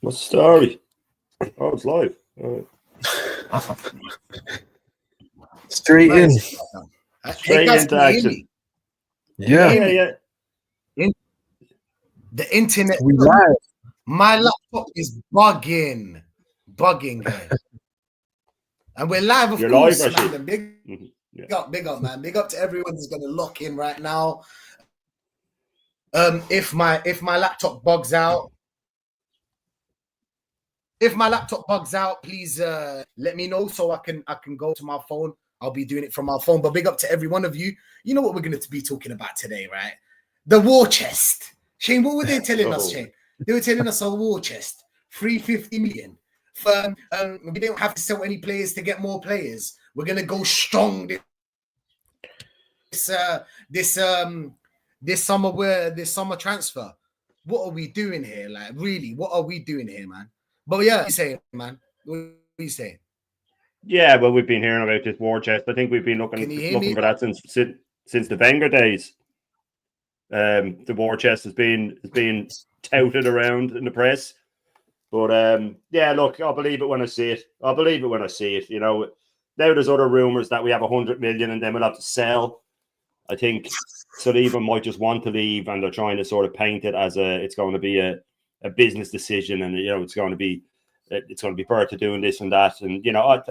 What's the story? Oh, it's live. Straight in. Straight into action. Yeah. The internet. We live. My laptop is bugging here. And we're live, of You're course, live, Rashid. man. Big up, man. Big up to everyone who's gonna lock in right now. If my laptop bugs out, please let me know so I can go to my phone. I'll be doing it from my phone. But big up to every one of you. You know what we're going to be talking about today, right? The war chest. Shane, what were they telling us, Shane? They were telling us a war chest, 350 million. We don't have to sell any players to get more players. We're going to go strong this summer transfer. What are we doing here? Like, really, what are we doing here, man? But yeah, what are you saying, man? What are you saying? Yeah, well, we've been hearing about this war chest. I think we've been looking for that since the Wenger days. The war chest has been touted around in the press. But yeah, look, I'll believe it when I see it. You know, now there's other rumors that we have 100 million and then we'll have to sell. I think Saliba might just want to leave, and they're trying to sort of paint it as it's going to be a business decision, and you know it's going to be Bertha doing this and that, and you know,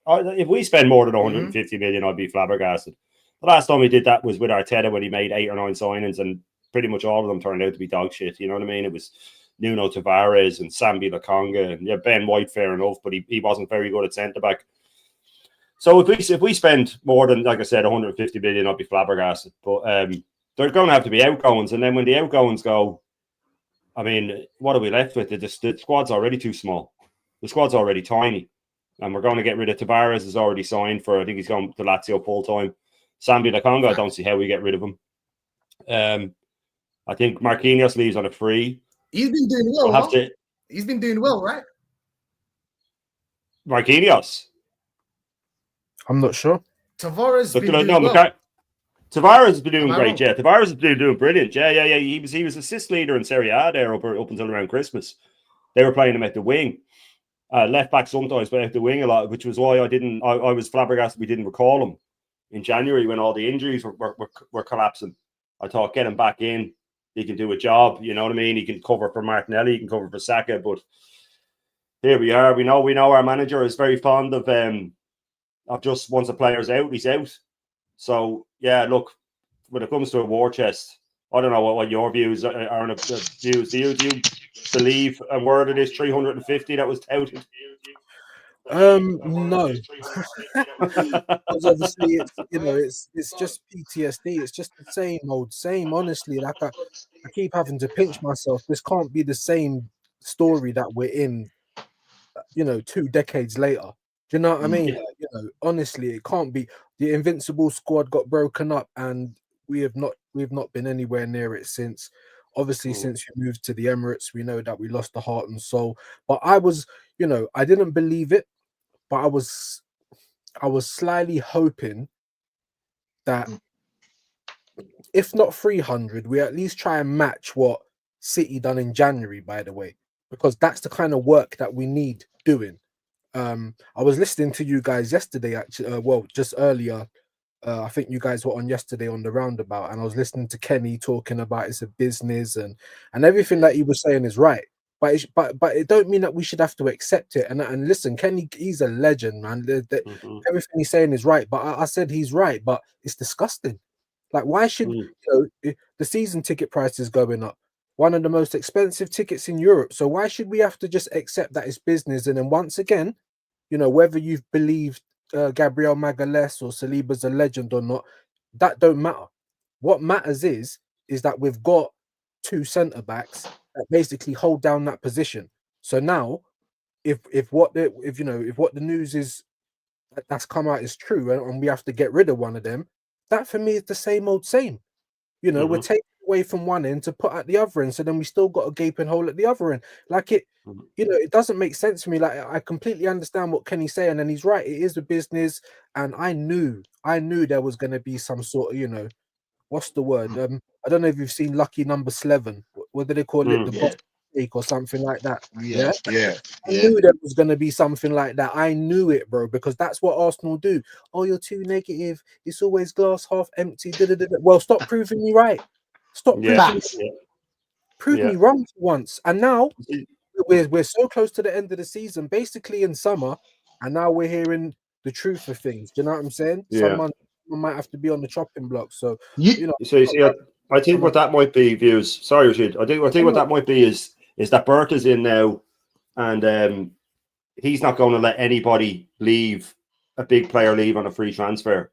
if we spend more than 150 million, I'd be flabbergasted. The last time we did that was with Arteta when he made 8 or 9 signings, and pretty much all of them turned out to be dog shit. You know what I mean? It was Nuno Tavares and Sambi Lokonga, and yeah, Ben White, fair enough, but he wasn't very good at centre back. So if we spend more than, like I said, 150 million, I'd be flabbergasted. But there's going to have to be outgoings, and then when the outgoings go, I mean, what are we left with? The squad's already too small. The squad's already tiny, and we're going to get rid of Tavares. Is already signed for. I think he's going to Lazio full time. Sambi Lokonga, I don't see how we get rid of him. I think Marquinhos leaves on a free. He's been doing well. He's been doing well, right? Marquinhos. I'm not sure. Tavares has been doing Tavares has been doing great. Yeah, Tavares has been doing brilliant. Yeah. He was assist leader in Serie A there up until around Christmas. They were playing him at the wing, left back sometimes, but at the wing a lot, which was why I was flabbergasted we didn't recall him in January when all the injuries were collapsing. I thought, get him back in. He can do a job. You know what I mean? He can cover for Martinelli. He can cover for Saka. But here we are. We know our manager is very fond of just once a player's out, he's out. So yeah, look, when it comes to a war chest, I don't know what your views are on the views. Do you believe a word of this 350 that was touted? No. Because obviously it's just PTSD. It's just the same. Honestly, like I keep having to pinch myself. This can't be the same story that we're in, 2 decades later. Do you know what I mean? Yeah. Honestly, it can't be. The Invincible squad got broken up, and we've not been anywhere near it since. Obviously, since we moved to the Emirates, we know that we lost the heart and soul. But I was, I didn't believe it, but I was slyly hoping that if not 300, we at least try and match what City done in January. By the way, because that's the kind of work that we need doing. I was listening to you guys yesterday, actually. Just earlier. I think you guys were on yesterday on the roundabout, and I was listening to Kenny talking about it's a business and everything that he was saying is right. But it don't mean that we should have to accept it. And listen, Kenny, he's a legend, man. Everything he's saying is right. But I said he's right, but it's disgusting. Like, why should the season ticket price is going up? One of the most expensive tickets in Europe. So why should we have to just accept that it's business? And then once again, whether you've believed Gabriel Magalhaes or Saliba's a legend or not, that don't matter. What matters is that we've got 2 centre backs that basically hold down that position. So now, if what the news is that's come out is true, and we have to get rid of one of them, that for me is the same old same. We're taking away from one end to put at the other end, so then we still got a gaping hole at the other end. Like it doesn't make sense to me. Like, I completely understand what Kenny's saying, and he's right. It is a business, and I knew there was going to be some sort of, what's the word? I don't know if you've seen Lucky Number 11. What do they call it? The boss League or something like that. Yeah. I knew there was going to be something like that. I knew it, bro, because that's what Arsenal do. Oh, you're too negative. It's always glass half empty. Well, stop proving me right. Stop prove me wrong for once. And now we're so close to the end of the season, basically in summer, and now we're hearing the truth of things. Do you know what I'm saying? Yeah. Someone might have to be on the chopping block. So I think what that might be, views. Sorry, Rashid. I think what that might be is that Berta's in now, and he's not going to let anybody leave, a big player leave on a free transfer.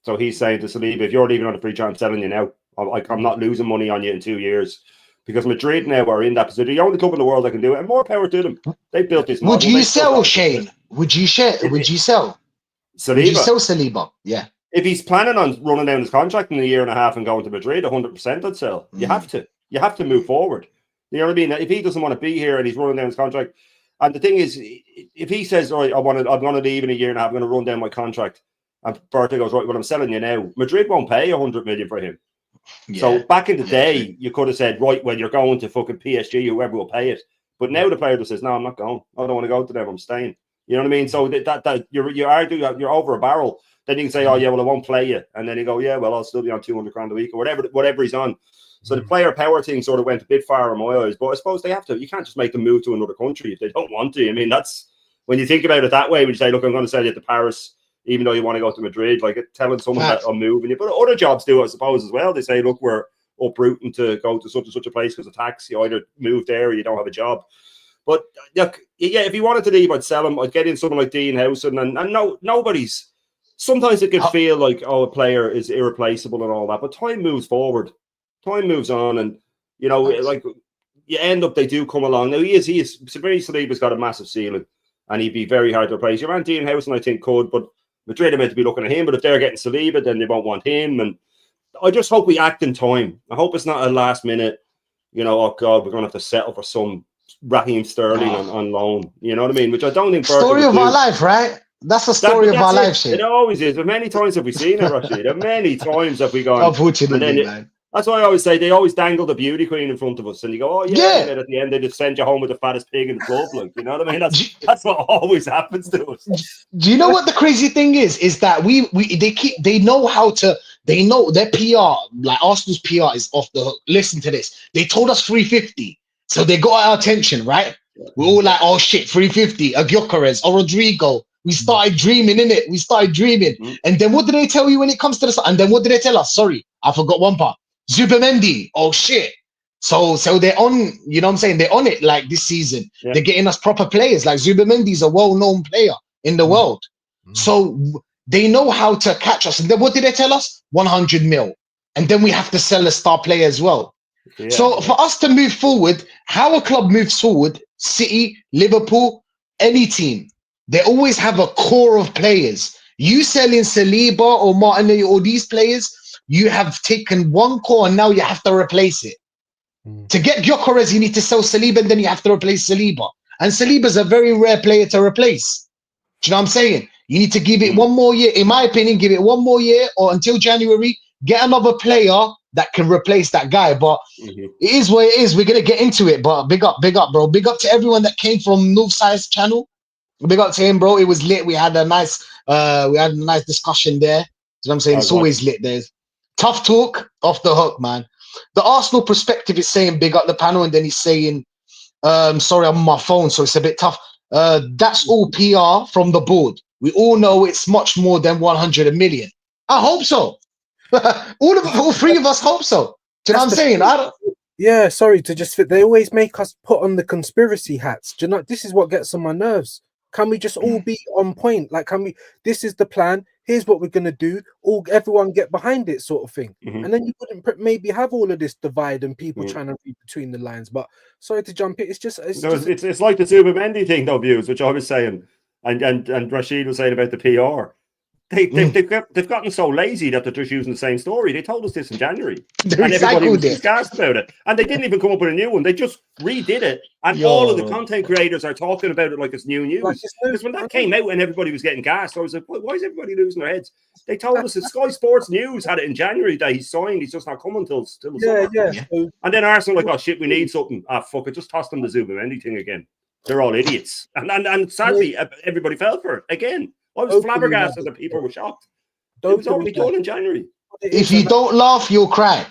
So he's saying to Saliba, if you're leaving on a free transfer, I'm telling you now, I'm not losing money on you in 2 years. Because Madrid now are in that position. The only club in the world that can do it, and more power to them. They built this model. Would you sell, Shane? Would you sell? Saliba? Would you sell Saliba? Yeah. If he's planning on running down his contract in a year and a half and going to Madrid, 100% I'd sell. You have to. You have to move forward. You know what I mean? If he doesn't want to be here and he's running down his contract, and the thing is, if he says, "Right, I'm going to leave in a year and a half, I'm going to run down my contract," and Berta goes, "Right, well, I'm selling you now," Madrid won't pay 100 million for him. Yeah. So back in the day, you could have said, "Right, well, you're going to fucking PSG, whoever will pay it." But now the player just says, "No, I'm not going. I don't want to go to them. I'm staying." You know what I mean? So that you're over a barrel. Then you can say, "Oh yeah, well, I won't play you," and then you go, "Yeah, well, I'll still be on 200 grand a week or whatever he's on." So the player power thing sort of went a bit far in my eyes. But I suppose they have to. You can't just make them move to another country if they don't want to. I mean, that's when you think about it that way. When you say, "Look, I'm going to sell you to Paris," even though you want to go to Madrid, like telling someone that I'm moving you. But other jobs do, I suppose, as well. They say, "Look, we're uprooting to go to such and such a place because of tax. You either move there or you don't have a job." But look, yeah, if he wanted to leave, I'd sell him. I'd get in someone like Dean Howson, and nobody's. Sometimes it can feel like, oh, a player is irreplaceable and all that, but time moves forward, time moves on, and you know, like you end up, they do come along. Now he is Saliba's got a massive ceiling, and he'd be very hard to replace. Your man Dean Howson, I think, could, but Madrid are meant to be looking at him. But if they're getting Saliba, then they won't want him. And I just hope we act in time. I hope it's not a last minute, you know, oh God, we're going to have to settle for some Raheem Sterling on loan. You know what I mean? Which I don't think. Story of our life, right? That's the story of our life, shit. It always is. But many times have we seen it, Rashid? Many times have we gone. Unfortunately, man. That's why I always say they always dangle the beauty queen in front of us, and you go, "Oh yeah," and then at the end they just send you home with the fattest pig in the club. Like, you know what I mean? That's what always happens to us. Do you know what the crazy thing is? Is that they know how to. They know their PR, like Arsenal's PR, is off the hook. Listen to this. They told us 350, so they got our attention, right? We're all like, "Oh shit, 350, a Gyökeres, a Rodrigo." We started dreaming, innit? We started dreaming. And then what do they tell you when it comes to the... And then what do they tell us? Sorry, I forgot one part. Zubimendi. Oh, shit. So they're on, you know what I'm saying? They're on it like this season. Yeah. They're getting us proper players. Like Zubimendi's a well-known player in the world. So they know how to catch us. And then what did they tell us? 100 mil. And then we have to sell a star player as well. Yeah. So for us to move forward, how a club moves forward, City, Liverpool, any team, they always have a core of players. You selling Saliba or Martinelli or these players, you have taken one core and now you have to replace it. To get Gyökeres, you need to sell Saliba and then you have to replace Saliba. And Saliba's a very rare player to replace. Do you know what I'm saying? You need to give it one more year. In my opinion, give it one more year or until January. Get another player that can replace that guy. But it is what it is. We're going to get into it. But big up, bro. Big up to everyone that came from Northside's channel. Big up to him, bro. It was lit. We had a nice discussion there. You know what I'm saying? It's always lit. There's tough talk off the hook, man. The Arsenal perspective is saying big up the panel, and then he's saying, sorry, I'm on my phone, so it's a bit tough. That's all PR from the board. We all know it's much more than 100 million. I hope so. all three of us hope so. Do you know what I'm saying? Yeah, sorry to just fit. They always make us put on the conspiracy hats. Do you know, this is what gets on my nerves. Can we just all be on point? Like, this is the plan. Here's what we're going to do. Everyone get behind it, sort of thing. And then you wouldn't maybe have all of this divide and people trying to read between the lines. But sorry to jump in. It's like the Zubimendi thing, though, views, which I was saying. And Rashid was saying about the PR. They've gotten so lazy that they're just using the same story. They told us this in January, They and everybody was recycled it. gassed about it. And they didn't even come up with a new one. They just redid it, and all of the content creators are talking about it like it's new news. Because when that came out and everybody was getting gassed, I was like, why is everybody losing their heads? They told us that Sky Sports News had it in January that he signed. He's just not coming till the summer. Yeah. And then Arsenal like, oh shit, we need something. Ah, fuck it, just toss them the Zubimendi thing again. They're all idiots, and sadly, everybody fell for it again. I was flabbergasted that people were shocked. It was already done in January. If you don't laugh, you'll cry.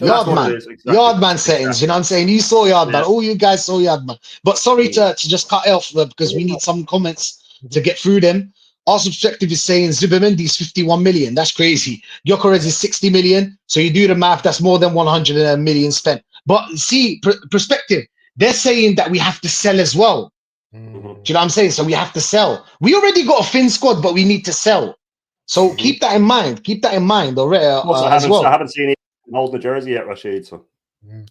Yardman, exactly. Yardman settings. You know what I'm saying? You saw Yardman. All you guys saw Yardman. But sorry to just cut it off because we need some comments to get through them. Our subjective is saying Zubimendi is 51 million. That's crazy. Gyökeres is 60 million. So you do the math. That's more than 100 million spent. But see, perspective. They're saying that we have to sell as well. Do you know what I'm saying? So we have to sell. We already got a thin squad, but we need to sell. So keep that in mind. Keep that in mind already as well. I haven't seen it hold the jersey yet, Rashid. So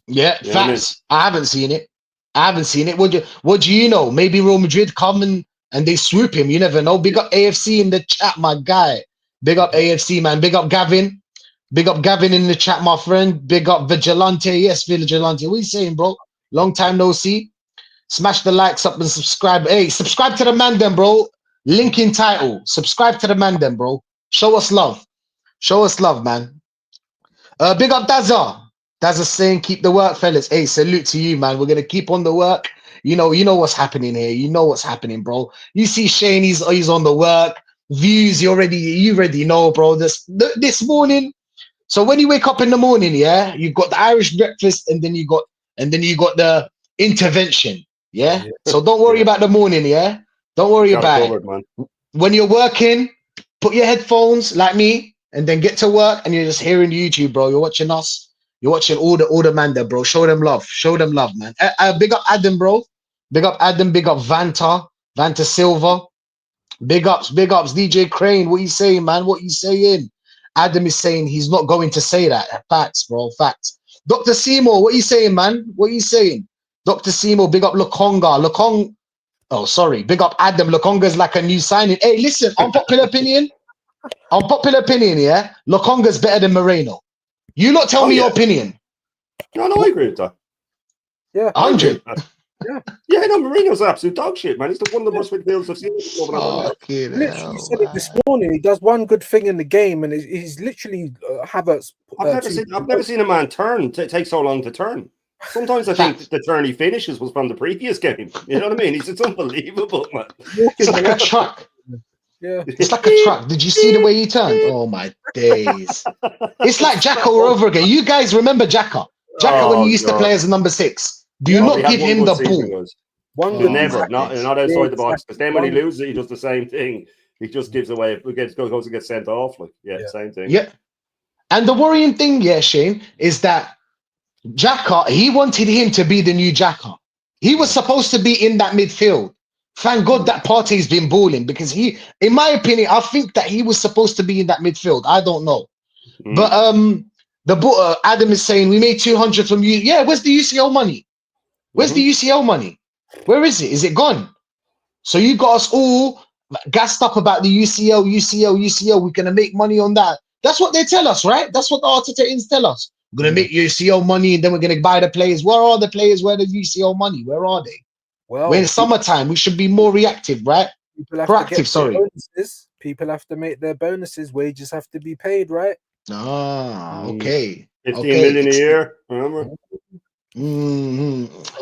yeah, facts. I haven't seen it. What do you know? Maybe Real Madrid come and they swoop him. You never know. Big up AFC in the chat, my guy. Big up AFC, man. Big up Gavin. Big up Gavin in the chat, my friend. Big up Vigilante. Yes, Vigilante. What are you saying, bro? Long time no see. Smash the likes up and subscribe. Hey, subscribe to the man then, bro. Link in title. Subscribe to the man then, bro. Show us love. Show us love, man. Big up Dazza. Dazza saying, keep the work, fellas. Hey, salute to you, man. We're going to keep on the work. You know what's happening here. You know what's happening, bro. You see Shane, he's on the work. Views, you already know, bro. This morning. So when you wake up in the morning, yeah, you've got the Irish breakfast and then you got the intervention. Yeah. So don't worry about the morning, yeah? Don't worry about it. Man. When you're working, put your headphones like me and then get to work and you're just hearing YouTube, bro. You're watching us. You're watching all the man there, bro. Show them love. Show them love, man. Big up Adam, bro. Big up Adam. Big up Vanta Silva. Big ups. DJ Crane. What you saying, man? What you saying? Adam is saying he's not going to say that. Facts, bro. Facts. Dr. Seymour, what you saying, man? What you saying? Dr. Seymour, big up Lokonga. Oh, sorry. Big up Adam. Lokonga's like a new signing. Hey, listen, unpopular opinion, yeah? Lokonga's better than Moreno. You lot tell me your opinion. No, I agree with that. Yeah. 100. Yeah, no, Moreno's an absolute dog shit, man. He's one of the worst midfielders I've seen. Literally said it this morning. He does one good thing in the game, and he's literally Havertz. I've never seen a man turn. Take so long to turn. Sometimes I think the turn he finishes was from the previous game. You know what I mean? It's unbelievable, man. It's like a truck. Yeah, it's like a truck. Did you see the way he turned? Oh my days! It's like Xhaka all over again. You guys remember Xhaka? When he used to play as a number 6. Do you not give him the ball? Never, not outside the box. Because then when he loses, he does the same thing. He just gives away. Goes and gets sent off. Like same thing. Yeah, and the worrying thing, Shane, is that Xhaka, he wanted him to be the new Xhaka. He was supposed to be in that midfield. Thank God that Partey's been balling because he, in my opinion, I think that he was supposed to be in that midfield. I don't know, but Adam is saying we made 200 from you. Yeah, where's the UCL money? Where's the UCL money? Where is it? Is it gone? So you got us all gassed up about the UCL. We're gonna make money on that. That's what they tell us, right? That's what the Artetaans tell us. We're gonna make UCL money and then we're gonna buy the players. Where are the players? Where the UCL money? Where are they? Well, we're in summertime. We should be more reactive, right? Proactive, sorry. People have to make their bonuses. Wages have to be paid, right? Ah, okay. 15 million a year, remember?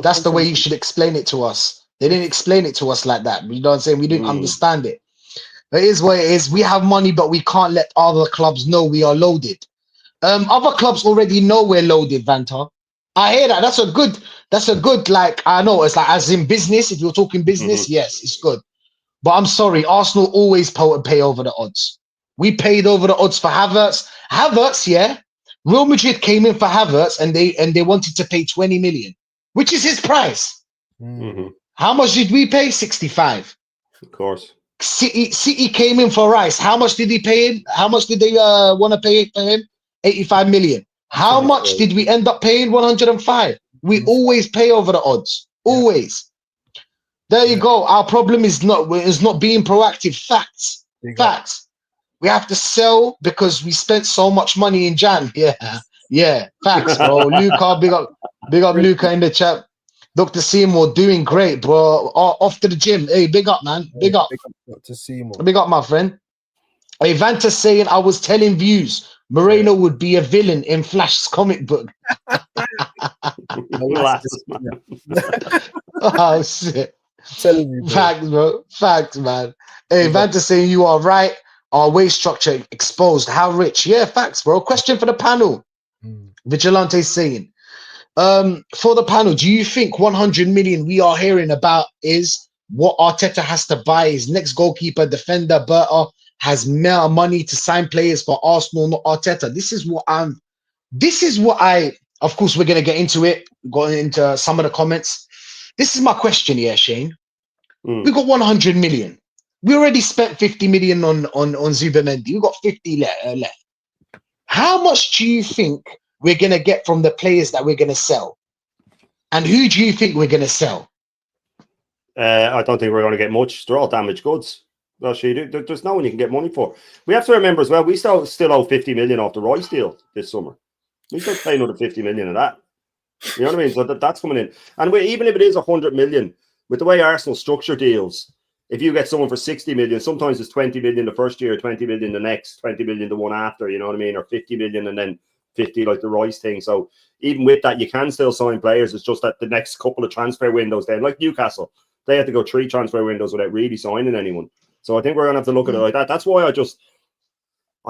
That's the way you should explain it to us. They didn't explain it to us like that. You know what I'm saying? We didn't understand it. It is what it is. We have money, but we can't let other clubs know we are loaded. Other clubs already know we're loaded, Vanta. I hear that. That's a good, like, I know it's like as in business, if you're talking business, yes, it's good. But I'm sorry, Arsenal always pay over the odds. We paid over the odds for Havertz. Yeah. Real Madrid came in for Havertz and they wanted to pay 20 million, which is his price. How much did we pay? 65. Of course. City came in for Rice. How much did he pay him? How much did they want to pay for him? 85 million. How much did we end up paying? 105. We always pay over the odds. Always. There you go. Our problem is not being proactive. Facts. We have to sell because we spent so much money in Jan. Yeah, facts, bro. Luca, big up Luca in the chat. Dr. Seymour doing great, bro. Off to the gym. Hey, big up, man. Big up. Dr. Seymour. Big up, my friend. Hey, Vanta saying I was telling views Moreno would be a villain in Flash's comic book. Oh shit. Telling you, bro. Facts, bro. Facts, man. Hey, Vanta saying you are right. Our wage structure exposed. How rich? Yeah, facts, bro. Question for the panel. Vigilante saying, for the panel, do you think 100 million we are hearing about is what Arteta has to buy his next goalkeeper, defender, Berta has more money to sign players for Arsenal, not Arteta? This is what I, of course, we're going to get into it, going into some of the comments. This is my question here, Shane. We got 100 million. We already spent 50 million on Zubimendi. We got 50 left. How much do you think we're going to get from the players that we're going to sell? And who do you think we're going to sell? I don't think we're going to get much. They're all damaged goods. Well, there's no one you can get money for. We have to remember as well, we still owe 50 million off the Royce deal this summer. We still pay another 50 million of that. You know what I mean? So that's coming in. And even if it is 100 million, with the way Arsenal structure deals, if you get someone for 60 million, sometimes it's 20 million the first year, 20 million the next, 20 million the one after, you know what I mean? Or 50 million and then 50 like the Royce thing. So even with that, you can still sign players. It's just that the next couple of transfer windows then, like Newcastle, they had to go 3 transfer windows without really signing anyone. So I think we're going to have to look at it like that. That's why I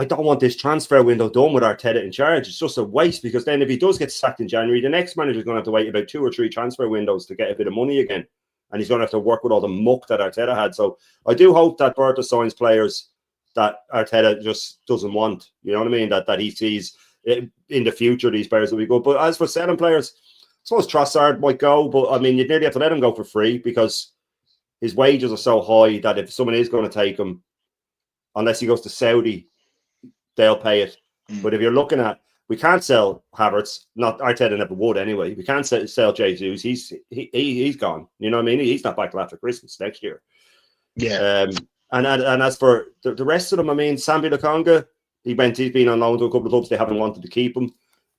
don't want this transfer window done with Arteta in charge. It's just a waste, because then if he does get sacked in January, the next manager is going to have to wait about 2 or 3 transfer windows to get a bit of money again. And he's going to have to work with all the muck that Arteta had. So I do hope that Berta signs players that Arteta just doesn't want. You know what I mean? That he sees in the future these players will be good. But as for selling players, I suppose Trossard might go. But I mean, you'd nearly have to let him go for free, because his wages are so high that if someone is going to take him, unless he goes to Saudi, they'll pay it. But if you're looking at, we can't sell Havertz. Not Arteta never would anyway. We can't sell Jesus. He's gone. You know what I mean? He's not back till after Christmas next year. Yeah. And as for the rest of them, I mean, Sambi Lokonga, he's been on loan to a couple of clubs. They haven't wanted to keep him.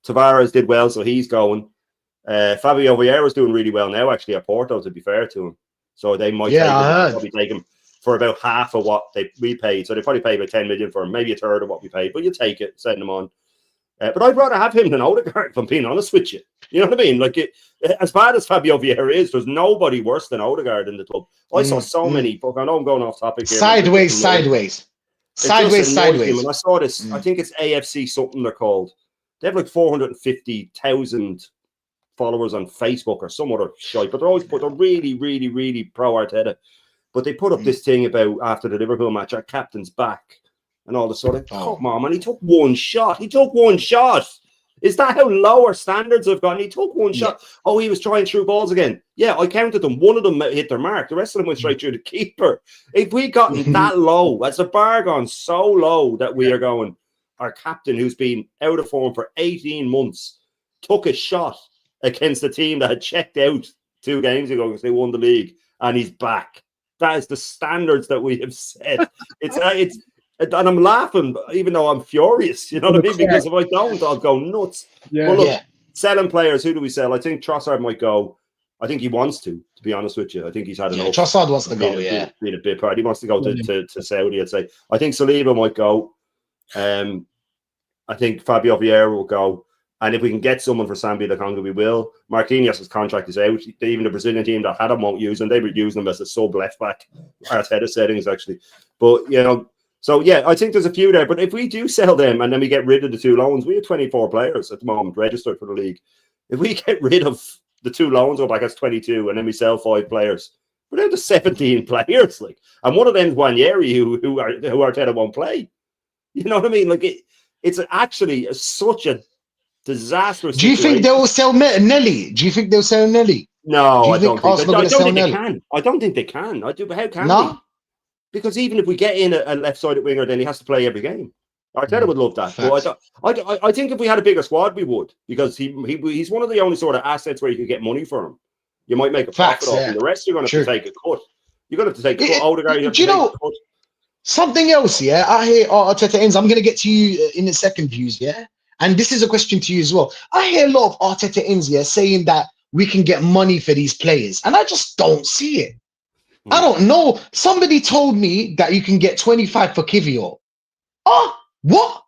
Tavares did well, so he's going. Fabio Vieira's doing really well now, actually, at Porto, to be fair to him. So they might probably take him for about half of what we paid. So they probably pay about 10 million for him, maybe a third of what we paid. But you take it, send him on. But I'd rather have him than Odegaard, if I'm being honest with you. You know what I mean? Like, as bad as Fabio Vieira is, there's nobody worse than Odegaard in the club. I saw so many. I know I'm going off topic here. Sideways. And I saw this. I think it's AFC something they're called. They have like 450,000 followers on Facebook or some other shite. But they're really, really, really pro Arteta. But they put up this thing about after the Liverpool match, our captain's back. And all of a sudden, come on, man, he took one shot. Is that how low our standards have gone? He took one shot. Oh, he was trying through balls again. Yeah, I counted them. One of them hit their mark. The rest of them went straight through the keeper. If we gotten that low, as the bar gone so low that we are going, our captain, who's been out of form for 18 months, took a shot against a team that had checked out 2 games ago because they won the league, and he's back. That is the standards that we have set. And I'm laughing, even though I'm furious, you know what I mean? Because if I don't, I'll go nuts. Well, look, selling players, who do we sell? I think Trossard might go. I think he wants to be honest with you. I think he's had enough. Trossard wants to go, being a bit part. He wants to go to Saudi, I'd say. I think Saliba might go. I think Fabio Vieira will go. And if we can get someone for Sambi Lokonga, we will. Marquinhos' contract is out. Even the Brazilian team that had him won't use him. They would use him as a sub left back. Arteta settings, actually. But, you know, so, yeah, I think there's a few there. But if we do sell them and then we get rid of the 2 loans, we have 24 players at the moment registered for the league. If we get rid of the 2 loans, I guess 22, and then we sell 5 players, we're down to 17 players. And one of them is Nwaneri, who Arteta won't play. You know what I mean? It's actually such a disastrous situation. Do you think they will sell Nelly? No, I don't think they can. I don't think they can. But how can they? Because even if we get in a left-sided winger, then he has to play every game. Arteta would love that. But I think if we had a bigger squad, we would, because he's one of the only sort of assets where you could get money for him. You might make a profit off him. The rest you're going to have to take a cut. You're going to have to take a cut. Odegaard, Something else, yeah. I hear Arteta ends. I'm gonna get to you in a second, views, yeah. And this is a question to you as well. I hear a lot of Arteta ends, yeah, saying that we can get money for these players, and I just don't see it. I don't know. Somebody told me that you can get 25 for Kivior. Oh, what?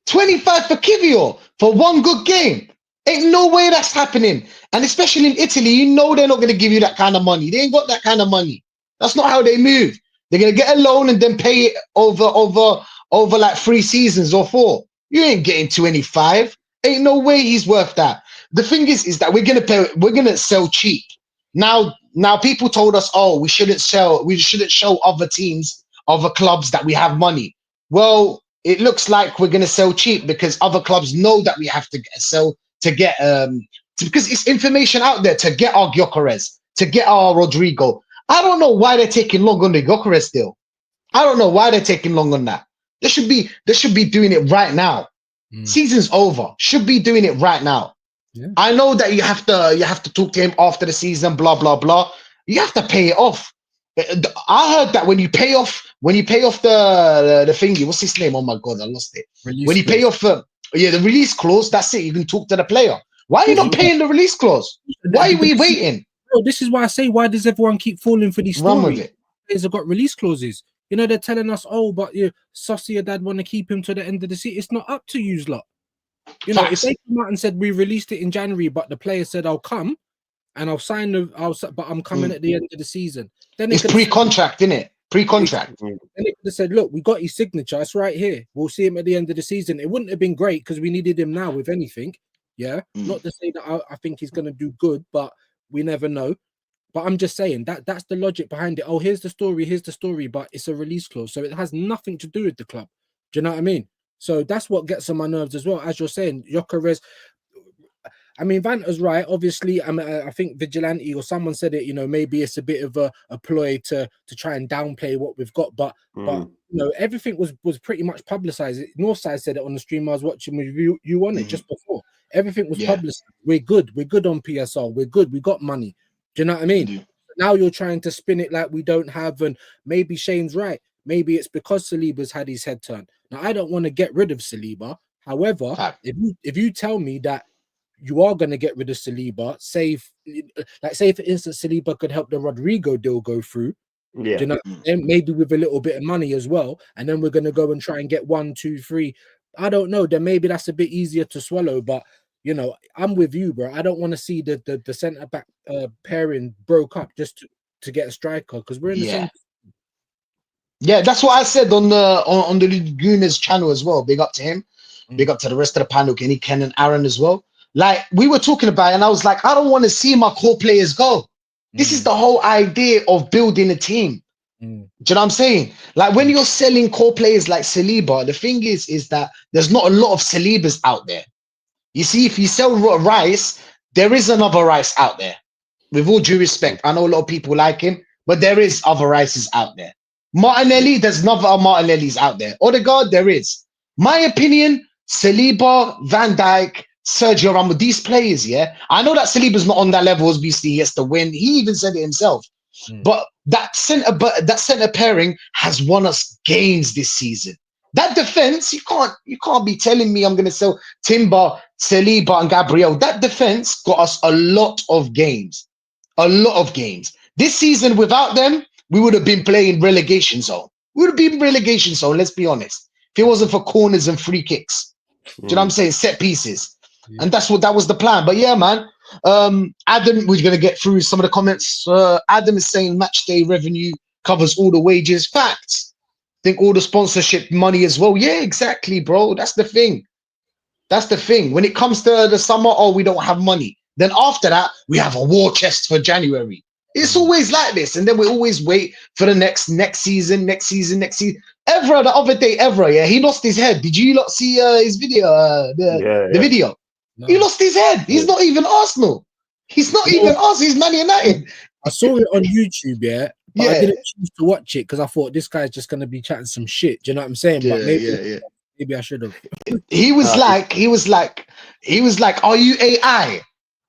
25 for Kivior for one good game? Ain't no way that's happening. And especially in Italy, you know they're not gonna give you that kind of money. They ain't got that kind of money. That's not how they move. They're gonna get a loan and then pay it over like 3 seasons or 4. You ain't getting 25. Ain't no way he's worth that. The thing is that we're gonna sell cheap. Now people told us, oh, we shouldn't show other teams, other clubs that we have money. Well, it looks like we're gonna sell cheap because other clubs know that we have to sell to get because it's information out there to get our Gyökeres, to get our Rodrigo. I don't know why they're taking long on the Gyökeres deal. I don't know why they're taking long on that. They should be doing it right now. Season's over. Should be doing it right now. Yeah. I know that you have to talk to him after the season, blah blah blah. You have to pay it off. I heard that when you pay off the thingy, what's his name? Oh my god, I lost it. When you pay off the release clause, that's it. You can talk to the player. Why are you not paying the release clause? Why are we waiting? Bro, this is why I say, why does everyone keep falling for these Run with stories? it. Players have got release clauses. You know, they're telling us, oh, but Sociedad want to keep him to the end of the season. It's not up to you lot. You know, Facts. if they come out and said we released it in January, but the player said I'll come and I'll sign but I'm coming at the end of the season. Then It's pre-contract, isn't it? Pre-contract. Then they could have said, look, we got his signature. It's right here. We'll see him at the end of the season. It wouldn't have been great because we needed him now, if anything. Yeah. Not to say that I think he's going to do good, but we never know. But I'm just saying that's the logic behind it. Oh, here's the story, but it's a release clause. So it has nothing to do with the club. Do you know what I mean? So that's what gets on my nerves as well. As you're saying, Gyökeres, I mean, Vanta's right. Obviously, I think Vigilante or someone said it, you know, maybe it's a bit of a ploy to try and downplay what we've got. But you know, everything was pretty much publicized. Northside said it on the stream I was watching with you on it just before. Everything was published. We're good on PSR. We're good. We got money. Do you know what I mean? Now you're trying to spin it like we don't have, and maybe Shane's right. Maybe it's because Saliba's had his head turned. Now, I don't want to get rid of Saliba. However, if you tell me that you are going to get rid of Saliba, say for instance, Saliba could help the Rodrigo deal go through. Yeah. Do you know, and maybe with a little bit of money as well, and then we're going to go and try and get 1, 2, 3. I don't know. Then maybe that's a bit easier to swallow, but. You know, I'm with you, bro. I don't want to see the centre back pairing broke up just to get a striker because we're in the same. Yeah, that's what I said on the Laguna's channel as well. Big up to him. Big up to the rest of the panel, Kenny, Ken, and Aaron as well. Like we were talking about, and I was like, I don't want to see my core players go. This is the whole idea of building a team. Do you know what I'm saying? Like when you're selling core players like Saliba, the thing is that there's not a lot of Salibas out there. You see, if you sell Rice, there is another Rice out there. With all due respect, I know a lot of people like him, but there is other Rices out there. Martinelli, there's another Martinellis out there. Odegaard, there is. My opinion, Saliba, Van Dijk, Sergio Ramos, these players, yeah. I know that Saliba's not on that level, obviously, he has to win. He even said it himself. But that center pairing has won us games this season. That defense, you can't be telling me I'm going to sell Timber, Saliba, and Gabriel. That defense got us a lot of games. A lot of games. This season, without them, we would have been playing relegation zone. We would have been relegation zone, let's be honest. If it wasn't for corners and free kicks. Do you know what I'm saying? Set pieces. And that was the plan. But yeah, man. Adam, we're going to get through some of the comments. Adam is saying match day revenue covers all the wages. Facts. Think all the sponsorship money as well. Yeah, exactly, bro. That's the thing. That's the thing. When it comes to the summer, oh, we don't have money. Then after that, we have a war chest for January. It's always like this. And then we always wait for the next season. Evra, the other day, yeah, he lost his head. Did you not see his video? The video? No. He lost his head. He's not even Arsenal. He's not even us. He's Man United. I saw it on YouTube, yeah. But I didn't choose to watch it because I thought this guy's just gonna be chatting some shit. Do you know what I'm saying? Yeah, but maybe I should have. He was like, are you AI?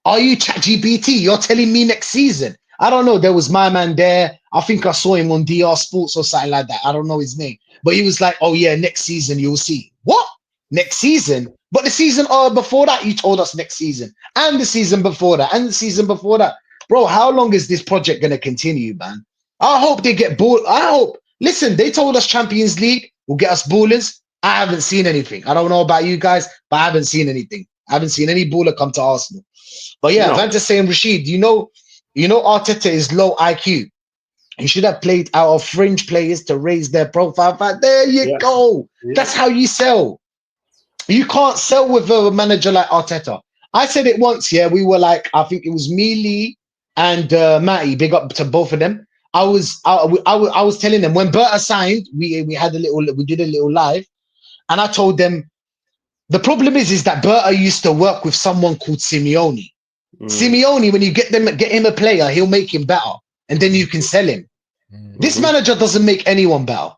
Are you ChatGPT? You're telling me next season? I don't know. There was my man there. I think I saw him on DR Sports or something like that. I don't know his name. But he was like, oh yeah, next season you'll see. What? Next season? But the season before that, you told us next season, and the season before that, and the season before that. Bro, how long is this project gonna continue, man? I hope they get ball. I hope. Listen, they told us Champions League will get us ballers. I haven't seen anything. I don't know about you guys, but I haven't seen anything. I haven't seen any baller come to Arsenal. But yeah, no. Vanta's saying, Rashid, you know Arteta is low IQ. He should have played out of fringe players to raise their profile. But there you go. Yeah. That's how you sell. You can't sell with a manager like Arteta. I said it once, yeah. We were like, I think it was me, Lee, and Matty. Big up to both of them. I was telling them when Berta signed, we did a little live, and I told them the problem is that Berta used to work with someone called Simeone. Simeone, when you get him a player, he'll make him better, and then you can sell him. This manager doesn't make anyone better.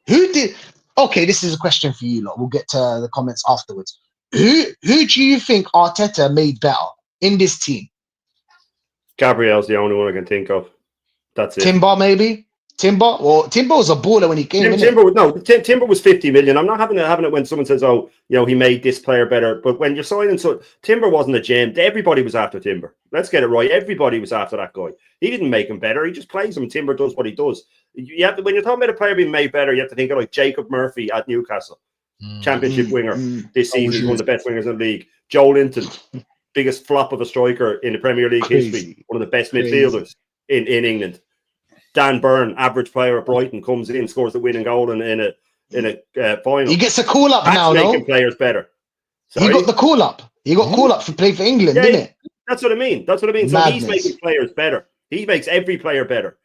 Who did? Okay, this is a question for you lot. We'll get to the comments afterwards. Who do you think Arteta made better in this team? Gabriel's the only one I can think of. That's it. Timber, maybe? Timber? Well, Timber was a baller when he came in. Timber was 50 million. I'm not having it when someone says, oh, he made this player better. But when you're signing, so Timber wasn't a gem. Everybody was after Timber. Let's get it right. Everybody was after that guy. He didn't make him better. He just plays him. Timber does what he does. You have to, when you're talking about a player being made better, you have to think of like Jacob Murphy at Newcastle. Championship winger this season. He's one of the best wingers in the league. Joe Linton, biggest flop of a striker in the Premier League history. One of the best midfielders in England. Dan Burn, average player at Brighton, comes in, scores the winning goal in a final. He gets a call up now, making players better. Sorry? He got the call up. He got call up for play for England, didn't it? That's what I mean. So he's making players better. He makes every player better.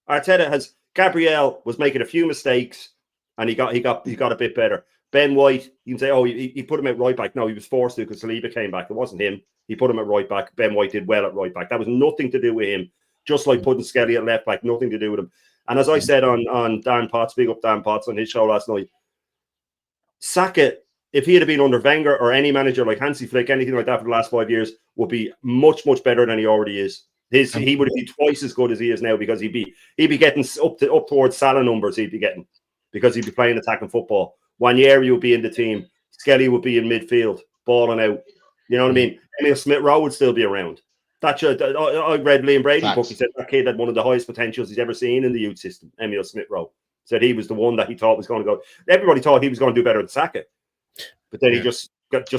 Arteta Gabriel was making a few mistakes, and he got a bit better. Ben White, you can say, oh, he put him at right back. No, he was forced to because Saliba came back. It wasn't him. He put him at right back. Ben White did well at right back. That was nothing to do with him. Just like putting Skelly at left back, nothing to do with him. And as I said on Dan Potts, big up Dan Potts on his show last night, Saka, if he had been under Wenger or any manager like Hansi Flick, anything like that for the last 5 years, would be much, much better than he already is. He would be twice as good as he is now because he'd be getting up towards Salah numbers. He'd be getting because he'd be playing attacking football. Wanyeri would be in the team. Skelly would be in midfield, balling out. You know what I mean? Emil Smith-Rowe would still be around. I read Liam Brady's book. He said that kid had one of the highest potentials he's ever seen in the youth system. Emil Smith-Rowe said he was the one that he thought was going to go. Everybody thought he was going to do better than Saka, but then he just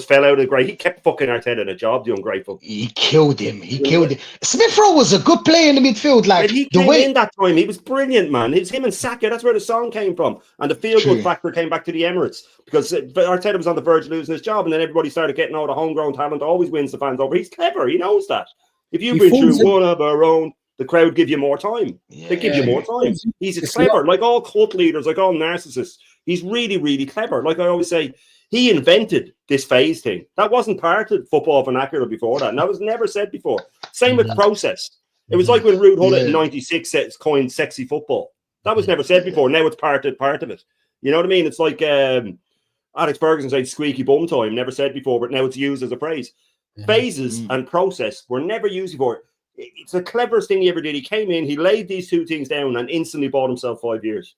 fell out of the grade. He kept fucking Arteta in a job, the ungrateful. He killed him. Smith-Rowe was a good player in the midfield. Like he came in that time, he was brilliant, man. It's him and Saka. That's where the song came from, and the feel-good factor came back to the Emirates because Arteta was on the verge of losing his job, and then everybody started getting all the homegrown talent. Always wins the fans over. He's clever. He knows that. If you've been through one of our own, the crowd give you more time. They give you more time. He's clever, like all cult leaders, like all narcissists. He's really, really clever. Like I always say, he invented this phase thing. That wasn't part of football vernacular before that. And that was never said before. Same with process. It was like when Ruud Gullit in 96 coined sexy football. That was never said before. Now it's part of it. You know what I mean? It's like Alex Ferguson saying squeaky bum time. Never said before, but now it's used as a phrase. Phases and process were never used before. It's the cleverest thing he ever did. He came in, he laid these two things down and instantly bought himself 5 years.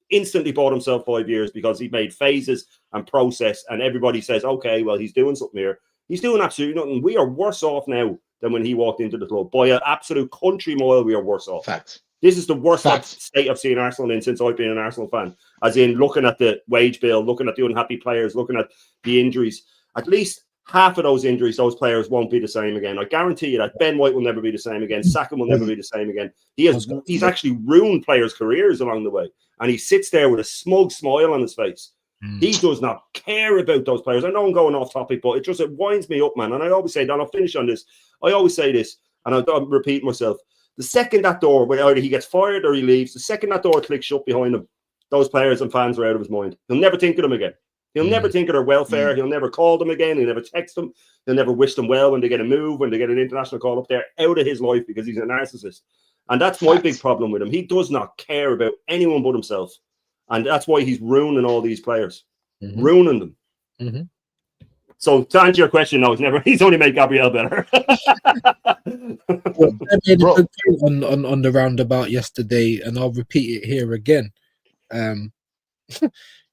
Instantly bought himself 5 years because he made phases and process, and everybody says, okay, well, he's doing something here. He's doing absolutely nothing. We are worse off now than when he walked into the club. By an absolute country mile, we are worse off. Facts. This is the worst state I've seen Arsenal in since I've been an Arsenal fan. As in looking at the wage bill, looking at the unhappy players, looking at the injuries. At least half of those injuries, those players won't be the same again. I guarantee you that Ben White will never be the same again. Saka will never be the same again. He's actually ruined players' careers along the way. And he sits there with a smug smile on his face. He does not care about those players. I know I'm going off topic, but it winds me up, man. And I always say, and I'll finish on this. I always say this, and I'll repeat myself. The second that door, where either he gets fired or he leaves, the second that door clicks shut behind him, those players and fans are out of his mind. He'll never think of them again. He'll never think of their welfare. He'll never call them again. He'll never text them. He'll never wish them well when they get a move, when they get an international call up there, out of his life because he's a narcissist. And that's my big problem with him. He does not care about anyone but himself. And that's why he's ruining all these players. Ruining them. So to answer your question, no, he's only made Gabriel better. Well, I made a good point on the roundabout yesterday, and I'll repeat it here again.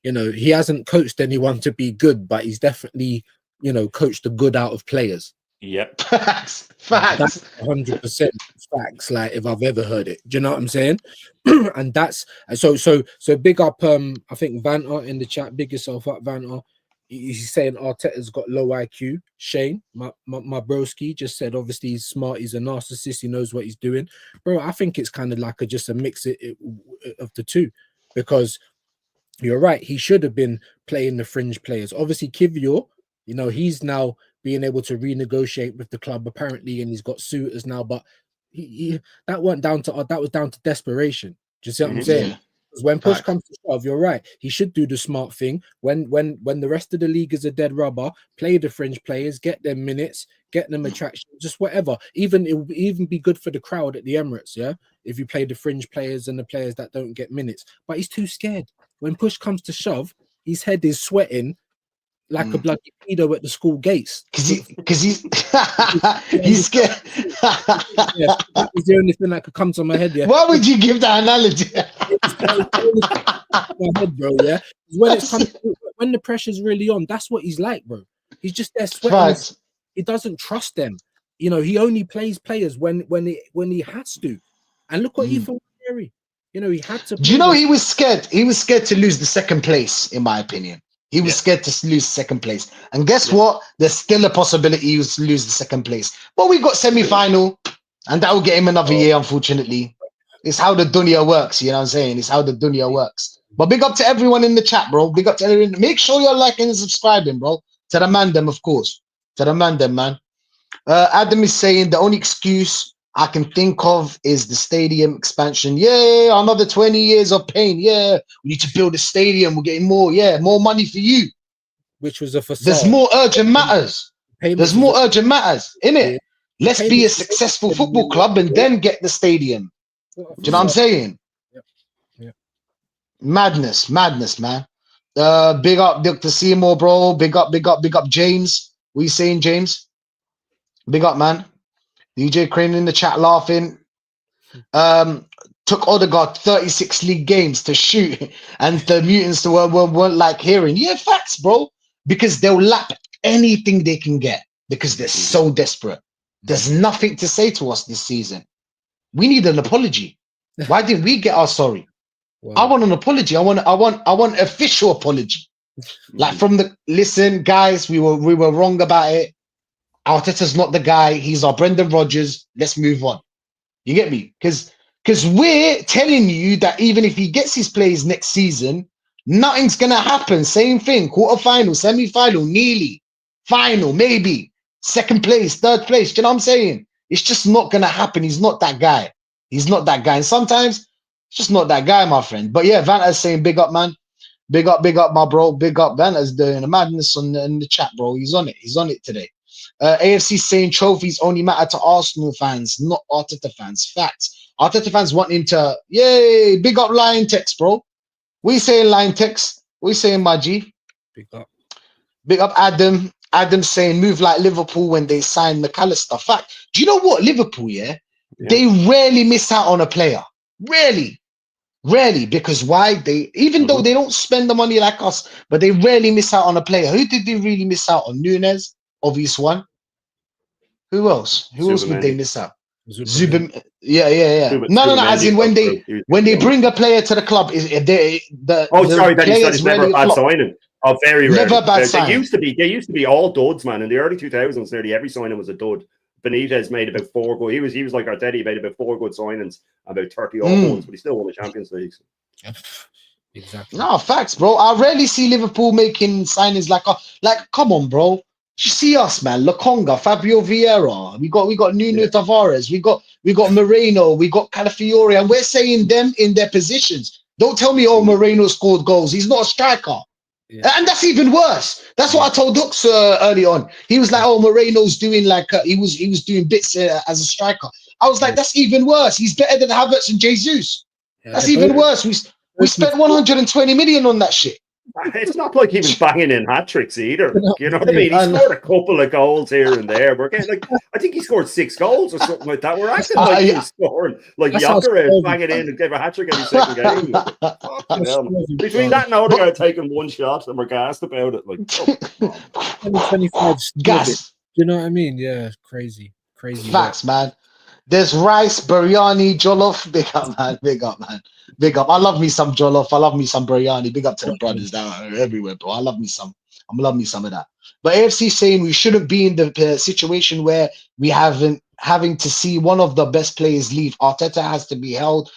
You know, he hasn't coached anyone to be good, but he's definitely, you know, coached the good out of players. Yep. Facts. That's 100% facts. Like if I've ever heard it, do you know what I'm saying? And that's so big up. I think Vanta in the chat. Big yourself up, Vanta. He's saying Arteta's got low IQ. Shane, my broski, just said obviously he's smart. He's a narcissist. He knows what he's doing, bro. I think it's kind of like just a mix of the two, because you're right. He should have been playing the fringe players. Obviously, Kivior, you know, he's now being able to renegotiate with the club apparently, and he's got suitors now. But that was down to desperation. Do you see what I'm saying? Yeah. Because when push comes to shove, you're right. He should do the smart thing. When the rest of the league is a dead rubber, play the fringe players, get them minutes, get them attraction, just whatever. Even it will even be good for the crowd at the Emirates, yeah. If you play the fringe players and the players that don't get minutes, but he's too scared. When push comes to shove, his head is sweating like a bloody pedo at the school gates. Because he's he's scared. Yeah, that was the only thing that could come to my head. Yeah. Why would you give that analogy? My head, bro. Yeah. When the pressure's really on, that's what he's like, bro. He's just there sweating. Right. He doesn't trust them. You know, he only plays players when he has to. And look what Ethan Carey. You know, he had to. Do you know he was scared? He was scared to lose the second place, in my opinion. He was scared to lose second place. And guess what? There's still a possibility he was to lose the second place. But we got semi-final, and that will get him another year, unfortunately. It's how the dunya works, you know what I'm saying? It's how the dunya works. But big up to everyone in the chat, bro. Big up to everyone. Make sure you're liking and subscribing, bro. To the mandem, of course. To the mandem, man. Adam is saying the only excuse I can think of is the stadium expansion. Yeah, another 20 years of pain. Yeah, we need to build a stadium. We're getting more. Yeah, more money for you. Which was a facade. There's more urgent matters. There's more urgent matters, innit? Let's be a successful football club and then get the stadium. Do you know what I'm saying? Yep. Madness, man. Big up Dr. Seymour, bro. Big up James. What are you saying, James? Big up, man. DJ Crane in the chat laughing. Took Odegaard 36 league games to shoot, and the mutants weren't like hearing. Yeah, facts, bro. Because they'll lap anything they can get because they're so desperate. There's nothing to say to us this season. We need an apology. Why didn't we get our sorry? Wow. I want an apology. I want official apology. Like from the listen, guys, we were wrong about it. Arteta's not the guy. He's our Brendan Rodgers. Let's move on. You get me? Because we're telling you that even if he gets his plays next season, nothing's gonna happen. Same thing. Quarterfinal, semi-final, nearly, final, maybe, second place, third place. Do you know what I'm saying? It's just not gonna happen. He's not that guy. He's not that guy. And sometimes it's just not that guy, my friend. But yeah, Vanta's saying big up, man. Big up, my bro. Big up. Vanta's doing a madness in the chat, bro. He's on it. He's on it today. AFC saying trophies only matter to Arsenal fans, not Arteta fans. Facts. Arteta fans want him to, yay, big up Lion Text, bro. We saying Lion Text. We saying my G. Big up. Big up Adam. Adam saying move like Liverpool when they sign McAllister. Fact. Do you know what? Liverpool, they rarely miss out on a player. Rarely. Because why? Even though they don't spend the money like us, but they rarely miss out on a player. Who did they really miss out on? Nunez, obvious one. Who else? Who else would they miss out? Zubin. Yeah. No. As in when they bring a player to the club, that he's never a bad signing. Oh, very rare. Never bad signing. They used to be all duds, man. In the early 2000s, nearly every signing was a dud. Benitez made about 4 good. He was like Arteta. He made about 4 good signings, about 30 odd ones, but he still won the Champions League. Exactly. No, facts, bro. I rarely see Liverpool making signings like come on, bro. You see us, man. Lokonga, Fabio Vieira. We got Nuno Tavares. We got Moreno. We got Calafiore, and we're saying them in their positions. Don't tell me, Moreno scored goals. He's not a striker. Yeah. And that's even worse. That's what I told Dux early on. He was like, Moreno's doing like he was doing bits as a striker. I was like, that's even worse. He's better than Havertz and Jesus. That's even worse. We spent 120 million on that shit. It's not like he was banging in hat tricks either. You know what I mean? He scored a couple of goals here and there. We're getting like, I think he scored 6 goals or something like that. We're acting like he was scoring like Gyökeres banging in and gave a hat trick every second game. Between that and Odegaard taking 1 shot, and we're gassed about it. Like, 25 gas. You know what I mean? Yeah, crazy. Facts, man. There's rice, biryani, jollof. Big up, man. Big up, man. Big up. I love me some jollof. I love me some biryani. Big up to the brothers that are everywhere, bro. I love me some of that. But AFC saying we shouldn't be in the situation where we having to see one of the best players leave. Arteta has to be held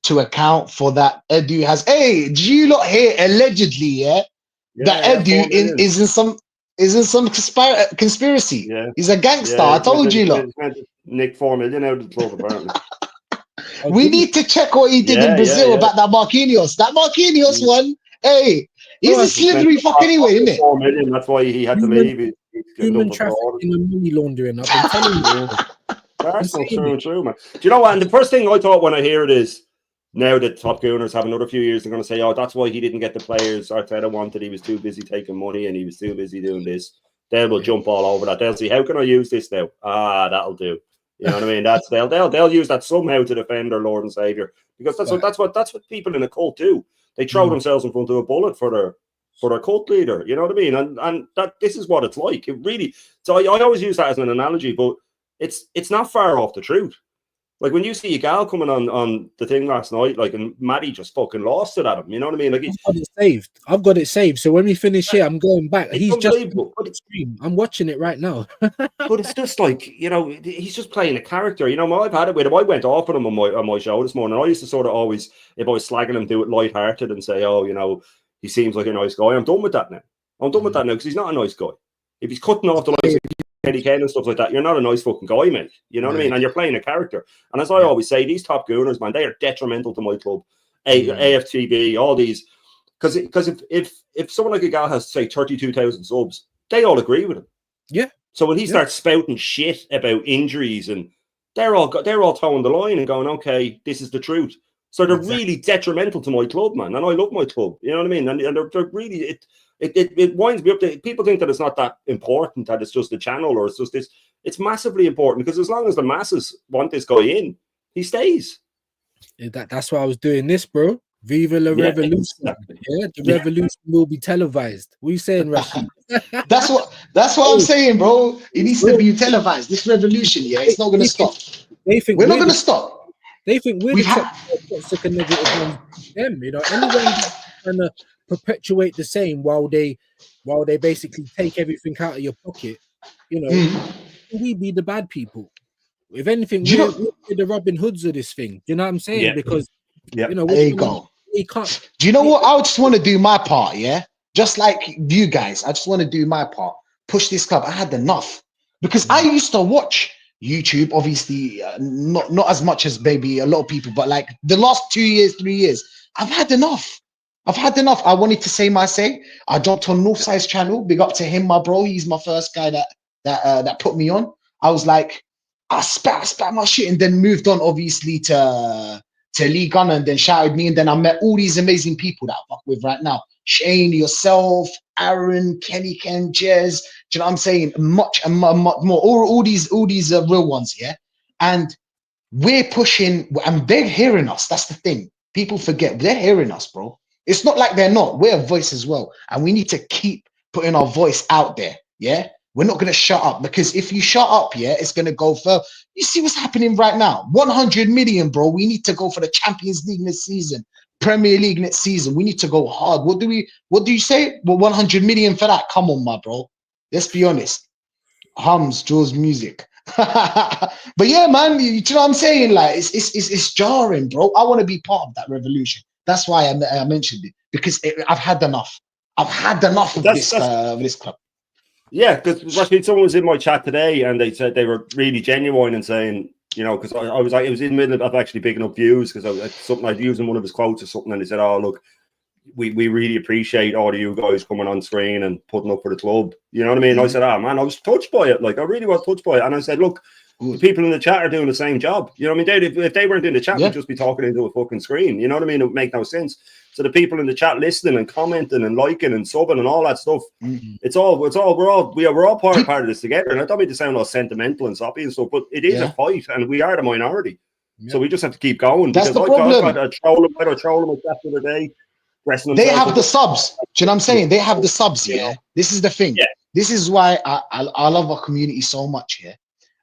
to account for that. Edu has. Hey, do you lot hear allegedly? Yeah, that Edu is in some conspiracy. Yeah. He's a gangster. I told you lot. Nick 4 million out of the club, apparently. We need to check what he did in Brazil about that Marquinhos. That Marquinhos one, hey, he's a slithery fuck anyway, isn't it? 4 million, that's why he had to leave. Human trafficking and money laundering. I've been telling you. That's not true and true, man. Do you know what? And the first thing I thought when I hear it is, now that Top Gooners have another few years, they're going to say, oh, that's why he didn't get the players Arteta wanted. He was too busy taking money and he was too busy doing this. They will jump all over that. They'll see, how can I use this now? That'll do. You know what I mean? That's they'll use that somehow to defend their Lord and Savior, because that's what people in a cult do. They throw themselves in front of a bullet for their cult leader. You know what I mean? And that this is what it's like. It really. So I always use that as an analogy, but it's not far off the truth. Like when you see a gal coming on the thing last night, like, and Maddie just fucking lost it at him. You know what I mean? Like I've got it saved. So when we finish here, I'm going back. He's just stream. I'm watching it right now. But it's just like, you know, he's just playing a character. You know, I've had it with him. I went off on him on my show this morning. I used to sort of always, if I was slagging him, do it lighthearted and say, oh, you know, he seems like a nice guy. I'm done with that now. Because he's not a nice guy. If he's cutting off the likes of Eddie Kane and stuff like that, you're not a nice fucking guy, mate. You know what I mean? And you're playing a character. And as I always say, these Top Gooners, man, they are detrimental to my club. AFTB, all these. Because if someone like a gal has, say, 32,000 subs, they all agree with him. Yeah. So when he starts spouting shit about injuries, and they're all towing the line and going, okay, this is the truth. So they're really detrimental to my club, man. And I love my club. You know what I mean? And they're really... It winds me up. People think that it's not that important, that it's just a channel or it's just this. It's massively important, because as long as the masses want this guy in, he stays. That's why I was doing this, bro. Viva la revolution! Exactly. Yeah, the revolution will be televised. What are you saying, Rashid? That's what I'm saying, bro. It needs to be televised. This revolution, it's not going to stop. They think we're not going to stop. They think we're toxic and negative on them. You know, anyone trying to perpetuate the same while they basically take everything out of your pocket. You know, we be the bad people. If anything, we're the Robin Hoods of this thing. Do you know what I'm saying? Yeah. Because you know, there you go. We can't. Do you know what? I just want to do my part, just like you guys. I just want to do my part. Push this club. I had enough, because I used to watch YouTube, obviously, not as much as maybe a lot of people, but like the last 2 years, 3 years, I've had enough. I wanted to say my say. I jumped on Northside's channel. Big up to him, my bro. He's my first guy that put me on. I was like, I spat my shit, and then moved on, obviously, to Lee Gunner, and then shouted me, and then I met all these amazing people that I fuck with right now. Shane, yourself, Aaron, Kenny, Ken, Jez. Do you know what I'm saying? Much more. All these real ones, And we're pushing, and they're hearing us. That's the thing. People forget they're hearing us, bro. It's not like they're not. We're a voice as well. And we need to keep putting our voice out there. We're not going to shut up, because if you shut up, it's going to go further. You see what's happening right now? 100 million, bro. We need to go for the Champions League next season, Premier League next season. We need to go hard. What do you say? Well, 100 million for that. Come on, my bro. Let's be honest. Hums, Jaws music. But yeah, man, you know what I'm saying? Like, it's jarring, bro. I want to be part of that revolution. That's why I mentioned it, because I've had enough. I've had enough of this club. Yeah, because someone was in my chat today, and they said they were really genuine and saying, you know, because I was like, it was in the middle of actually picking up views, because something I'd using one of his quotes or something, and they said, oh, look, we really appreciate all of you guys coming on screen and putting up for the club. You know what I mean? I said, man, I was touched by it. Like, I really was touched by it. And I said, look, the people in the chat are doing the same job. You know what I mean? If they weren't in the chat, we'd just be talking into a fucking screen. You know what I mean? It would make no sense. So the people in the chat listening and commenting and liking and subbing and all that stuff, we're all part of this together. And I don't mean to sound all sentimental and soppy and stuff, but it is a fight, and we are the minority. Yeah. So we just have to keep going. That's the problem. I got a trolling myself the other day. They have the subs. Do you know what I'm saying? They have the subs, yeah. This is the thing. Yeah. This is why I love our community so much, yeah.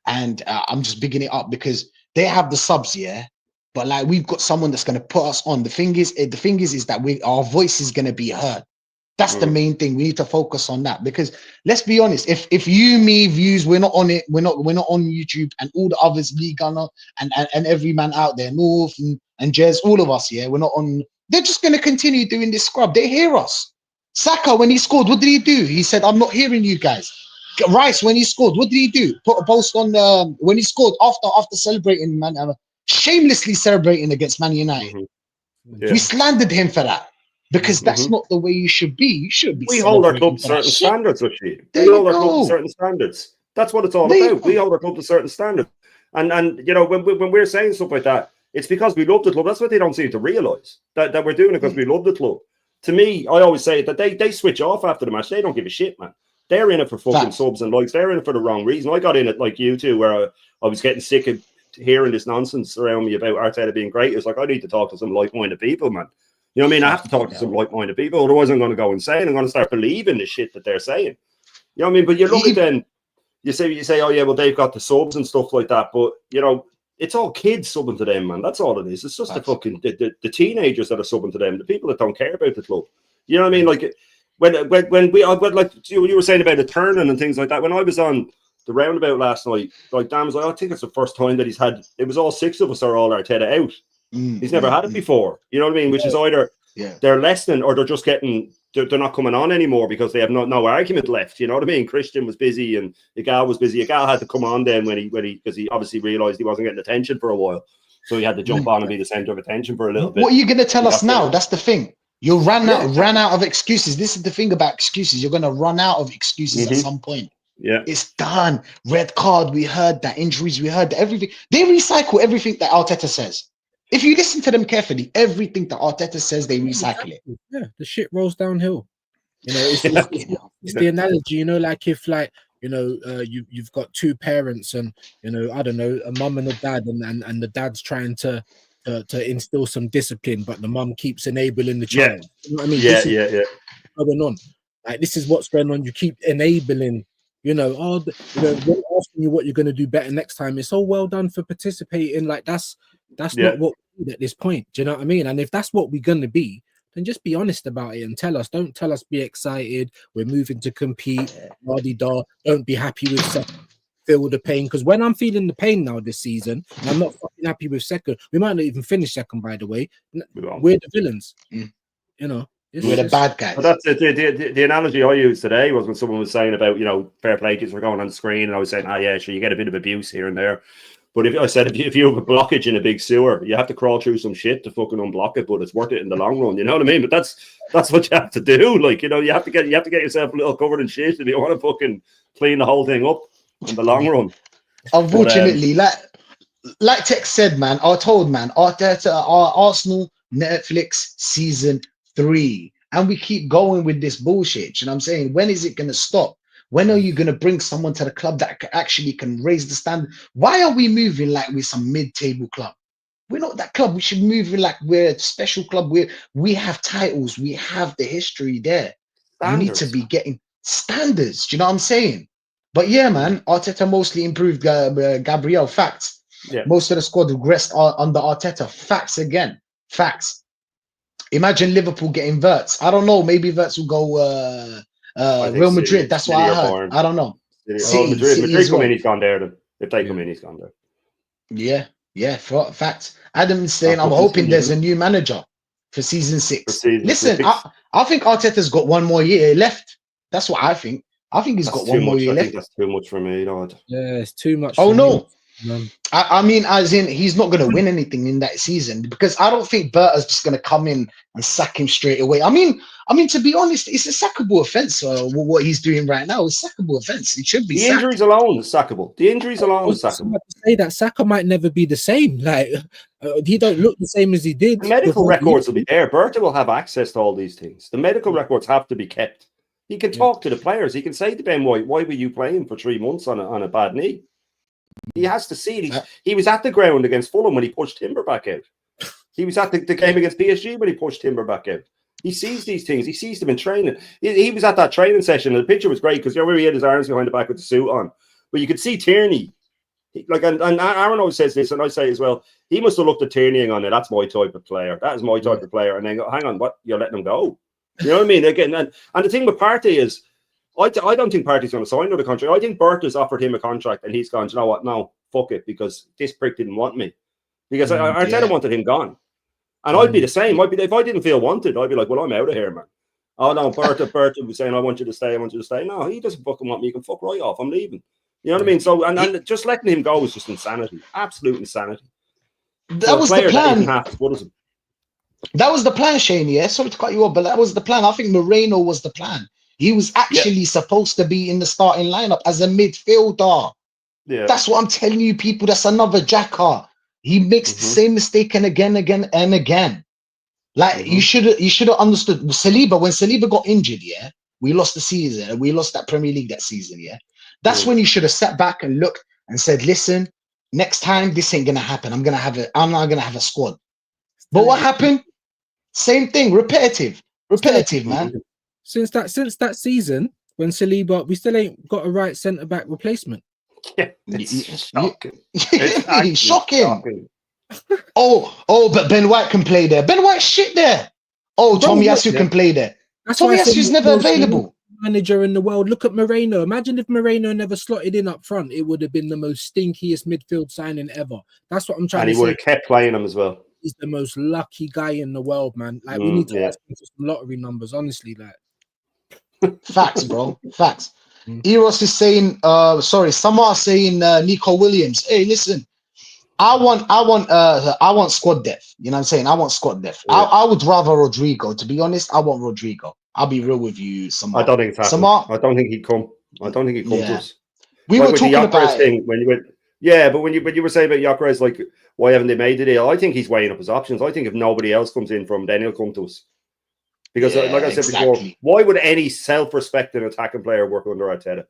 And I'm just bigging it up because they have the subs, yeah. But like we've got someone that's gonna put us on. The thing is that our voice is gonna be heard. That's the main thing. We need to focus on that because let's be honest. If you, me, views, we're not on it. We're not on YouTube, and all the others, Lee Gunner and every man out there, North and Jez, all of us, yeah, we're not on. They're just gonna continue doing this scrub. They hear us. Saka, when he scored, what did he do? He said, "I'm not hearing you guys." Rice, when he scored, what did he do? Put a post on when he scored after celebrating, man, shamelessly celebrating against Man United. Yeah. We slandered him for that. Because that's not the way you should be. You should be. We hold our club to certain standards, actually. We hold our club to certain standards. That's what it's all about. We hold our club to certain standards. And you know, when we're saying stuff like that, it's because we love the club. That's what they don't seem to realise. That we're doing it because we love the club. To me, I always say that they switch off after the match. They don't give a shit, man. They're in it for fucking subs and likes. They're in it for the wrong reason. I got in it like you two, where I was getting sick of hearing this nonsense around me about Arteta being great. It's like, I need to talk to some like-minded people, man. You know what I mean? I have to talk to some like-minded people, otherwise I'm going to go insane. I'm going to start believing the shit that they're saying. You know what I mean? But you look at then, you say, oh yeah, well they've got the subs and stuff like that. But you know, it's all kids subbing to them, man. That's all it is. It's just the fucking the teenagers that are subbing to them, the people that don't care about the club. You know what I mean? Like when we like you were saying about the turning and things like that. When I was on the roundabout last night, like Dan was like, I think it's the first time that he's had. It was all six of us are all Arteta out. He's never had it before. You know what I mean? Which is either they're lessening or they're just getting. They're not coming on anymore because they have no argument left. You know what I mean? Christian was busy and Igal was busy. Igal had to come on then when he because he obviously realised he wasn't getting attention for a while, so he had to jump on and be the centre of attention for a little bit. What are you going to tell us now? That's the thing. You ran out of excuses. This is the thing about excuses. You're going to run out of excuses at some point. Yeah, it's done. Red card. We heard that. Injuries. We heard that. Everything. They recycle everything that Arteta says. If you listen to them carefully, everything that Arteta says, they recycle it. Yeah, the shit rolls downhill. You know, it's the analogy. You know, like if you know, you've got two parents, and you know, I don't know, a mum and a dad, and the dad's trying to instill some discipline, but the mum keeps enabling the child. You know what I mean? Yeah. Going on, like this is what's going on. You keep enabling. You know, they're asking you what you're going to do better next time. It's all well done for participating. Like that's not what we need at this point. Do you know what I mean? And if that's what we're going to be, then just be honest about it and tell us. Don't tell us be excited. We're moving to compete. Don't be happy with second. Feel the pain, because when I'm feeling the pain now this season, I'm not fucking happy with second. We might not even finish second, by the way. We're the villains. You know. We're the bad guys. But that's the analogy I used today was when someone was saying about, you know, fair play kids were going on the screen, and I was saying, yeah, sure, you get a bit of abuse here and there. But if you have a blockage in a big sewer, you have to crawl through some shit to fucking unblock it, but it's worth it in the long run. You know what I mean? But that's what you have to do. Like, you know, you have to get yourself a little covered in shit if you want to fucking clean the whole thing up in the long run. Unfortunately, like Tex said, man, Arteta, Arsenal, Netflix season 3, and we keep going with this bullshit. You know what I'm saying? When is it going to stop? When are you going to bring someone to the club that actually can raise the standard? Why are we moving like we're some mid-table club? We're not that club. We should move like we're a special club. We have titles. We have the history there. You need to be getting standards. Do you know what I'm saying? But yeah, man, Arteta mostly improved Gabriel. Facts. Yeah. Most of the squad regressed under Arteta. Facts again. Facts. Imagine Liverpool getting Wirtz. I don't know. Maybe Wirtz will go Real Madrid. City, that's what I heard. I don't know. Madrid come in, he's gone there. Then. If they come in, he's gone there. Yeah. Facts. Adam's saying, I'm hoping there's a new manager for season 6. Listen, I think Arteta's got one more year left. That's what I think. I think he's got one more year left. That's too much for me, Lord. Yeah, it's too much. Oh no. I mean, as in, he's not going to win anything in that season because I don't think Berta's just going to come in and sack him straight away. I mean, to be honest, it's a sackable offense. What he's doing right now is sackable offense. It should be. The injuries alone is sackable. The injuries alone is sackable. Say that Saka might never be the same. Like he don't look the same as he did. The medical records will be there. Berta will have access to all these things. The medical records have to be kept. He can talk to the players. He can say to Ben White, "Why were you playing for 3 months on a bad knee?" He has to see it. He was at the ground against Fulham when he pushed Timber back out. He was at the game against PSG when he pushed Timber back out. He sees these things. He sees them in training. He was at that training session, and the picture was great because where he had his arms behind the back with the suit on. But you could see Tierney. And Aaron always says this, and I say as well, he must have looked at Tierney and gone, that's my type of player. That is my type of player. And then go, hang on, what? You're letting him go. You know what I mean? Again, and the thing with Partey is, I don't think Partey's going to sign another contract. I think Berta's offered him a contract and he's gone, you know what? No, fuck it, because this prick didn't want me. Because Arteta wanted him gone. And I'd be the same. If I didn't feel wanted, I'd be like, well, I'm out of here, man. Oh, no, Berta was saying, I want you to stay. No, he doesn't fucking want me. You can fuck right off. I'm leaving. You know what I mean? So, and just letting him go is just insanity. Absolute insanity. That was the plan. That was the plan, Shane. Yeah, sorry to cut you off, but that was the plan. I think Moreno was the plan. He was actually supposed to be in the starting lineup as a midfielder. Yeah, that's what I'm telling you, people. That's another Xhaka. He makes the same mistake and again. Like you should have understood Saliba. When Saliba got injured, we lost the season. We lost that Premier League that season. That's when you should have sat back and looked and said, "Listen, next time this ain't gonna happen. I'm not gonna have a squad." But what happened? Same thing. Repetitive, man. Since that season, when Saliba, we still ain't got a right centre back replacement. Yeah, it's shocking. Oh, but Ben White can play there. Ben White's shit there. Oh, Tomiyasu can play there. Tomiyasu's never available. Manager in the world. Look at Moreno. Imagine if Moreno never slotted in up front, it would have been the most stinkiest midfield signing ever. That's what I'm trying to say. And he would have kept playing him as well. He's the most lucky guy in the world, man. Like we need to ask him for some lottery numbers, honestly. Like facts, bro. Facts. Eros is saying, some are saying Nico Williams. Hey, listen, I want squad depth. You know what I'm saying? I want squad depth. Yeah. I would rather Rodrigo. To be honest, I want Rodrigo. I'll be real with you, Samar. I don't think it's happening. I don't think he'd come. I don't think he'd come to us. We were talking about thing when you went. Yeah, but when you were saying about Gyökeres, like, why haven't they made the deal? I think he's weighing up his options. I think if nobody else comes in from, then he'll come to us. Because, like I said before, why would any self-respecting attacking player work under Arteta?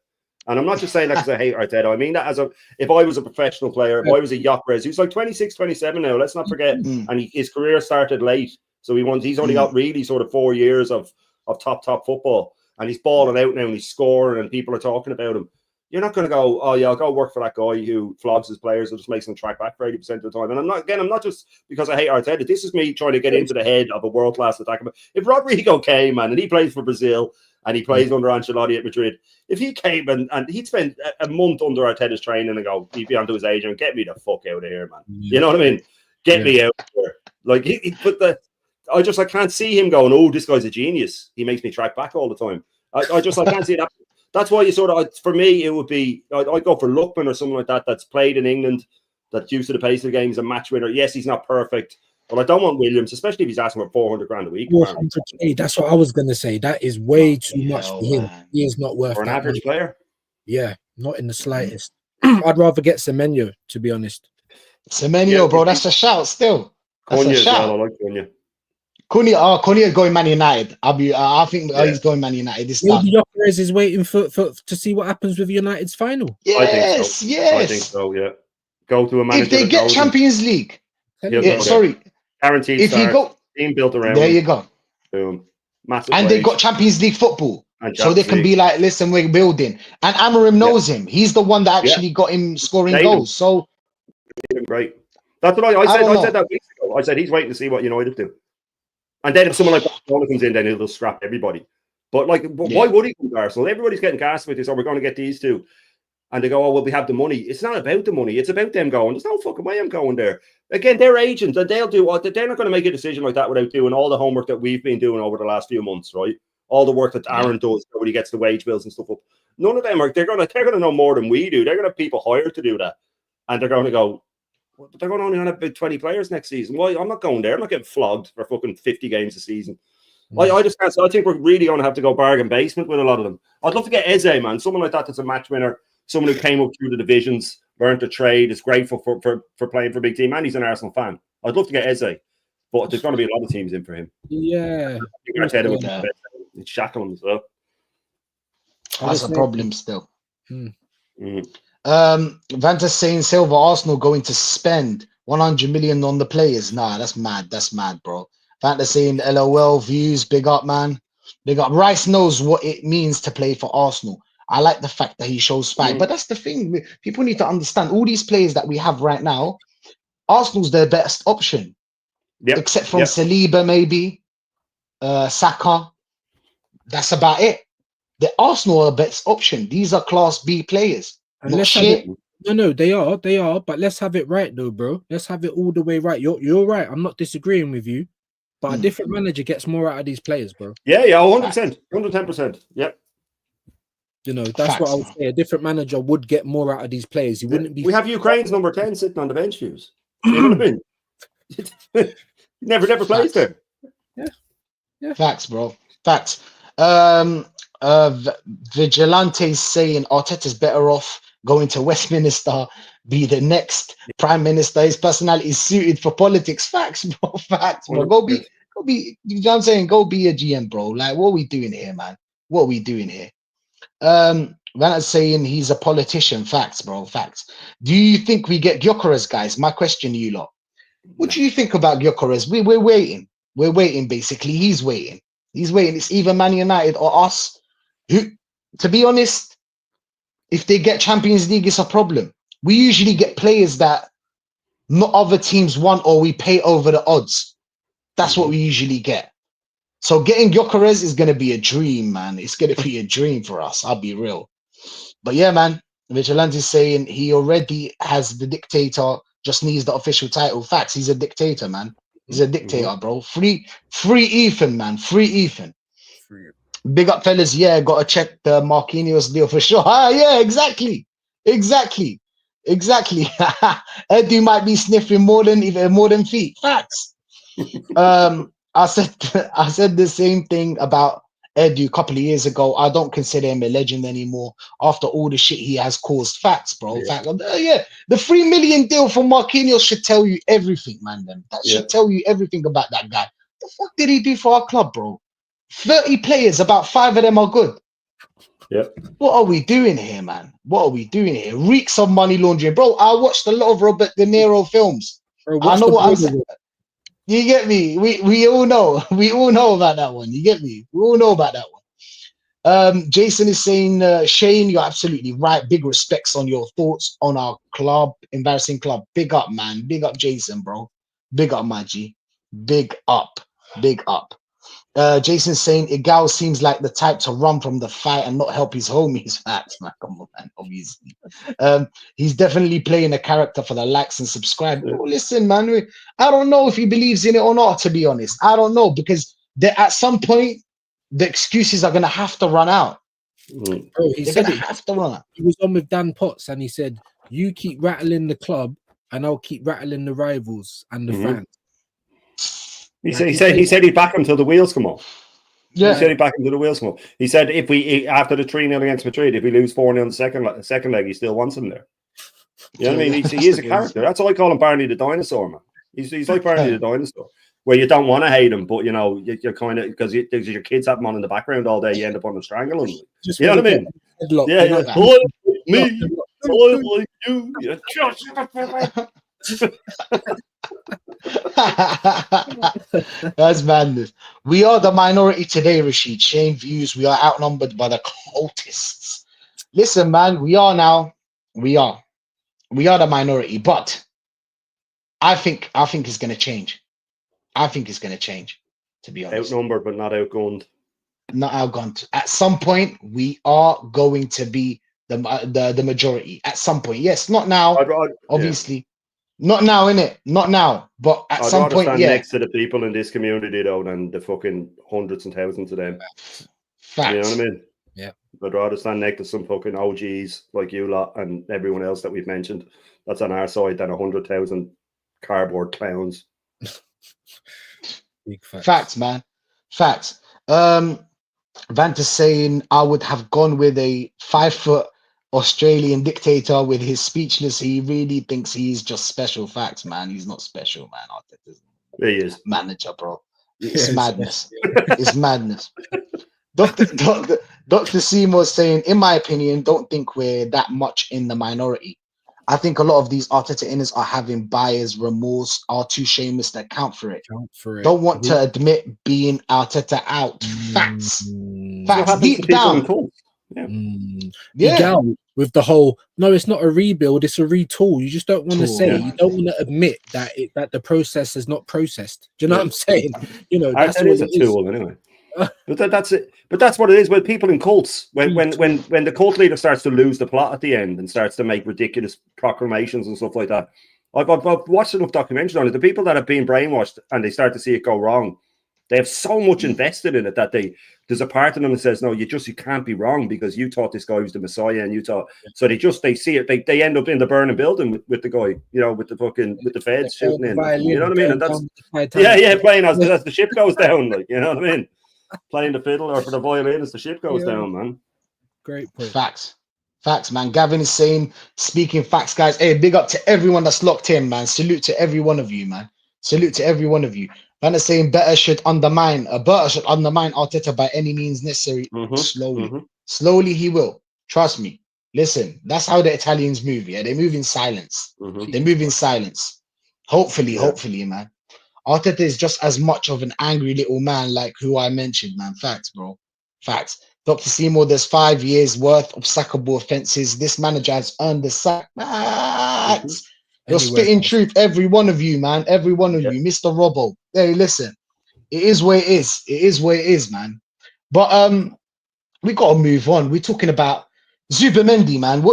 And I'm not just saying that because I hate Arteta. I mean that as if I was a professional player, if I was a Gyökeres, who's like 26, 27 now, let's not forget, and his career started late. So he's only got really sort of 4 years of top football. And he's balling out now and he's scoring and people are talking about him. You're not going to go, oh yeah, I'll go work for that guy who flogs his players and just makes them track back for 80% of the time. And I'm not just because I hate Arteta. This is me trying to get into the head of a world-class attacker. If Rodrigo came, man, and he plays for Brazil and he plays under Ancelotti at Madrid, if he came and he'd spend a month under Arteta's training and go, he'd be onto his agent and get me the fuck out of here, man. You know what I mean? Get me out of here. Like, I can't see him going, oh, this guy's a genius. He makes me track back all the time. I can't see that. That's why you sort of, for me, it would be, I'd go for Lookman or something like that that's played in England, that's used to the pace of the game, he's a match winner. Yes, he's not perfect, but I don't want Williams, especially if he's asking for 400 grand a week. That's what I was going to say. That is way too much for him. He is not worth for an average player. Yeah, not in the slightest. I'd rather get Semenyo, to be honest. Semenyo, bro, that's a shout still. That's a shout. I like Cunha. Cunha going Man United. I think he's going Man United this time. Gyökeres is waiting for to see what happens with United's final. Yes, I think so. Yeah, go to a manager. If they get Champions League, guaranteed. If you go, team built around. There you go. Boom, massive. And they got Champions League football, so they can be like, listen, we're building. And Amorim knows him. He's the one that actually got him scoring goals. So great. That's what I said. I said that weeks ago. I said he's waiting to see what United do. And then if someone like Barcelona comes in, then he'll just scrap everybody. But why would he come to Arsenal? Everybody's getting gassed with this. Oh, we're going to get these two. And they go, oh, well, we have the money. It's not about the money. It's about them going, there's no fucking way I'm going there. Again, they're agents, and they'll do. They're not going to make a decision like that without doing all the homework that we've been doing over the last few months, right? All the work that Aaron does when he gets the wage bills and stuff up. None of them are. They're going to know more than we do. They're going to have people hired to do that. and they're going to go. They're going to only have about 20 players next season. Why? I'm not going there. I'm not getting flogged for fucking 50 games a season. I just can't. So I think we're really going to have to go bargain basement with a lot of them. I'd love to get Eze, man. Someone like that's a match winner. Someone who came up through the divisions, learned to trade, is grateful for playing for a big team, and he's an Arsenal fan. I'd love to get Eze, but there's going to be a lot of teams in for him. Yeah. It's shackling as well. That's a problem still. Mm. Vanta saying Silva, Arsenal going to spend 100 million on the players. Nah, that's mad. That's mad, bro. Vanta saying LOL views, big up, man. Big up. Rice knows what it means to play for Arsenal. I like the fact that he shows fight. But that's the thing. People need to understand all these players that we have right now, Arsenal's their best option. Yep. Except from Saliba, maybe. Saka. That's about it. The Arsenal are the best option. These are Class B players. And shit. No, they are. But let's have it right, though, bro. Let's have it all the way right. You're right. I'm not disagreeing with you, but a different manager gets more out of these players, bro. Yeah, 100%, 110%. Yep. You know, that's what I would say. A different manager would get more out of these players. He wouldn't be. We have Ukraine's number 10 sitting on the bench, Hughes. You know what I mean? never plays there. Yeah. Facts, bro. Facts. Vigilante's saying Arteta's better off going to Westminster, be the next prime minister. His personality is suited for politics. Facts, bro. Facts, bro. Go be. You know what I'm saying? Go be a GM, bro. Like, what are we doing here, man? What are we doing here? Vanna's saying he's a politician. Facts, bro. Facts. Do you think we get Gyökeres, guys? My question to you lot. What do you think about Gyökeres? We're waiting. We're waiting, basically. He's waiting. He's waiting. It's either Man United or us. Who, to be honest, if they get Champions League, it's a problem. We usually get players that not other teams want, or we pay over the odds. That's what we usually get. So getting Gyökeres is going to be a dream, man. It's going to be a dream for us. I'll be real. But yeah, man, Vigilante's saying he already has the dictator, just needs the official title. Facts. He's a dictator, man. He's a dictator, bro. Free Ethan, man. Free Ethan. Big up, fellas. Yeah, got to check the Marquinhos deal for sure. Yeah, exactly. Eddie might be sniffing more than feet. Facts. I said the same thing about Edu a couple of years ago. I don't consider him a legend anymore after all the shit he has caused. Facts, bro. Yeah. Fact. The 3 million deal for Marquinhos should tell you everything, man. That should tell you everything about that guy. The fuck did he do for our club, bro? 30 players, about 5 of them are good. Yeah. What are we doing here, man? What are we doing here? Reeks of money laundering, bro. I watched a lot of Robert De Niro films. Bro, I know what I'm saying. You get me? We all know. We all know about that one. You get me? We all know about that one. Jason is saying, Shane, you're absolutely right. Big respects on your thoughts on our club, embarrassing club. Big up, man. Big up, Jason, bro. Big up, Maggie. Big up. Big up. Jason's saying Igal seems like the type to run from the fight and not help his homies. Facts, man. Come on, man. Obviously, he's definitely playing a character for the likes and subscribe. Oh, listen, man. I don't know if he believes in it or not. To be honest, I don't know, because at some point the excuses are gonna have to run out. Bro, he was on with Dan Potts and he said, "You keep rattling the club, and I'll keep rattling the rivals and the fans." He said he'd back until the wheels come off. Yeah. He said he'd back until the wheels come off. He said if we after the 3-0 against Madrid, if we lose 4-0 in the second leg, he still wants him there. You know what I mean? He is a character. That's why I call him Barney the dinosaur, man. He's like Barney the dinosaur, where you don't want to hate him, but you know you're kind of because your kids have him on in the background all day. You end up on the strangle him. You know what I mean? Yeah. Me, you. That's madness. We are the minority today, Rashid. Shane views we are outnumbered by the cultists. Listen, man, we are the minority, but I think it's gonna change. To be honest. Outnumbered but not outgunned. Not outgunned. At some point, we are going to be the majority. At some point, yes, not now, obviously. Yeah. Not now, innit? Not now, but at some point, stand next to the people in this community though than the fucking hundreds and thousands of them. Facts. You know what I mean? Yeah. I'd rather stand next to some fucking OGs like you lot and everyone else that we've mentioned that's on our side than 100,000 cardboard clowns. Big facts. Facts, man. Facts. Vanta's saying I would have gone with a 5-foot Australian dictator with his speechless. He really thinks he's just special. Facts, man. He's not special, man. Arteta's He is manager, bro. It's Yes. madness. It's madness. Dr. Seymour saying, in my opinion, don't think we're that much in the minority. I think a lot of these Arteta inners are having buyer's remorse, are too shameless to account for it. Don't want to admit being Arteta out. Facts. Facts. Deep down. Yeah. Miguel, with the whole, no, it's not a rebuild, it's a retool. You just don't want to say, you don't want to admit that that the process is not processed. Do you know what I'm saying? You know, that's that is a tool anyway. But that's it. But that's what it is with people in cults. When the cult leader starts to lose the plot at the end and starts to make ridiculous proclamations and stuff like that. I've watched enough documentaries on it. The people that have been brainwashed and they start to see it go wrong, they have so much invested in it that there's a part of them that says, no, you can't be wrong because you thought this guy was the Messiah and you thought so they see it, they end up in the burning building with the guy, you know, with the feds shooting in. You know what I mean? And that's playing as the ship goes down, like, you know what I mean? Playing the fiddle or for the violin as the ship goes down, man. Great point. Facts, man. Gavin is saying, speaking facts, guys. Hey, big up to everyone that's locked in, man. Salute to every one of you, man. Salute to every one of you. Man is saying Berta should undermine Arteta by any means necessary. Slowly he will. Trust me. Listen, that's how the Italians move. Yeah, they move in silence. They move in silence. Hopefully, man. Arteta is just as much of an angry little man like who I mentioned, man. Facts, bro. Facts. Dr. Seymour, there's 5 years worth of sackable offenses. This manager has earned the sack. Facts. You're spitting truth, every one of you, man. Every one of you. Mr. Robbo. Hey, listen. It is where it is. It is where it is, man. But we got to move on. We're talking about Zubimendi, man.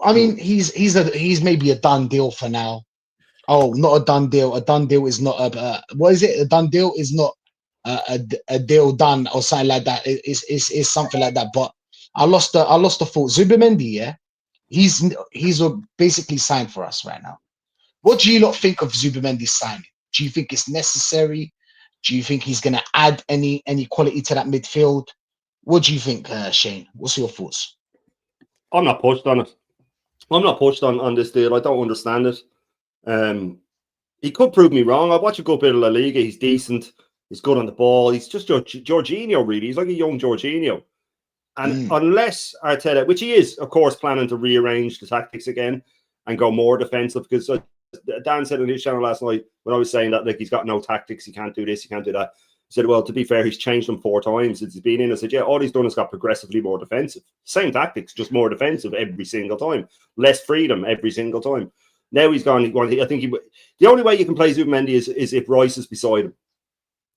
I mean, he's maybe a done deal for now. Oh, not a done deal. A done deal is not a what is it? A done deal is not a deal done or something like that. It's something like that. But I lost the thought. Zubimendi, yeah, he's basically signed for us right now. What do you lot think of Zubimendi's signing? Do you think it's necessary? Do you think he's gonna add any quality to that midfield? What do you think, Shane? What's your thoughts? I'm not pushed on it. I'm not pushed on this deal. I don't understand it. He could prove me wrong. I watch a good bit of La Liga. He's decent. He's good on the ball. He's just Jorginho, really. He's like a young Jorginho. And unless Arteta, which he is, of course, planning to rearrange the tactics again and go more defensive, because Dan said on his channel last night when I was saying that like he's got no tactics, he can't do this, he can't do that. He said, well, to be fair, he's changed them 4 times since he's been in. I said, yeah, all he's done is got progressively more defensive. Same tactics, just more defensive every single time. Less freedom every single time. Now he's gone. I think the only way you can play Zubimendi is if Rice is beside him.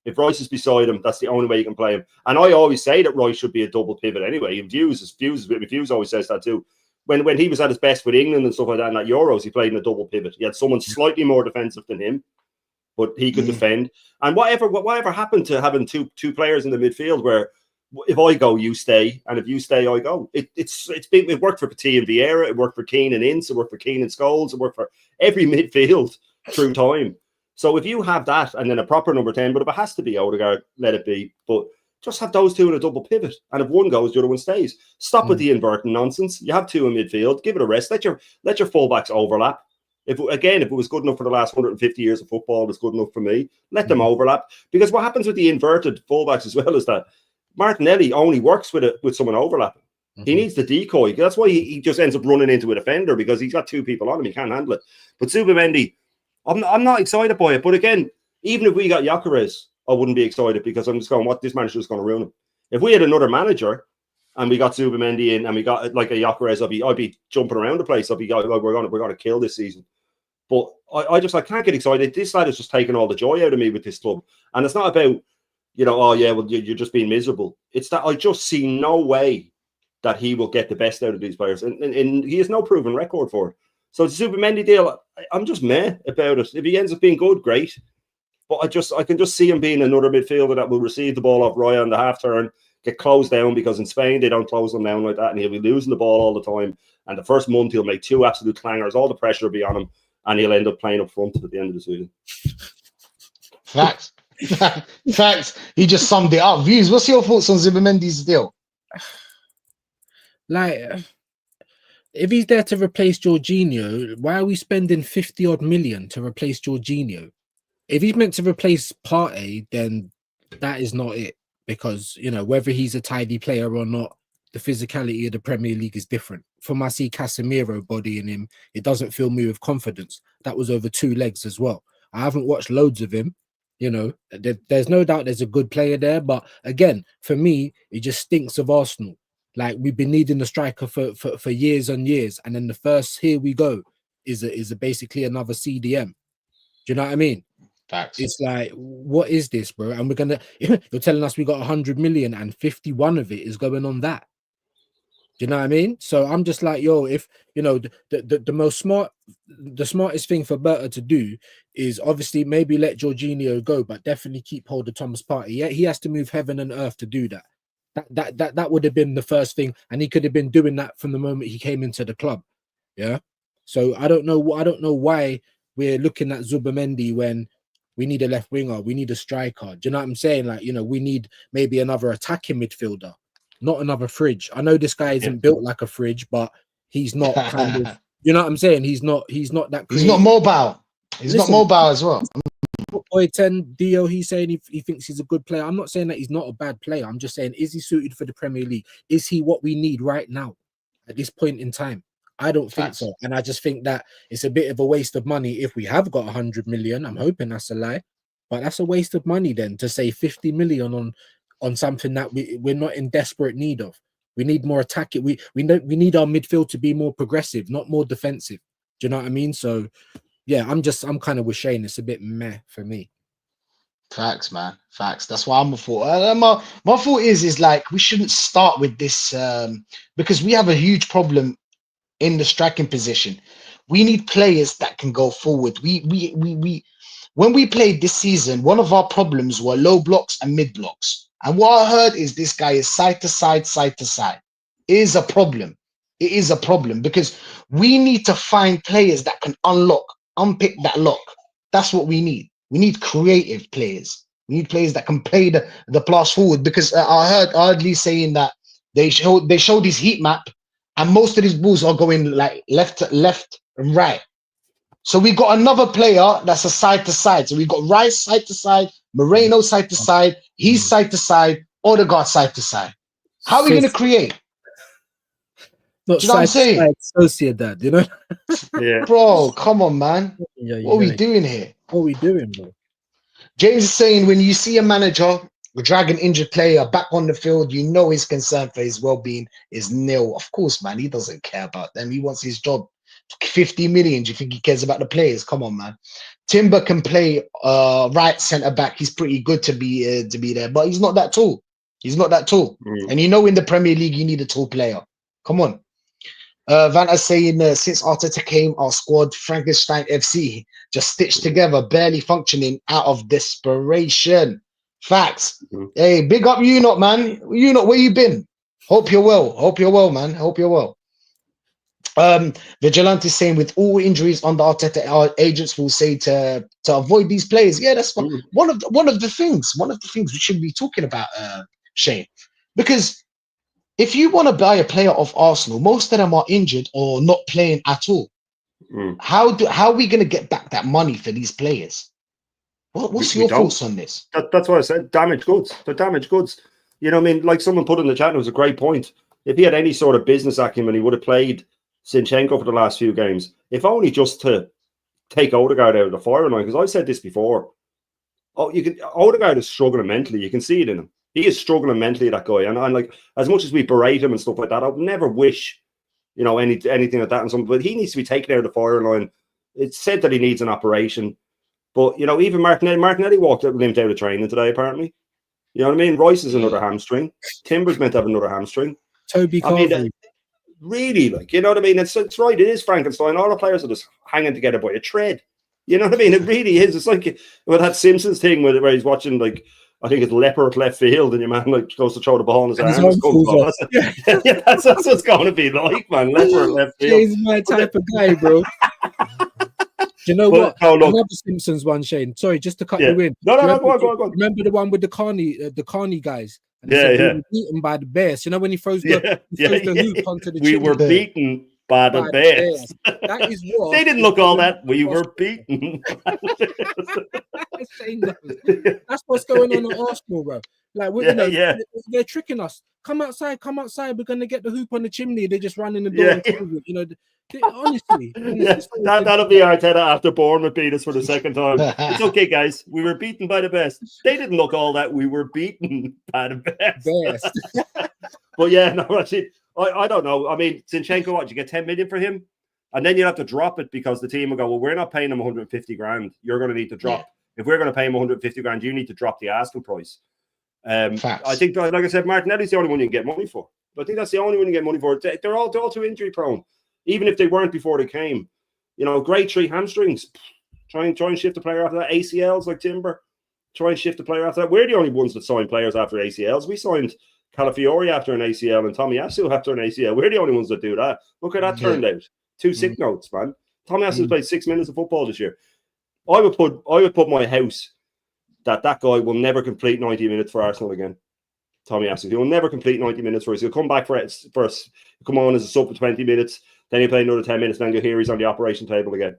If Rice is beside him, that's the only way you can play him. And I always say that Rice should be a double pivot anyway. And Views always says that too. When he was at his best with England and stuff like that in that Euros, he played in a double pivot. He had someone slightly more defensive than him, but he could defend. And whatever happened to having two players in the midfield where if I go, you stay, and if you stay, I go. It worked for Petit and Vieira, it worked for Keane and Ince, it worked for Keane and Scholes, it worked for every midfield through time. So if you have that and then a proper number 10, but if it has to be Odegaard, let it be. But just have those two in a double pivot, and if one goes, the other one stays. Stop with the inverting nonsense. You have 2 in midfield, give it a rest. Let your fullbacks overlap. If it was good enough for the last 150 years of football, it's good enough for me. Let them overlap, because what happens with the inverted fullbacks as well is that Martinelli only works with someone overlapping. He needs the decoy. That's why he just ends up running into a defender, because he's got 2 people on him. He can't handle it. But Zubimendi, I'm not excited by it. But again, even if we got Gyökeres, I wouldn't be excited, because I'm just going, what, this manager is going to ruin him. If we had another manager and we got Zubimendi in and we got like a Gyökeres, I'd be jumping around the place. I'd be going, like, we're going to kill this season. But I can't get excited. This lad is just taking all the joy out of me with this club. And it's not about, oh yeah, well, you're just being miserable. It's that I just see no way that he will get the best out of these players. And he has no proven record for it. So the Zubimendi deal, I'm just meh about it. If he ends up being good, great. But I can just see him being another midfielder that will receive the ball off Raya on the half turn, get closed down, because in Spain they don't close them down like that, and he'll be losing the ball all the time. And the first month he'll make 2 absolute clangers, all the pressure will be on him, and he'll end up playing up front at the end of the season. Facts. Facts. He just summed it up. Views, what's your thoughts on Zubimendi's deal? Like, if he's there to replace Jorginho, why are we spending 50 odd million to replace Jorginho? If he's meant to replace Partey, then that is not it. Because, you know, whether he's a tidy player or not, the physicality of the Premier League is different. From I see Casemiro bodying him, it doesn't fill me with confidence. That was over 2 legs as well. I haven't watched loads of him. You know, there's no doubt there's a good player there. But again, for me, it just stinks of Arsenal. Like, we've been needing a striker for years and years. And then the first, here we go, is basically another CDM. Do you know what I mean? Facts. It's like, what is this, bro? And you're telling us we got 100 million and 51 of it is going on that. Do you know what I mean? So I'm just like, yo, if, you know, the smartest thing for Berta to do is obviously maybe let Jorginho go, but definitely keep hold of Thomas Partey. Yeah, he has to move heaven and earth to do that. That would have been the first thing, and he could have been doing that from the moment he came into the club. Yeah. So I don't know why we're looking at Zubimendi when we need a left winger, we need a striker. Do you know what I'm saying? Like, you know, we need maybe another attacking midfielder, not another fridge. I know this guy isn't built like a fridge, but he's not kind of, you know what I'm saying? He's not that creative. He's not mobile. He's not mobile as well. Boy 10 Dio, he's saying he thinks he's a good player. I'm not saying that he's not a bad player. I'm just saying, is he suited for the Premier League? Is he what we need right now at this point in time? I don't think so. And I just think that it's a bit of a waste of money if we have got 100 million. I'm hoping that's a lie, but that's a waste of money then to say 50 million on something that we're not in desperate need of. We need more attacking. We need our midfield to be more progressive, not more defensive. Do you know what I mean? So yeah, I'm kind of with Shane. It's a bit meh for me. Facts, man. Facts. That's why I'm a thought. My thought is like, we shouldn't start with this because we have a huge problem in the striking position. We need players that can go forward. We when we played this season, one of our problems were low blocks and mid blocks. And what I heard is this guy is side to side, side to side. It is a problem. It is a problem because we need to find players that can unpick that lock. That's what we need. We need creative players. We need players that can play the pass forward, because I heard Ardley saying that they showed his heat map and most of these balls are going like left and right. So we got another player that's a side to side. So we got Rice side to side, Moreno side to side, he's side to side, Odegaard side to side. How are we going to create? Not do you know what I'm saying? Sociedad, you know? Yeah. Bro, come on, man. Yeah, what are we doing here? What are we doing, bro? James is saying, when you see a manager drag an injured player back on the field, you know his concern for his well-being is nil. Of course, man. He doesn't care about them. He wants his job. 50 million. Do you think he cares about the players? Come on, man. Timber can play right centre back. He's pretty good to be there, but he's not that tall. He's not that tall. And you know, in the Premier League, you need a tall player. Come on. Vanta saying, since Arteta came, our squad, Frankenstein FC, just stitched together, barely functioning out of desperation. Facts. Hey, big up you not, man. You not, where you been? Hope you're well. Hope you're well, man. Hope you're well. Vigilante saying, with all injuries under Arteta, our agents will say to avoid these players. Yeah, that's one of the things we should be talking about, Shane, because if you want to buy a player of Arsenal, most of them are injured or not playing at all. How are we going to get back that money for these players? What's your thoughts on this? That's what I said. Damaged goods. They're damaged goods. You know what I mean? Like someone put in the chat, and it was a great point. If he had any sort of business acumen, he would have played Zinchenko for the last few games. If only just to take Odegaard out of the firing line. Because I've said this before. Odegaard is struggling mentally. You can see it in him. He is struggling mentally, that guy. And I'm like, as much as we berate him and stuff like that, I would never wish, you know, anything like that. And something, but he needs to be taken out of the firing line. It's said that he needs an operation. But, you know, even Martinelli limped out of training today, apparently. You know what I mean? Rice is another hamstring. Timber's meant to have another hamstring. Toby Carvery. Really, like, you know what I mean? It's right. It is Frankenstein. All the players are just hanging together by a thread. You know what I mean? It really is. It's like with that Simpsons thing where he's watching, like, I think it's leper at left field, and your man like goes to throw the ball in his And his arm. arm falls off. That's what it's going to be like, man. Leper at left field. Shane's my type of guy, bro. Do you know what? Another Simpsons one, Shane. Sorry, just to cut you in. No, go on. Remember the one with the Carney guys? And we were beaten by the Bears. You know when he throws the hoop onto the We were beaten by the Bears. That is what they didn't look all that. We were beaten. That's what's going on at Arsenal, bro. Like, they're tricking us. Come outside. We're gonna get the hoop on the chimney. They're just running the door. You know, honestly. That'll be Arteta after Bournemouth beat us for the second time. It's okay, guys. We were beaten by the best. They didn't look all that. We were beaten by the best. But yeah, no, actually, I don't know. I mean, Zinchenko, what, you get 10 million for him? And then you have to drop it because the team will go, well, we're not paying him 150 grand. You're going to need to drop. If we're going to pay him 150 grand, you need to drop the asking price. I think, like I said, Martinelli's the only one you can get money for. I think that's the only one you get money for. They're all too injury prone, even if they weren't before they came. You know, grade 3 hamstrings. Try and shift the player after that. ACLs like Timber. Try and shift the player after that. We're the only ones that sign players after ACLs. We signed Calafiori after an ACL and Tomiyasu after an ACL. We're the only ones that do that. Look how that turned out. 2 sick notes, man. Tomiyasu's played 6 minutes of football this year. I would put my house that guy will never complete 90 minutes for Arsenal again. Tomiyasu. He will never complete 90 minutes for us. He'll come back for first, come on as a sub for 20 minutes, then he'll play another 10 minutes, and then go here, he's on the operation table again.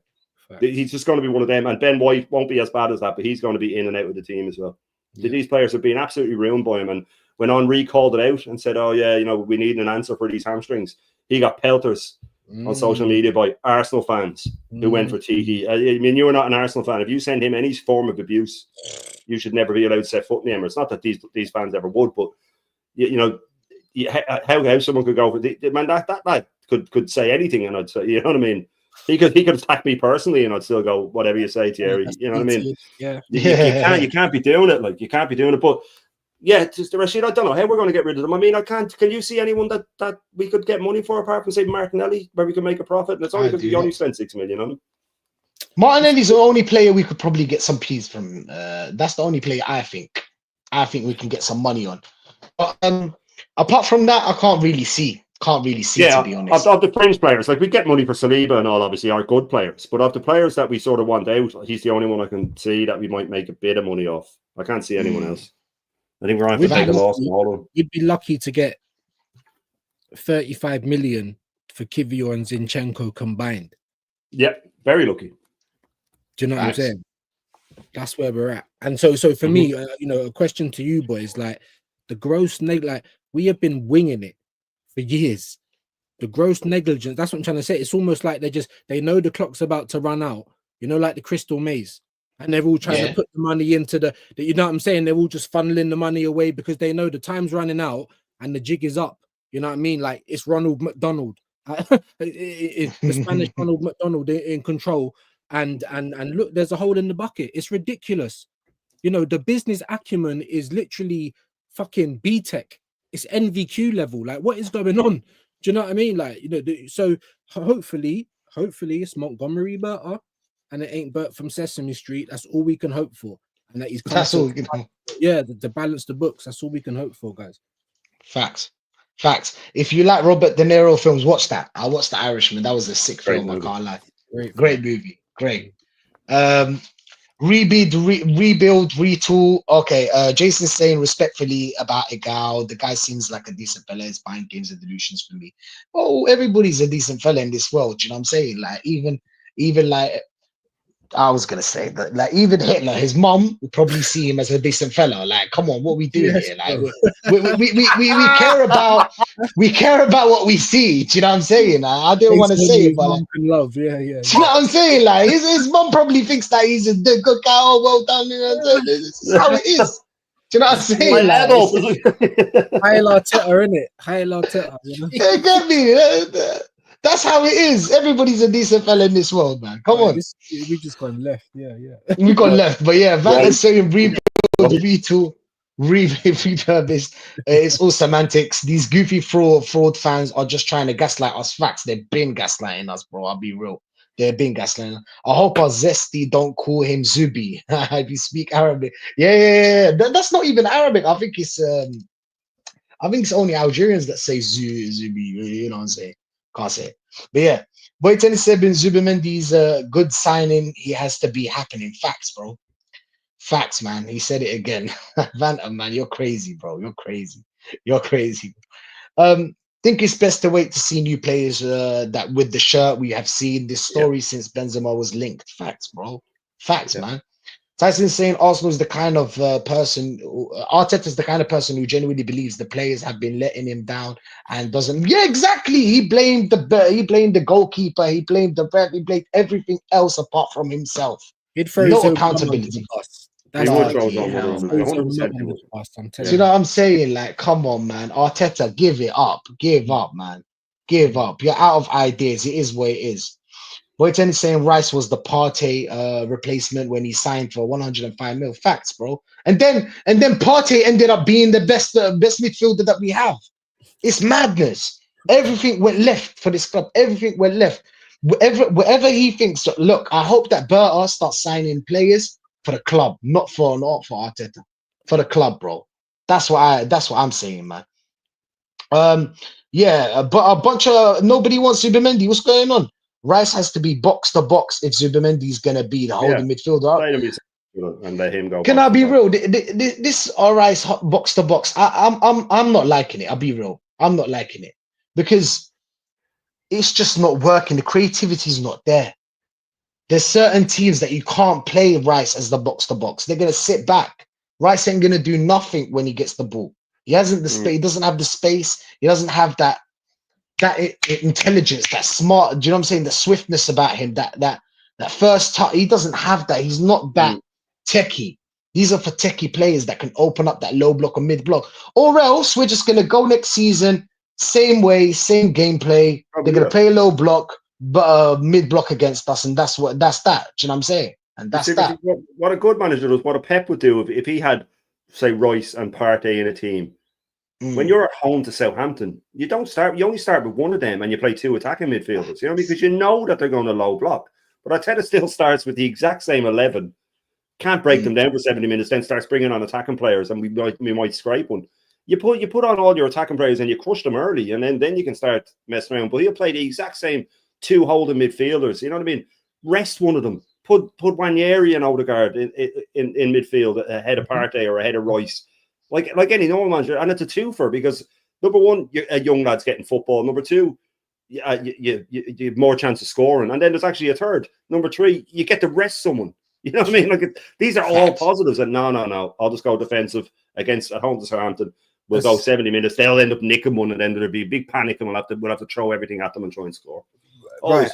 Fact. He's just going to be one of them. And Ben White won't be as bad as that, but he's going to be in and out of the team as well. Yeah. These players have been absolutely ruined by him. And when Henry called it out and said, oh, yeah, you know, we need an answer for these hamstrings, he got pelters on social media by Arsenal fans who went for Tiki. I mean, you're not an Arsenal fan. If you send him any form of abuse, you should never be allowed to set foot in the Emirates. Not that these fans ever would, but you know how someone could go for man that could say anything, and I'd say, you know what I mean. He could attack me personally, and I'd still go whatever you say, Thierry. You know what I mean? Yeah. You can't be doing it. Like you can't be doing it, but. Yeah, just Rashid, I don't know how we're going to get rid of them. I mean, can you see anyone that we could get money for apart from, say, Martinelli, where we can make a profit? And it's only because we only spent 6 million on him. Martinelli's the only player we could probably get some peas from. That's the only player I think we can get some money on. But apart from that, I can't really see, to be honest. Of the fringe players, like we get money for Saliba and all, obviously, are good players. But of the players that we sort of want out, he's the only one I can see that we might make a bit of money off. I can't see anyone else. I think we're on to take a loss. You'd be lucky to get 35 million for Kiwior and Zinchenko combined. Yep, very lucky. Do you know what I'm saying? That's where we're at. And so for me, you know, a question to you boys, like the gross like we have been winging it for years. The gross negligence. That's what I'm trying to say. It's almost like they know the clock's about to run out. You know, like the Crystal Maze. And they're all trying to put the money into the, you know what I'm saying? They're all just funneling the money away because they know the time's running out and the jig is up. You know what I mean? Like it's Ronald McDonald, the Spanish Ronald McDonald in control. And look, there's a hole in the bucket. It's ridiculous. You know, the business acumen is literally fucking BTEC. It's NVQ level. Like, what is going on? Do you know what I mean? Like, you know, so hopefully it's Montgomery better. And it ain't Bert from Sesame Street. That's all we can hope for. And that he's that's all we can hope. Yeah, to balance the books. That's all we can hope for, guys. Facts. If you like Robert De Niro films, watch that. I watched The Irishman. That was a sick film. I can't lie. Great movie. Great. Rebuild, retool. Okay. Jason's saying respectfully about Egal. The guy seems like a decent fella. It's buying games and delusions for me. Oh, everybody's a decent fella in this world. You know what I'm saying? Like even like. I was gonna say that, like, even Hitler, his mom would probably see him as a decent fella. Like, come on, what we doing here? Like, we care about what we see. Do you know what I'm saying? I don't want to say it, but like, love, yeah. Do you know what I'm saying? Like, his mom probably thinks that he's a good guy. Oh, well done. You know, this is how it is. Do you know what I'm saying? Hail Arteta, innit? Hail Arteta. You know? Yeah, get me. That's how it is. Everybody's a decent fella in this world, man. Come on. We just gone left. Yeah. We got left. But yeah, Van is saying rebuild, retool, refurbished. It's all semantics. These goofy fraud fans are just trying to gaslight us. Facts. They've been gaslighting us, bro. I'll be real. They're being gaslighting. I hope our Zesty don't call him Zubi. If you speak Arabic. Yeah. That's not even Arabic. I think it's only Algerians that say Zubi. You know what I'm saying? Can't say it. But yeah. Boy Tennis said Zubimendi's a good signing. He has to be happening. Facts, bro. Facts, man. He said it again. Vanta, man, you're crazy, bro. You're crazy. Think it's best to wait to see new players that with the shirt. We have seen this story since Benzema was linked. Facts, bro. Facts, man. Tyson's saying Arsenal is the kind of person, Arteta is the kind of person who genuinely believes the players have been letting him down and doesn't. Yeah, exactly. He blamed the goalkeeper. He blamed the ref. He blamed everything else apart from himself. No accountability. He would throw on the you know what I'm saying? Like, come on, man. Arteta, give it up. Give up, man. Give up. You're out of ideas. It is what it is. Boyton is saying Rice was the Partey replacement when he signed for 105 mil. Facts, bro. And then Partey ended up being the best midfielder that we have. It's madness. Everything went left for this club. Everything went left. Whatever he thinks. Look, I hope that Berta starts signing players for the club, not for Arteta, for the club, bro. That's what I'm saying, man. But a bunch of nobody wants Zubimendi. What's going on? Rice has to be box to box if Zubimendi's gonna be the holding midfielder. And let him go. Can I be real? This Rice box to box. I'm not liking it. I'll be real. I'm not liking it because it's just not working. The creativity is not there. There's certain teams that you can't play Rice as the box to box. They're gonna sit back. Rice ain't gonna do nothing when he gets the ball. He hasn't the space. He doesn't have the space. He doesn't have that intelligence, that smart. Do you know what I'm saying? The swiftness about him. That first touch. He doesn't have that. He's not that techie. These are for techie players that can open up that low block or mid block. Or else we're just gonna go next season same way, same gameplay. They're gonna play a low block. But mid block against us, and that's that. Do you know what I'm saying? And that's that. What a good manager does, what a Pep would do if he had, say, Rice and Partey in a team. When you're at home to Southampton, you only start with one of them, and you play two attacking midfielders. You know, because you know that they're going to low block. But Arteta still starts with the exact same 11. Can't break them down for 70 minutes, then starts bringing on attacking players, and we might scrape one. You put on all your attacking players and you crush them early, and then you can start messing around. But he'll play the exact same two holding midfielders, you know what I mean? Rest one of them. Put Nwaneri and Odegaard in midfield ahead of Partey or ahead of Rice, like any normal manager. And it's a twofer because number one, a young lad's getting football. Number two, you have more chance of scoring. And then there's actually a third. Number three, you get to rest someone. You know what I mean? Like these are all positives. And no, I'll just go defensive at home to Southampton. We'll go 70 minutes. They'll end up nicking one, and then there'll be a big panic, and we'll have to throw everything at them and try and score. Right,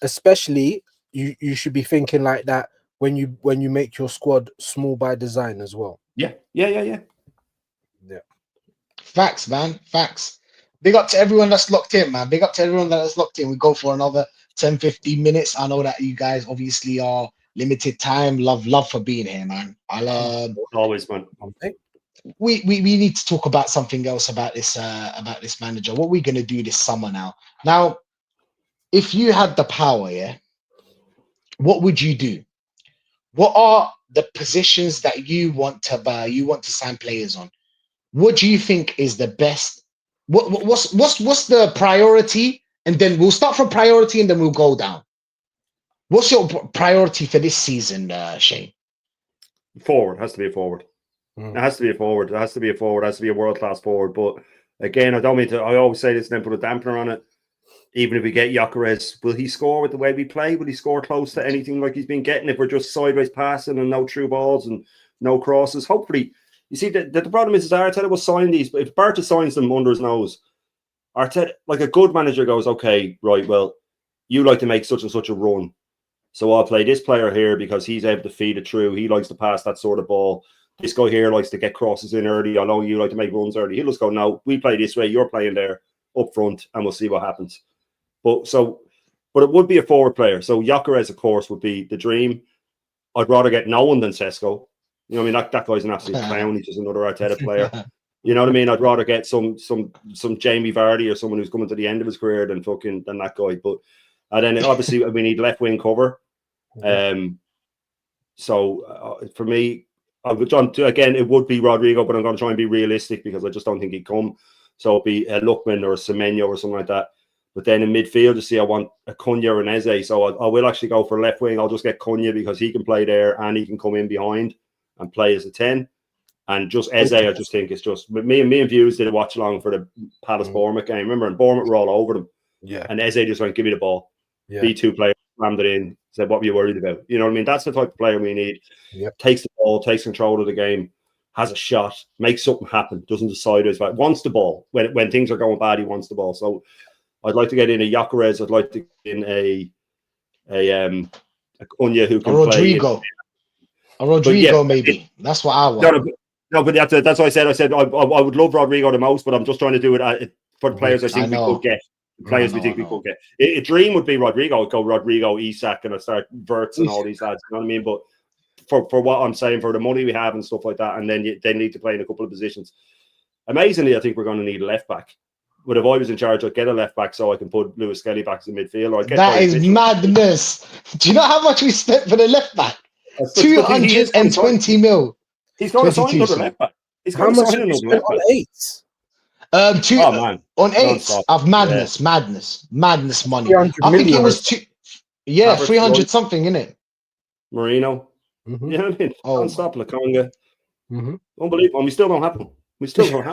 especially you should be thinking like that when you make your squad small by design as well. Yeah. Facts, man. Facts. Big up to everyone that's locked in, man. Big up to everyone that's locked in. We go for another 10-15 minutes. I know that you guys obviously are limited time. Love for being here, man. Always, man. We need to talk about something else about this manager. What we're gonna do this summer now. Now, if you had the power, what would you do? What are the positions that you want to sign players on? What do you think is the best? What's the priority? And then we'll start from priority and then we'll go down. What's your priority for this season, Shane? Forward. Has to be a forward. It has to be a forward. It has to be a forward. It has to be a world-class forward. But again, I always say this and then put a dampener on it. Even if we get Gyökeres, will he score with the way we play? Will he score close to anything like he's been getting if we're just sideways passing and no through balls and no crosses? Hopefully, you see, the problem is Arteta will sign these, but if Berta signs them under his nose, Arteta, like a good manager goes, okay, right, well, you like to make such and such a run. So I'll play this player here because he's able to feed it through. He likes to pass that sort of ball. This guy here likes to get crosses in early. I know you like to make runs early. He'll just go, no, we play this way. You're playing there up front and we'll see what happens. But it would be a forward player. So Gyökeres, of course, would be the dream. I'd rather get no one than Sesko. You know what I mean? That guy's an absolute clown. He's just another Arteta player. You know what I mean? I'd rather get some Jamie Vardy or someone who's coming to the end of his career than that guy. But And then obviously we need left wing cover. So for me, again, it would be Rodrigo, but I'm going to try and be realistic because I just don't think he'd come. So it'd be a Lookman or a Semenyo or something like that. But then in midfield, you see, I want a Cunha or an Eze. So I will actually go for left wing. I'll just get Cunha because he can play there and he can come in behind and play as a 10. And just Eze, I just think it's just me and Views did a watch along for the Palace Bournemouth game. Remember, and Bournemouth were all over them. Yeah. And Eze just went, give me the ball. Yeah. B2 player, rammed it in, said, what were you worried about? You know what I mean? That's the type of player we need. Yep. Takes the ball, takes control of the game, has a shot, makes something happen, doesn't decide his right, wants the ball. When things are going bad, he wants the ball. So I'd like to get in a Gyökeres. I'd like to get in a Cunha who can Rodrigo. play. A Rodrigo, maybe. That's what I want. No, but that's what I said. I said I would love Rodrigo the most, but I'm just trying to do it for the players I think we could get. Players we think we could get. A dream would be Rodrigo. I'd go Rodrigo, Isak, and I start Verts and all these lads. You know what I mean? But for what I'm saying, for the money we have and stuff like that, and then they need to play in a couple of positions. Amazingly, I think we're going to need a left back. But if I was in charge, I'd get a left back so I can put Lewis Skelly back as a midfielder. That is madness. Do you know how much we spent for the left back? 220 mil. He's going to sign another left back. He's going to sign another left back. On eights of madness money. I think it was 300 something, innit? Marino. You know what I mean? Non-stop Lokonga. Unbelievable. And we still don't have him.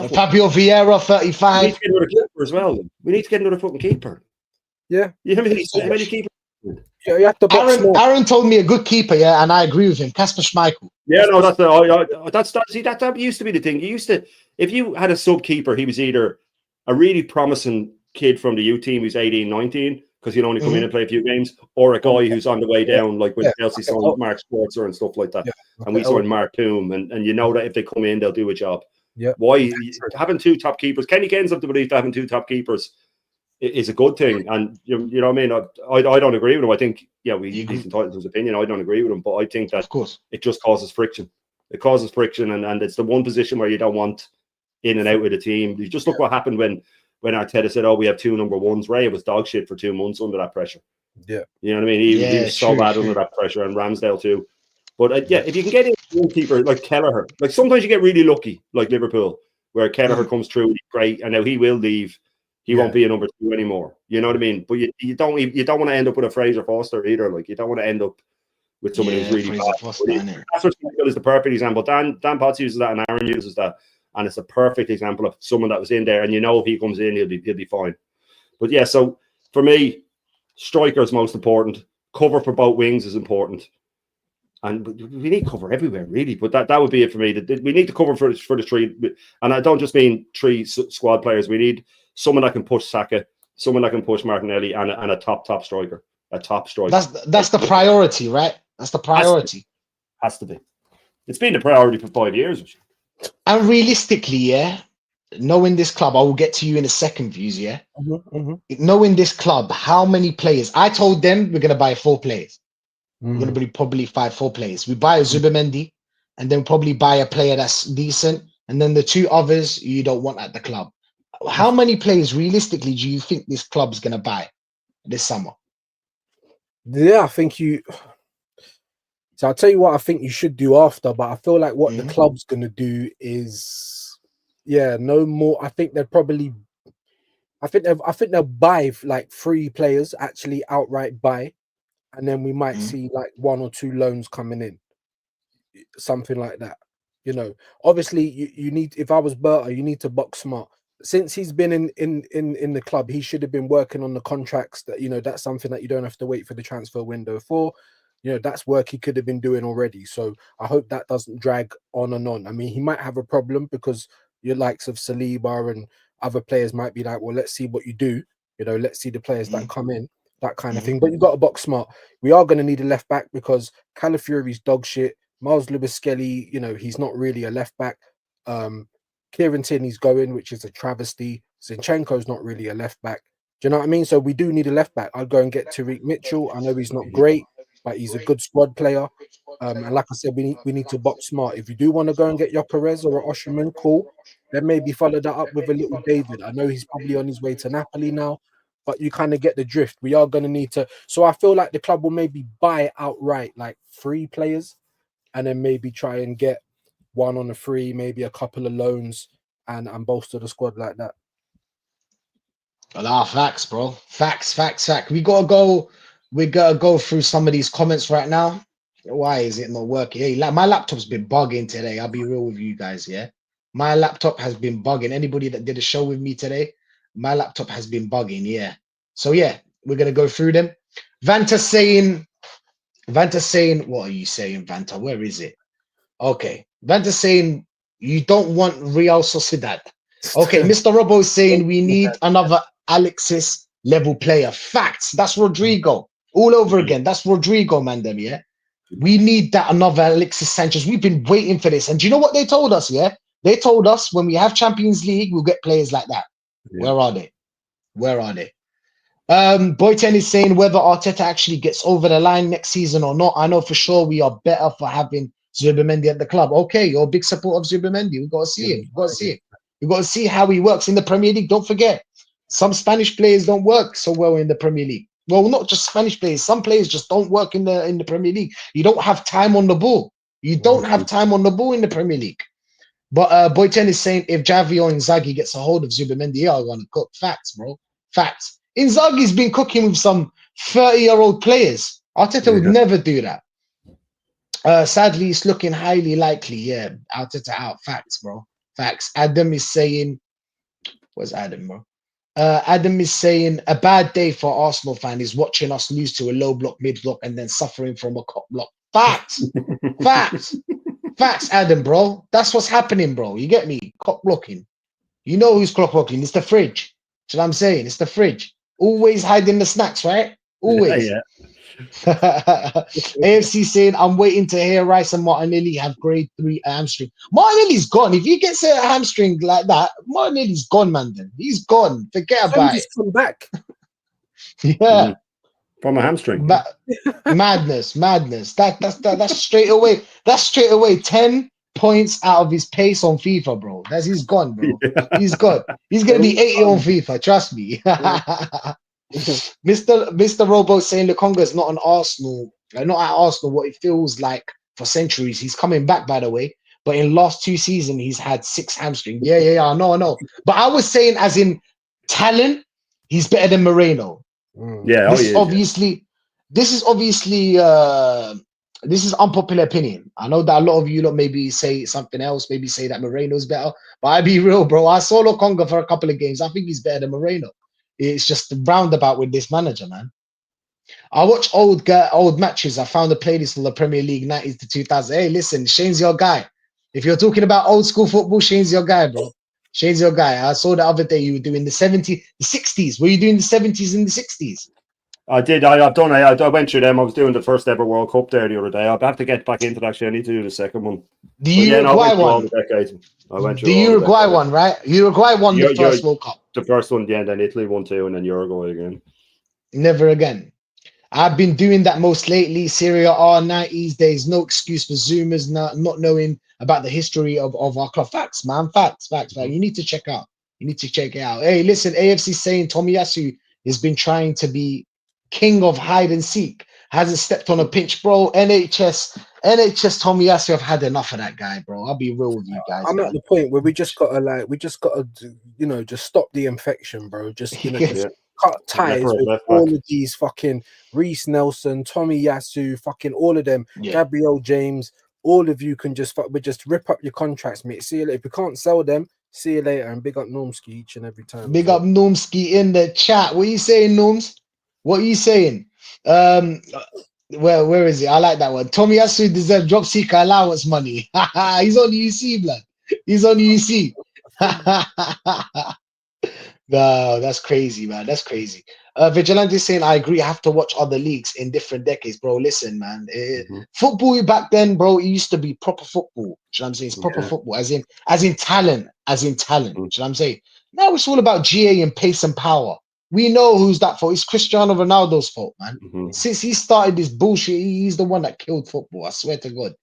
Fabio Vieira, 35. We need to get another keeper as well. We need to get another fucking keeper. Yeah. You know what I mean? So many keepers. Yeah, you have to Aaron told me a good keeper, yeah, and I agree with him. Kasper Schmeichel. Yeah, no, that used to be the thing. You used to, if you had a sub keeper, he was either a really promising kid from the youth team who's 18, 19, because he'd only come in and play a few games, or a guy who's on the way down, like when Chelsea signed Mark Schwarzer and stuff like that. And we signed Mark Toom, and you know that if they come in, they'll do a job. Yeah. Why having two top keepers? Kenny Ken's of the belief that having two top keepers is a good thing, and you know what I mean. I don't agree with him. I think he's entitled to his opinion. I don't agree with him, but I think that of course it just causes friction. It causes friction, and it's the one position where you don't want in and out of the team. You just look what happened when Arteta said, "Oh, we have two number ones." Ray was dog shit for 2 months under that pressure. Yeah, you know what I mean. He was so bad under that pressure, and Ramsdale too. But if you can get in one keeper like Kelleher, like sometimes you get really lucky, like Liverpool, where Kelleher comes through, he's great, and now he will leave. He won't be a number 2 anymore. You know what I mean? But you don't want to end up with a Fraser Foster either. Like you don't want to end up with someone who's really bad. That's what is the perfect example. Dan Potts uses that, and Aaron uses that, and it's a perfect example of someone that was in there. And you know, if he comes in, he'll be fine. But yeah, so for me, striker is most important. Cover for both wings is important. And we need cover everywhere, really. But that would be it for me. We need to cover for the three. And I don't just mean 3 squad players. We need someone that can push Saka, someone that can push Martinelli, and a top striker. A top striker. That's the priority, right? That's the priority. Has to be. It's been the priority for 5 years. And realistically, knowing this club, I will get to you in a second, Views, Knowing this club, how many players? I told them we're going to buy 4 players. We're going to probably 4 players. We buy a Zubimendi, and then probably buy a player that's decent, and then the 2 others you don't want at the club. How many players realistically do you think this club's going to buy this summer? Yeah, I think you. So I'll tell you what I think you should do after, but I feel like what the club's going to do is, no more. I think they'll probably. I think they'll buy like 3 players, actually outright buy. And then we might see like 1 or 2 loans coming in, something like that. You know, obviously you need. If I was Berta, you need to box smart. Since he's been in the club, he should have been working on the contracts. That that's something that you don't have to wait for the transfer window for. That's work he could have been doing already. So I hope that doesn't drag on and on. I mean, he might have a problem because your likes of Saliba and other players might be like, well, let's see what you do. Let's see the players that come in. That kind of thing, but you've got to box smart. We are going to need a left back because Calafiori's dog shit. Miles Lewis Skelly, he's not really a left back. Kieran Tierney's going, which is a travesty. Zinchenko's not really a left back. Do you know what I mean? So we do need a left back. I'd go and get Tariq Mitchell. I know he's not great, but he's a good squad player. And like I said, we need to box smart. If you do want to go and get Gyökeres or Osimhen, cool. Then maybe follow that up with a little David. I know he's probably on his way to Napoli now. but you kind of get the drift. We are going to need to. So I feel like the club will maybe buy outright like 3 players, and then maybe try and get one on a free, maybe a couple of loans, and bolster the squad like that. Facts, bro. Facts. We gotta go through some of these comments right now. Why is it not working? Hey, my laptop's been bugging today. I'll be real with you guys, yeah. My laptop has been bugging. Anybody that did a show with me today, my laptop has been bugging, yeah. So yeah, we're gonna go through them. Vanta saying, what are you saying, Vanta? Where is it? Okay. Vanta saying you don't want Real Sociedad. Okay, Mr. Robo is saying we need another Alexis level player. Facts. That's Rodrigo. All over again. That's Rodrigo, man, them, yeah? We need that another Alexis Sanchez. We've been waiting for this. And do you know what they told us, yeah? They told us when we have Champions League, we'll get players like that. Yeah. Where are they? Boyten is saying whether Arteta actually gets over the line next season or not. I know for sure we are better for having Zubimendi at the club. Okay, you're a big supporter of Zubimendi. We've got to see him. We've got to see it. We've got to see how he works in the Premier League. Don't forget, some Spanish players don't work so well in the Premier League. Well, not just Spanish players. Some players just don't work in the Premier League. You don't have time on the ball. You don't have time on the ball in the Premier League. But Boyten is saying if Javi or Inzaghi gets a hold of Zubimendi, they are going to cook. Facts, bro. Facts. Inzaghi's been cooking with some 30-year-old players. Arteta would never do that. Sadly, it's looking highly likely. Yeah, Arteta out. Facts, bro. Facts. Adam is saying, where's Adam, bro? Adam is saying a bad day for Arsenal fan is watching us lose to a low block, mid block, and then suffering from a cop block. Facts. Facts. Facts, Adam, bro. That's what's happening, bro. You get me? Clock blocking. You know who's clock blocking? It's the fridge. That's what I'm saying. It's the fridge. Always hiding the snacks, right? Always. Yeah. AFC saying, I'm waiting to hear Rice and Martinelli have grade 3 hamstring. Martinelli's gone. If he gets a hamstring like that, Martinelli's gone, man. Then he's gone. Forget about it. Come back. Yeah. From a hamstring. Madness. That's straight away. That's straight away 10 points out of his pace on FIFA, bro. He's gone, bro. Yeah. He's gone. He's gonna be 80 on FIFA. Trust me. Mr. Robo saying Lukonga is not an Arsenal, not at Arsenal. What it feels like for centuries. He's coming back, by the way. But in last 2 seasons, he's had 6 hamstrings. Yeah. I know. But I was saying, as in talent, he's better than Moreno. Yeah. This is obviously this is unpopular opinion. I know that a lot of you lot maybe say something else, maybe say that Moreno's better. But I be real, bro. I saw Lukonga for a couple of games. I think he's better than Moreno. It's just roundabout with this manager, man. I watch old matches. I found a playlist of the Premier League 90s to 2000. Hey, listen, Shane's your guy. If you're talking about old school football, Shane's your guy, bro. Shane's your guy. I saw the other day you were doing the 70s, the 60s. Were you doing the 70s and the 60s? I did. I went through them. I was doing the first ever World Cup there the other day. I'll have to get back into it, actually. I need to do the second one. The Uruguay one. The Uruguay one, right? Uruguay won the first World Cup. The first one, yeah, and then Italy won 2, and then Uruguay again. Never again. I've been doing that most lately. Serie A 90s. There's no excuse for Zoomers not knowing about the history of our club. Facts, man. Facts. You need to check out. Hey, listen, AFC saying Tomiyasu has been trying to be king of hide and seek. Hasn't stepped on a pinch, bro. NHS Tomiyasu have had enough of that guy, bro. I'll be real with you guys. I'm at the point where we just gotta just stop the infection, bro. Just cut ties with all of these fucking Reece Nelson, Tomiyasu, fucking all of them, Gabriel James. All of you can just rip up your contracts, mate. See you later. If we can't sell them, see you later. And big up Normski each and every time. Big up Normski in the chat. What are you saying, Norms? What are you saying? Where is it? I like that one. Tomiyasu deserves job seeker allowance money. He's on UC, blood. He's on UC. No, that's crazy, man. That's crazy. Vigilante saying, I agree. I have to watch other leagues in different decades, bro. Listen, man. Football back then, bro, it used to be proper football. You know what I'm saying? It's proper football, as in talent. You know what I'm saying? Now it's all about GA and pace and power. We know who's that for. It's Cristiano Ronaldo's fault, man. Since he started this bullshit, he's the one that killed football. I swear to God.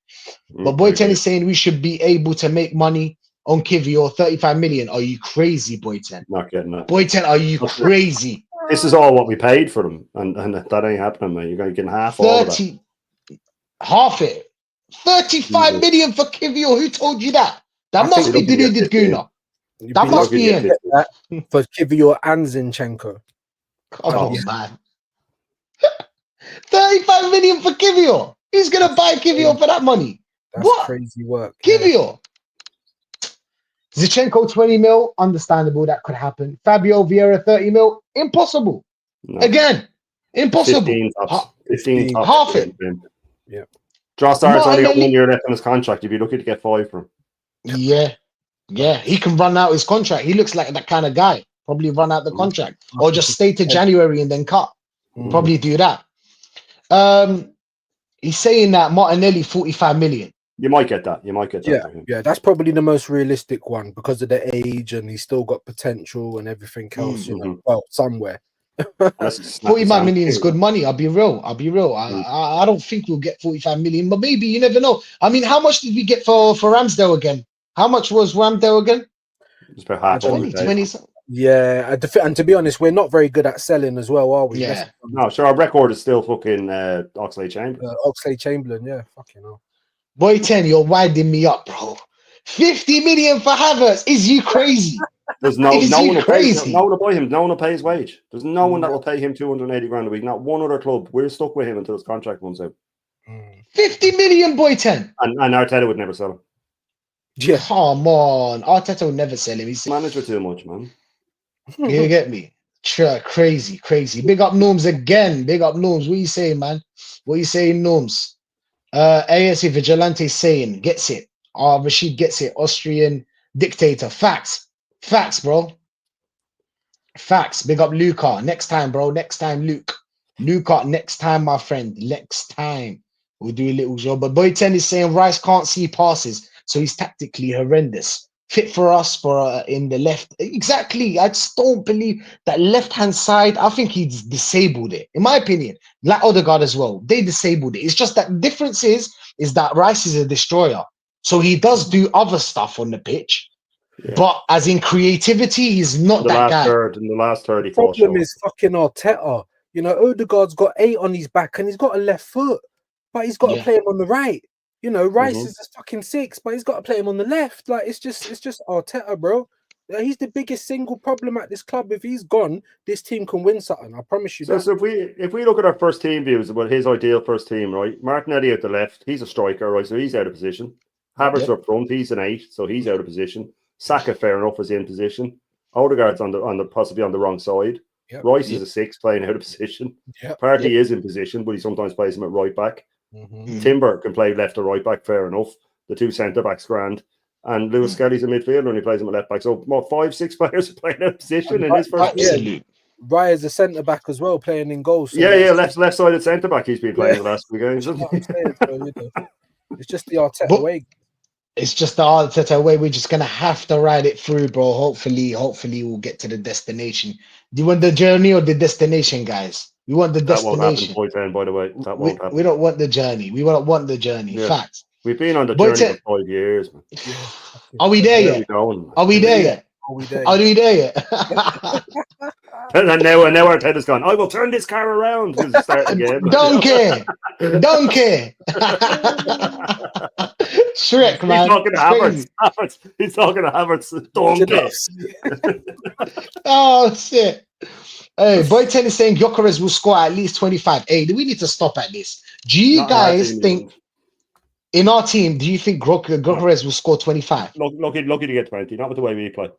But Boyten is saying we should be able to make money on Kivior, 35 million. Are you crazy, Boyten? Not getting that. Boyten, are you crazy? This is all what we paid for them, and that ain't happening, mate. You're going to get half all of that. 30, half it. 35 million for Kivior. Who told you that? That must be deluded Guna. That must be him. For Kivior and Zinchenko. Come on, man. 35 million for Kivior. Who's going to buy Kivior for that money? That's what? Crazy work. Kivior. Zinchenko 20 mil, understandable. That could happen. Fabio Vieira 30 mil, impossible. No. Again, impossible. 15 tops. Half it. Yeah. Trossard's only got 1 year left on his contract. You'd be lucky to get 5 from him. Yeah. He can run out his contract. He looks like that kind of guy. Probably run out the contract or just stay to January and then cut. Probably do that. He's saying that Martinelli 45 million. You might get that. Yeah, that's probably the most realistic one because of the age and he's still got potential and everything else. You know, well, somewhere. 45 million is good money. I'll be real. I don't think we'll get 45 million, but maybe you never know. I mean, how much did we get for Ramsdale again? How much was Ramsdale again? It's about half 20. Yeah, and to be honest, we're not very good at selling as well, are we? Yeah. No, sure. Our record is still fucking Oxlade-Chamberlain. Oxlade-Chamberlain, yeah. Fucking hell. Boy, 10, you're winding me up, bro. 50 million for Havertz. Is you crazy? There's no one will pay him. No one will buy him. No one will pay his wage. There's no one that will pay him 280 grand a week. Not one other club. We're stuck with him until his contract runs out. 50 million, Boy, 10. And Arteta would never sell him. Yeah. Come on. Arteta will never sell him. He's manager too much, man. You get me? Sure, crazy. Big up Norms again. Big up Norms. What you saying, man? What you saying, Norms? ASC Vigilante saying, gets it. Rashid gets it. Austrian dictator. Facts, bro. Facts. Big up Luca. Next time, bro. Next time, Luke. Luca, next time, my friend. Next time. We'll do a little job. But Boy 10 is saying Rice can't see passes, so he's tactically horrendous. Fit for us for in the left. Exactly. I just don't believe that left-hand side. I think he's disabled it. In my opinion, like Odegaard as well, they disabled it. It's just that the difference is that Rice is a destroyer. So he does do other stuff on the pitch. Yeah. But as in creativity, he's not that guy. In the last 30, the problem is fucking Arteta. You know, Odegaard's got 8 on his back and he's got a left foot, but he's got to play him on the right. You know, Rice is a fucking 6, but he's got to play him on the left. Like it's just Arteta, bro. He's the biggest single problem at this club. If he's gone, this team can win something. I promise you. So if we look at our first team views about his ideal first team, right? Martinelli at the left, he's a striker, right? So he's out of position. Havertz up front, he's an 8, so he's out of position. Saka, fair enough, is in position. Odegaard's on the possibly on the wrong side. Yep. Rice is a 6 playing out of position. Yep. Partey is in position, but he sometimes plays him at right back. Timber can play left or right back, fair enough. The 2 centre backs grand. And Lewis Skelly's a midfielder and he plays him at left back. So more 5-6 players are playing out of position in his first game. Raya's a centre back as well, playing in goals. So left sided centre back he's been playing the last 2 games. It's just the Arteta way. It's just the Arteta way. We're just gonna have to ride it through, bro. Hopefully we'll get to the destination. Do you want the journey or the destination, guys? We want the destination. That won't happen, by the way. That won't happen. We don't want the journey. We don't want the journey. Yeah. Facts. We've been on the journey for 5 years. Man. Are we there yet? Are we there yet? And now Arteta's gone, I will turn this car around. We'll start again. Don't care. Shrek, man. He's talking to Havertz. He's talking to Havertz. Don't care. Oh, shit. Hey, Boy 10 is saying Gyökeres will score at least 25. Hey, we need to stop at this. Do you guys think, in our team, do you think Gyökeres will score 25? Lucky to get 20, not with the way we play.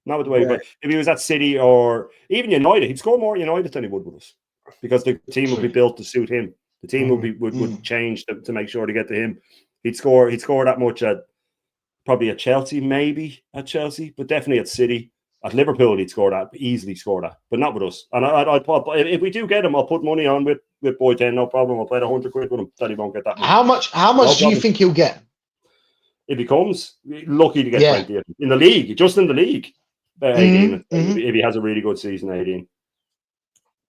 Not with the way we play. If he was at City or even United, he'd score more at United than he would with us. Because the team would be built to suit him. The team would change to make sure to get to him. He'd score that much at probably at Chelsea, maybe at Chelsea, but definitely at City. At Liverpool, he'd easily score that, but not with us. And if we do get him, I'll put money on with Boy 10, no problem. I'll play 100 quid with him that he won't get that money. How much do you think he'll get? If he comes, lucky to get 20 in the league, just in the league. 18, if he has a really good season, 18.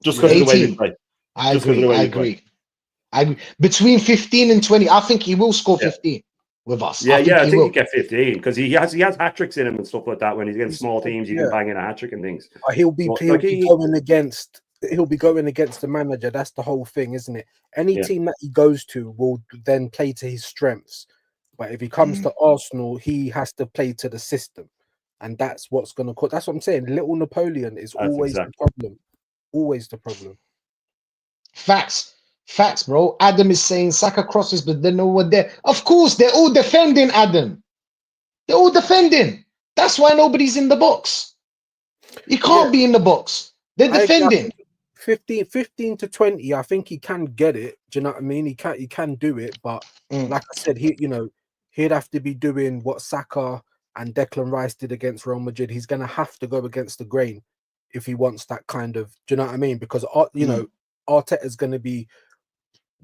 Just because of the way we play. I agree. Between 15 and 20, I think he will score 15 with us. I think he'll get 15 because he has hat tricks in him and stuff like that. When he's against small teams, he can bang in a hat trick and things. He'll be going against he'll be going against the manager. That's the whole thing, isn't it? Any Yeah. team that he goes to will then play to his strengths. But if he comes to Arsenal, he has to play to the system. And that's what's going to cause. That's what I'm saying. Little Napoleon is always the problem. Always the problem. Facts, bro. Adam is saying Saka crosses, but then no one there. Of course, they're all defending, Adam. They're all defending. That's why nobody's in the box. He can't be in the box. They're defending. 15 to 20. I think he can get it. Do you know what I mean? He can do it, but like I said, he'd have to be doing what Saka and Declan Rice did against Real Madrid. He's going to have to go against the grain if he wants that kind of. Do you know what I mean? Because Arteta's going to be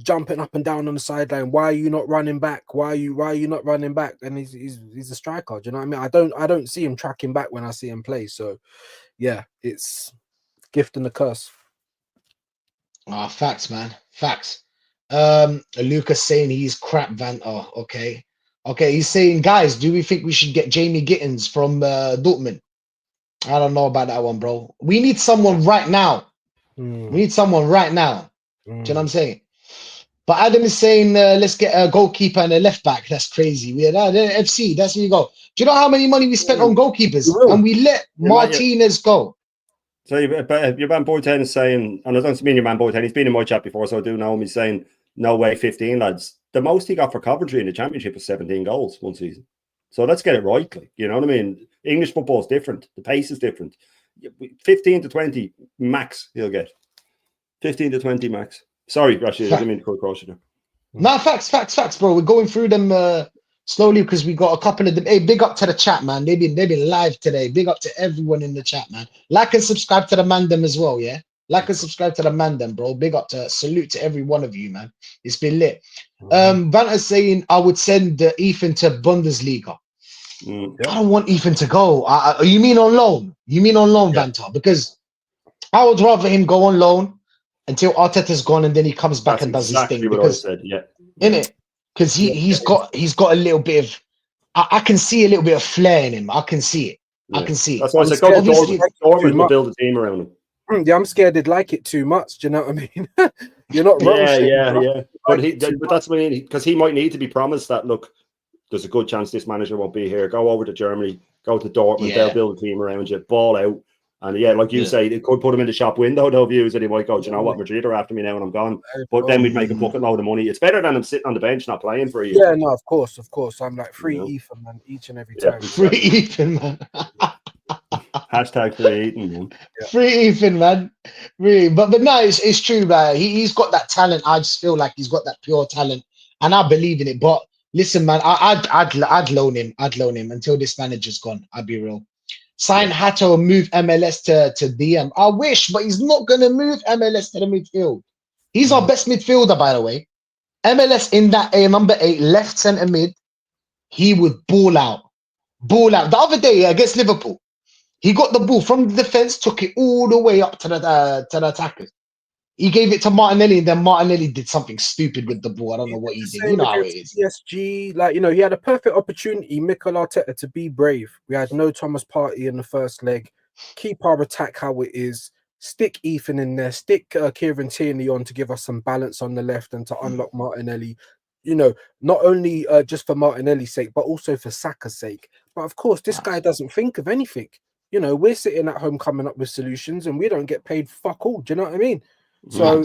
jumping up and down on the sideline. Why are you not running back? Why are you not running back? And he's a striker. Do you know what I mean? I don't see him tracking back when I see him play. So yeah, it's gift and a curse. Facts, man. Facts. Lucas saying he's crap, Van. Oh, okay. He's saying, guys, do we think we should get Jamie Gittins from Dortmund? I don't know about that one, bro. We need someone right now. We need someone right now. Do you know what I'm saying? But Adam is saying, let's get a goalkeeper and a left back. That's crazy. We FC. That's where you go. Do you know how many money we spent on goalkeepers? And we let Martinez go. So your man Boyten is saying, and I don't mean your man Boyten, he's been in my chat before, so I do know him. He's saying, no way, 15 lads. The most he got for Coventry in the Championship was 17 goals one season. So let's get it right. Like, you know what I mean? English football is different. The pace is different. 15 to 20 max he'll get. 15 to 20 max. Sorry, Rashid, I didn't mean to cut across you. No, facts, bro. We're going through them slowly because we got a couple of them. Hey, big up to the chat, man. They've been live today. Big up to everyone in the chat, man. Like and subscribe to the Mandem as well, yeah? Like and subscribe to the Mandem, bro. Big up to salute to every one of you, man. It's been lit. Vanta's saying I would send Ethan to Bundesliga. I don't want Ethan to go. You mean on loan? Vanta? Because I would rather him go on loan until Arteta's gone and then he comes back and does his thing. Because innit? Because he's got a little bit of I can see a little bit of flair in him. I can see it. I can see it. That's why I said go to Dortmund to build a team around him. Yeah, I'm scared they'd like it too much. Do you know what I mean? You're not wrong. Yeah. But that's what I mean, because he might need to be promised that, look, there's a good chance this manager won't be here. Go over to Germany, go to Dortmund, they'll build a team around you, ball out. And like you say, it could put him in the shop window, though, views, and he might go, do you know what, Madrid are after me now and I'm gone. But then we'd make a bucket load of money. It's better than him sitting on the bench not playing for you. Yeah, no, of course. I'm like free Ethan, man, each and every time. Free Ethan, man. Hashtag free Ethan, man. Free Ethan, man. Really. But no, it's true, man. He's got that talent. I just feel like he's got that pure talent, and I believe in it. But listen, man, I'd loan him. Until this manager's gone. I'll be real. Sign Hato and move MLS to DM. I wish, but he's not going to move MLS to the midfield. He's our best midfielder, by the way. MLS in that number 8 left centre mid, he would ball out. The other day against Liverpool, he got the ball from the defence, took it all the way up to the attackers. He gave it to Martinelli, and then Martinelli did something stupid with the ball. I don't know what he did. You know how it is. PSG, he had a perfect opportunity, Mikel Arteta, to be brave. We had no Thomas Partey in the first leg. Keep our attack how it is. Stick Ethan in there. Stick Kieran Tierney on to give us some balance on the left and to unlock Martinelli. Not only just for Martinelli's sake, but also for Saka's sake. But of course, this guy doesn't think of anything. We're sitting at home coming up with solutions, and we don't get paid fuck all. Do you know what I mean? So,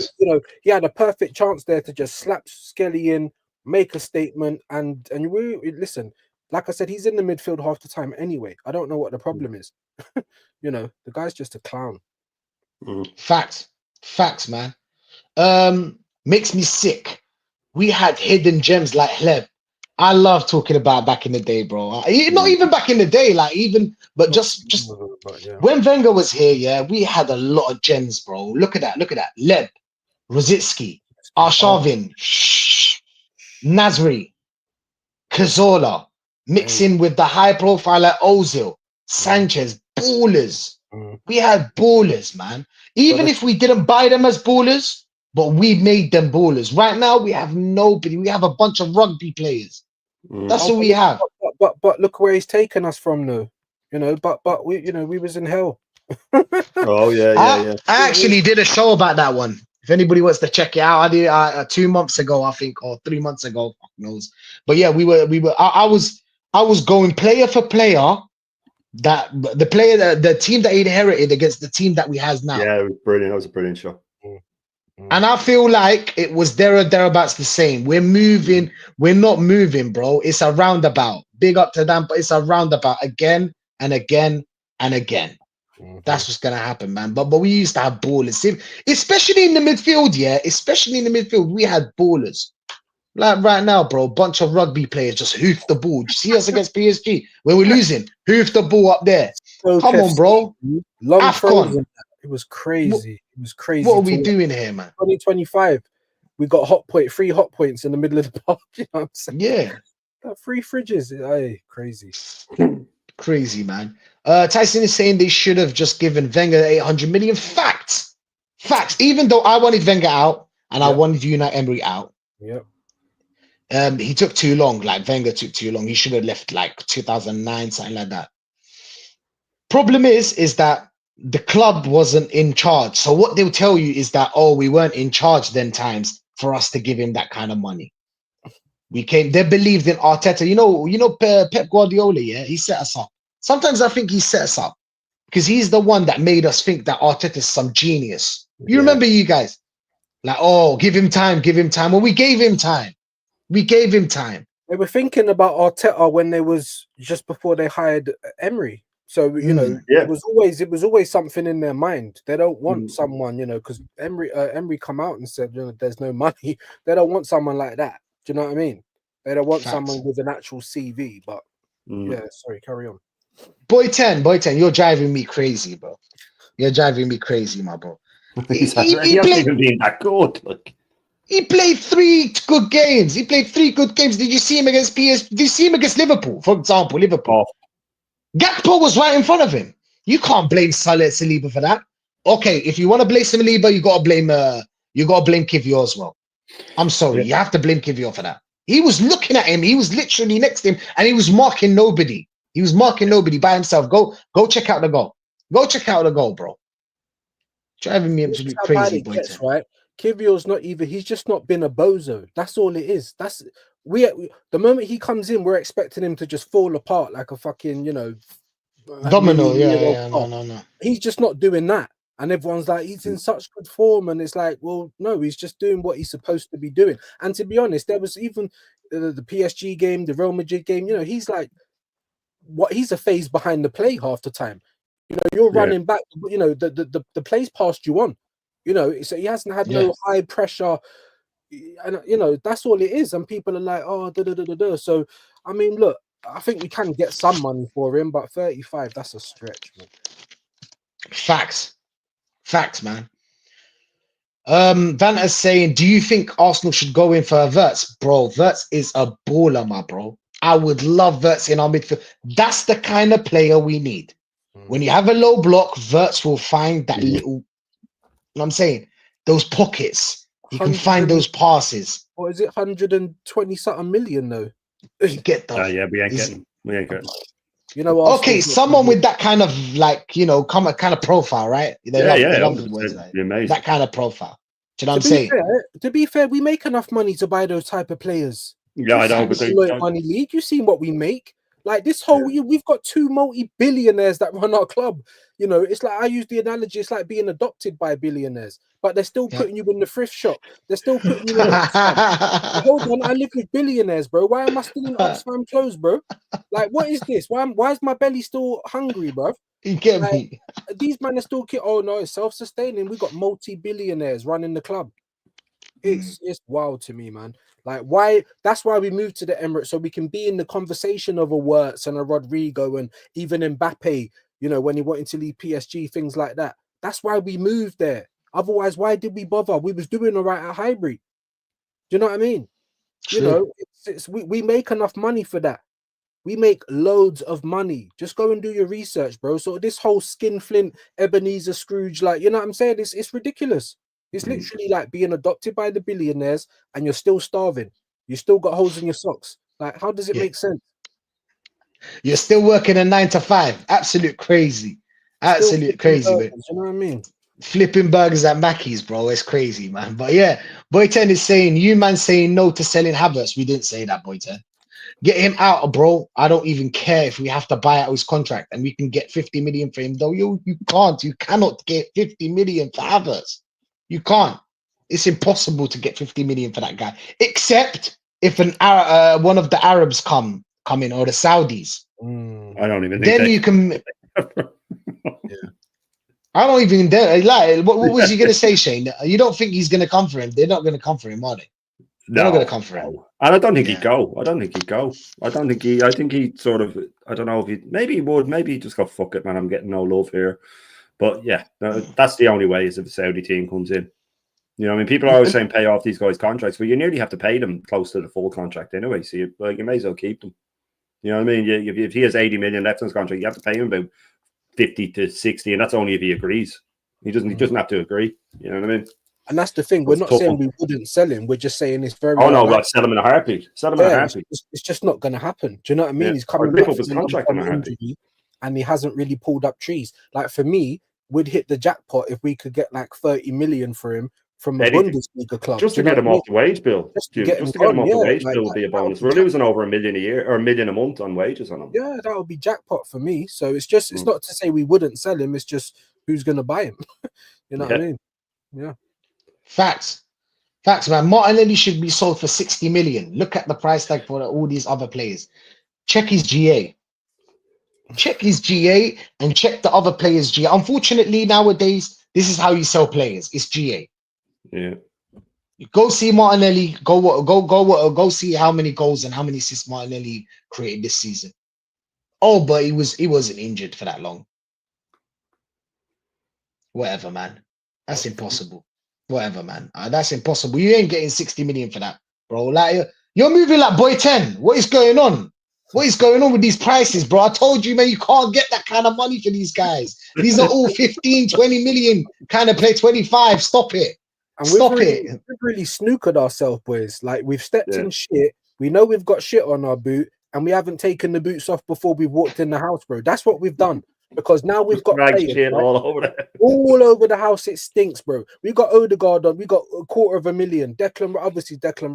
he had a perfect chance there to just slap Skelly in, make a statement, and we listen. Like I said, he's in the midfield half the time anyway. I don't know what the problem is. The guy's just a clown. Facts, man. Makes me sick. We had hidden gems like Hleb. I love talking about back in the day, bro. Not even back in the day, but just when Wenger was here, we had a lot of gems, bro. Look at that. Leb, Rosicki, Arshavin, Nasri, Cazorla, mixing with the high profile like Ozil, Sanchez, ballers. We had ballers, man. Even if we didn't buy them as ballers, but we made them ballers. Right now, we have nobody. We have a bunch of rugby players. That's all we have. But look where he's taken us from, though. But we we was in hell. Oh yeah, yeah. I actually did a show about that one. If anybody wants to check it out, I did 2 months ago, I think, or 3 months ago. Fuck knows. But yeah, we were. I was going player for player. That the player, the team that he inherited against the team that we has now. Yeah, it was brilliant. That was a brilliant show. And I feel like it was there or thereabouts the same. We're moving. We're not moving, bro. It's a roundabout. Big up to them, but it's a roundabout again and again and again. That's what's gonna happen, man. But we used to have ballers, especially in the midfield. Yeah, especially in the midfield, we had ballers. Like right now, bro, bunch of rugby players just hoof the ball. You see us against PSG when we're losing, hoof the ball up there. So come on, bro. AFCON. It was crazy. It was crazy. What are we doing here, man? 2025. We got free hot points in the middle of the park. You know what I'm saying? Yeah. Got free fridges. Aye, crazy. Crazy, man. Tyson is saying they should have just given Wenger 800 million. Facts. Even though I wanted Wenger out and I wanted Unai Emery out. Yep. He took too long. Like Wenger took too long. He should have left like 2009, something like that. Problem is that the club wasn't in charge. So what they'll tell you is that, oh, we weren't in charge then times for us to give him that kind of money. They believed in Arteta. You know, Pep Guardiola, yeah, he set us up. Sometimes I think he set us up because he's the one that made us think that Arteta's some genius. You remember, you guys? Like, oh, give him time. Well, we gave him time. They were thinking about Arteta when they was just before they hired Emery. So you know, it was always something in their mind. They don't want someone, you know, because Emery come out and said, you know, there's no money. They don't want someone like that. Do you know what I mean? They don't want someone with an actual CV. But yeah, sorry, carry on. Boy 10, you're driving me crazy, bro. You're driving me crazy, my bro. He hasn't even been that good. Like, he played 3 good games. Did you see him against PSG? Did you see him against Liverpool, for example? Liverpool. Gakpo was right in front of him. You can't blame Saliba for that. Okay, if you want to blame Saliba, you gotta blame Kivior as well. I'm sorry, you have to blame Kivior for that. He was looking at him, he was literally next to him, and he was marking nobody. He was marking nobody by himself. Go check out the goal. Go check out the goal, bro. Driving me absolutely crazy, boy. Right? Kivior's not even. He's just not been a bozo. That's all it is. The moment he comes in, we're expecting him to just fall apart like a fucking, you know, domino. No. He's just not doing that, and everyone's like, he's in such good form, and it's like, well, no, he's just doing what he's supposed to be doing. And to be honest, there was even the PSG game, the Real Madrid game. You know, he's like, he's a phase behind the play half the time. You know, you're running back. You know, the play's passed you on. You know, so he hasn't had no high pressure. And you know, that's all it is. And people are like, oh, So I mean, look, I think we can get some money for him, but 35, that's a stretch, man. Facts, man. Van is saying, do you think Arsenal should go in for Wirtz? Bro, Wirtz is a baller, my bro. I would love Wirtz in our midfield. That's the kind of player we need. When you have a low block, Wirtz will find that little, you know what I'm saying? Those pockets. You can find those passes. What is it, 120 something million though? You get that? We ain't getting. You know what? Okay, someone with that kind of, like, you know, kind of profile, right? They love the words, like, that kind of profile. Do you know what I'm saying? To be fair, we make enough money to buy those type of players. Yeah, I know. But money league, you've seen what we make. Like this whole, we've got 2 multi-billionaires that run our club. You know, it's like, I use the analogy, it's like being adopted by billionaires, but they're still putting you in the thrift shop. They're still putting you in hold on, I live with billionaires, bro. Why am I still in Oxfam clothes, bro? Like, what is this? Why is my belly still hungry, bro? You get me? These men are still oh no, it's self-sustaining. We got multi-billionaires running the club. It's wild to me, man. Like, why? That's why we moved to the Emirates, so we can be in the conversation of a Wirtz and a Rodrigo and even Mbappe, you know, when he wanted to leave PSG, things like that. That's why we moved there. Otherwise, why did we bother? We was doing all right at Highbury. Do you know what I mean? True. You know, we make enough money for that. We make loads of money. Just go and do your research, bro. So this whole Skinflint, Ebenezer Scrooge, like, you know what I'm saying? It's ridiculous. It's literally like being adopted by the billionaires and you're still starving. You still got holes in your socks. Like, how does it make sense? You're still working a 9 to 5. Absolute crazy. Absolute crazy, man. You know what I mean? Flipping burgers at Mackey's, bro. It's crazy, man. But yeah, Boy 10 is saying, you man saying no to selling Havertz. We didn't say that, Boy 10. Get him out, bro. I don't even care if we have to buy out his contract and we can get 50 million for him, though. You can't. You cannot get 50 million for Havertz. You can't. It's impossible to get 50 million for that guy, except if one of the Arabs come in, or the Saudis. I don't even think then you can. I don't even dare. Like, what was you gonna say, Shane? You don't think he's gonna come for him? They're not gonna come for him, are they? They're not gonna come for him. And I don't think he'd go. I think he sort of. I don't know if he. Maybe he would. Maybe he just go, fuck it, man. I'm getting no love here. But yeah, that's the only way is if a Saudi team comes in. You know, I mean, people are always saying pay off these guys' contracts, but you nearly have to pay them close to the full contract anyway. So you may as well keep them. You know what I mean? If he has 80 million left on his contract, you have to pay him about 50 to 60, and that's only if he agrees. He doesn't have to agree. You know what I mean? And that's the thing. We're not saying we wouldn't sell him. We're just saying it's very. Oh no, like sell him in a heartbeat. Sell him in a heartbeat. It's just not going to happen. Do you know what I mean? Yeah. He's coming rip back up his contract in a heartbeat, and he hasn't really pulled up trees. Like for me, we'd hit the jackpot if we could get like 30 million for him from a Bundesliga club. Just to get him off the wage bill. Just to get him off the wage bill would be a bonus. We're losing over $1 million a year or $1 million a month on wages on him. Yeah, that would be jackpot for me. So it's just it's not to say we wouldn't sell him. It's just who's going to buy him. You know what I mean? Yeah. Facts, man. Martinelli should be sold for 60 million. Look at the price tag for all these other players. Check his GA. Check his GA and check the other players' GA. Unfortunately, nowadays, this is how you sell players. It's GA. Yeah. Go see Martinelli. Go see how many goals and how many assists Martinelli created this season. Oh, but he wasn't injured for that long. Whatever, man. That's impossible. Whatever, man. That's impossible. You ain't getting 60 million for that, bro. Like you're moving like Boy 10. What is going on? What is going on with these prices, bro? I told you, man, you can't get that kind of money for these guys. These are all 15, 20 million kind of play 25. Stop it. And we've really snookered ourselves, boys. Like we've stepped in shit. We know we've got shit on our boot, and we haven't taken the boots off before we've walked in the house, bro. That's what we've done. Because now we've got players, shit right? all over there. All over the house. It stinks, bro. We got Odegaard on. We got $250,000. Declan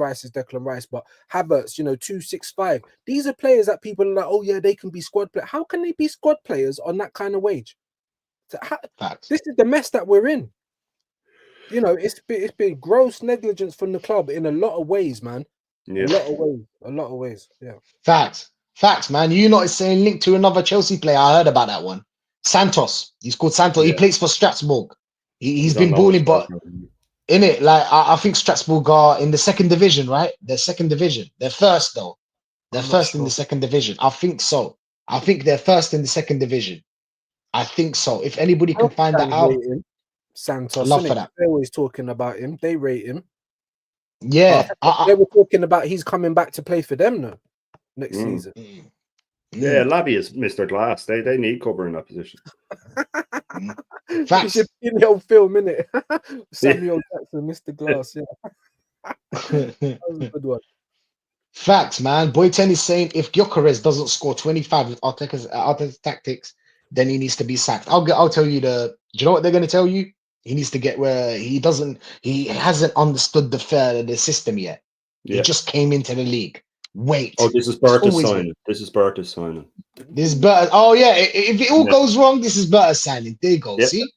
Rice is Declan Rice, but Havertz, 265. These are players that people are like, oh yeah, they can be squad players. How can they be squad players on that kind of wage? This is the mess that we're in. It's been gross negligence from the club in a lot of ways, man. Yeah. A lot of ways. Yeah. Facts, man. You know, it's saying linked to another Chelsea player. I heard about that one. Santos. He's called Santos. Yeah. He plays for Strasbourg. He's been balling, but in it, like I think Strasbourg are in the second division, right? They're second division. They're first though. They're first in the second division. I think so. I think they're first in the second division. I think so. If anybody can find that out. Santos, love for that. They're always talking about him. They rate him. Yeah, they were talking about he's coming back to play for them now next season. Yeah, Labby is Mr. Glass. They need cover in that position. You should be in the old film, innit? Samuel Jackson, Mr. Glass. Yeah, that was a good one. Facts, man. Boy 10 is saying if Gyökeres doesn't score 25 with Arteta's tactics, then he needs to be sacked. I'll tell you do you know what they're going to tell you? He needs to get where he hasn't understood the system yet. Yeah. He just came into the league. Wait. Oh, this is Berta's signing. This is Berta's signing. This is Berta. Oh, yeah. If it all goes wrong, this is Berta's signing. There you go. Yeah. See?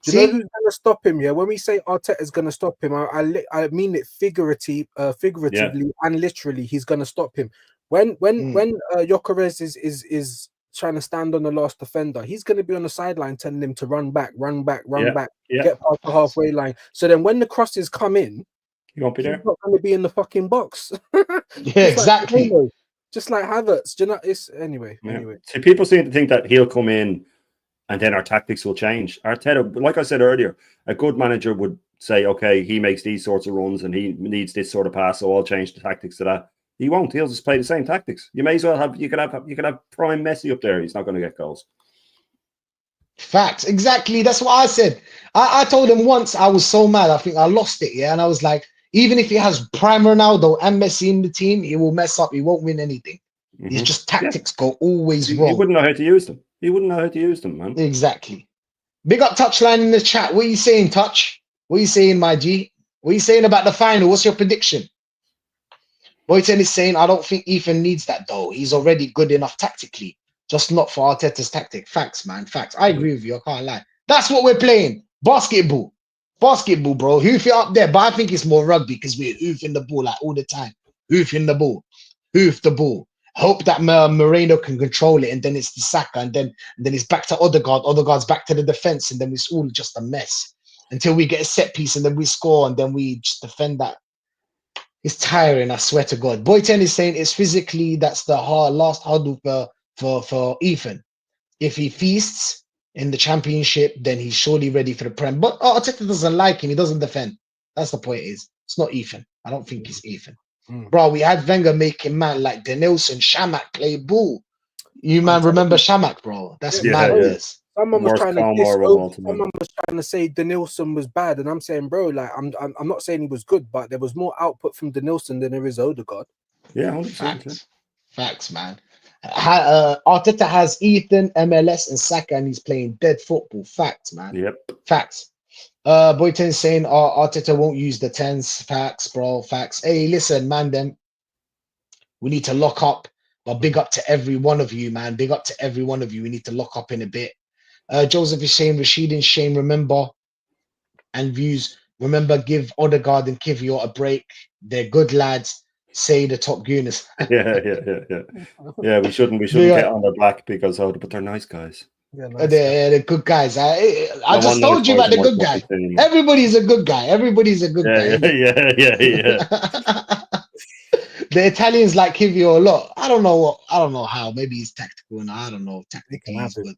Do you know who's going to stop him? Yeah. When we say Arteta's going to stop him, I mean it figuratively and literally. He's going to stop him. When Gyökeres is trying to stand on the last defender, he's going to be on the sideline telling him to run back, get past the halfway line. So then when the crosses come in, you won't be there. He's not going to be in the fucking box. Yeah, exactly. Just like Havertz. Do you know? It's anyway. See, people seem to think that he'll come in and then our tactics will change. Arteta, like I said earlier, a good manager would say, okay, he makes these sorts of runs and he needs this sort of pass, so I'll change the tactics to that. He won't. He'll just play the same tactics. You may as well have. You could have prime Messi up there. He's not going to get goals. Facts. Exactly. That's what I said. I told him once. I was so mad. I think I lost it. Yeah, and I was like, even if he has prime Ronaldo and Messi in the team, he will mess up. He won't win anything. It's just tactics go always wrong. He wouldn't know how to use them. He wouldn't know how to use them, man. Exactly. Big up Touchline in the chat. What are you saying, Touch? What are you saying, my G? What are you saying about the final? What's your prediction? Boyton is saying, I don't think Ethan needs that though. He's already good enough tactically, just not for Arteta's tactic. Facts, man. Facts. I agree with you. I can't lie. That's what we're playing. Basketball. Basketball, bro. Hoof it up there. But I think it's more rugby because we're hoofing the ball like all the time. Hoofing the ball. Hoof the ball. Hope that Moreno can control it, and then it's the Saka, and then it's back to Odegaard. Odegaard's back to the defense, and then it's all just a mess until we get a set piece, and then we score, and then we just defend that. It's tiring, I swear to God. Boyten is saying it's physically that's the last hurdle for Ethan. If he feasts in the championship, then he's surely ready for the Prem. But Arteta doesn't like him. He doesn't defend. That's the point. It's not Ethan. I don't think it's Ethan. Bro, we had Wenger making man like Denilson, Shamak play ball. You man remember Shamak, bro? That's madness. Someone was trying to say Denilson was bad, and I'm saying, bro, like I'm not saying he was good, but there was more output from Denilson than there is Odegaard. Yeah, 100%. Facts, man. Arteta has Ethan, MLS, and Saka, and he's playing dead football. Facts, man. Yep. Facts. Boyton saying Arteta won't use the 10s. Facts, bro. Facts. Hey, listen, man, then we need to lock up. But big up to every one of you, man. Big up to every one of you. We need to lock up in a bit. Joseph is saying, Rashid and Shane, remember, and views, remember, give Odegaard and Kivior a break. They're good lads. Say the top gooners. Yeah, we shouldn't get on their back because but they're nice guys. Yeah, they're good guys. I just told you about the good guy. Everybody's a good guy. Everybody's a good guy. Yeah. The Italians like Kivior a lot. I don't know how. Maybe he's tactical, and I don't know. Technically, he's good.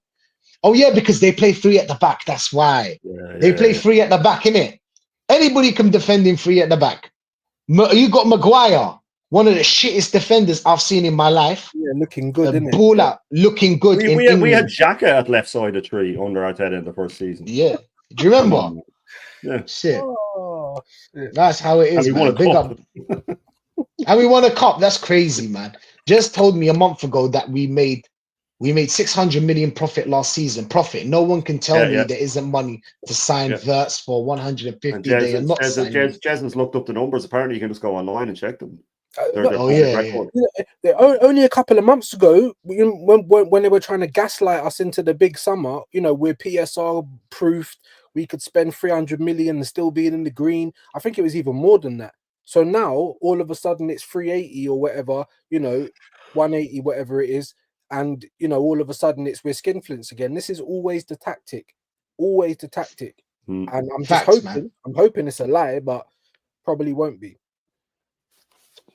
Oh yeah, because they play three at the back. That's why they play three at the back, innit? Anybody can defend him three at the back. You got Maguire, one of the shittest defenders I've seen in my life. Yeah, looking good, isn't it? Ball out, looking good. We had Xhaka at left side of three under Arteta in the first season. Yeah, do you remember? Yeah, shit. That's how it is. And we won a cup. And we won a cup. That's crazy, man. Just told me a month ago that we made 600 million profit last season. Profit. No one can tell me there isn't money to sign Verts for 150. They are not signing. Jez has looked up the numbers. Apparently, you can just go online and check them. Only a couple of months ago, when they were trying to gaslight us into the big summer, we're PSR proofed. We could spend 300 million and still be in the green. I think it was even more than that. So now, all of a sudden, it's 380 or whatever, 180, whatever it is. And, all of a sudden, we're skinflints again. This is always the tactic. Always the tactic. And I'm just hoping it's a lie, but probably won't be.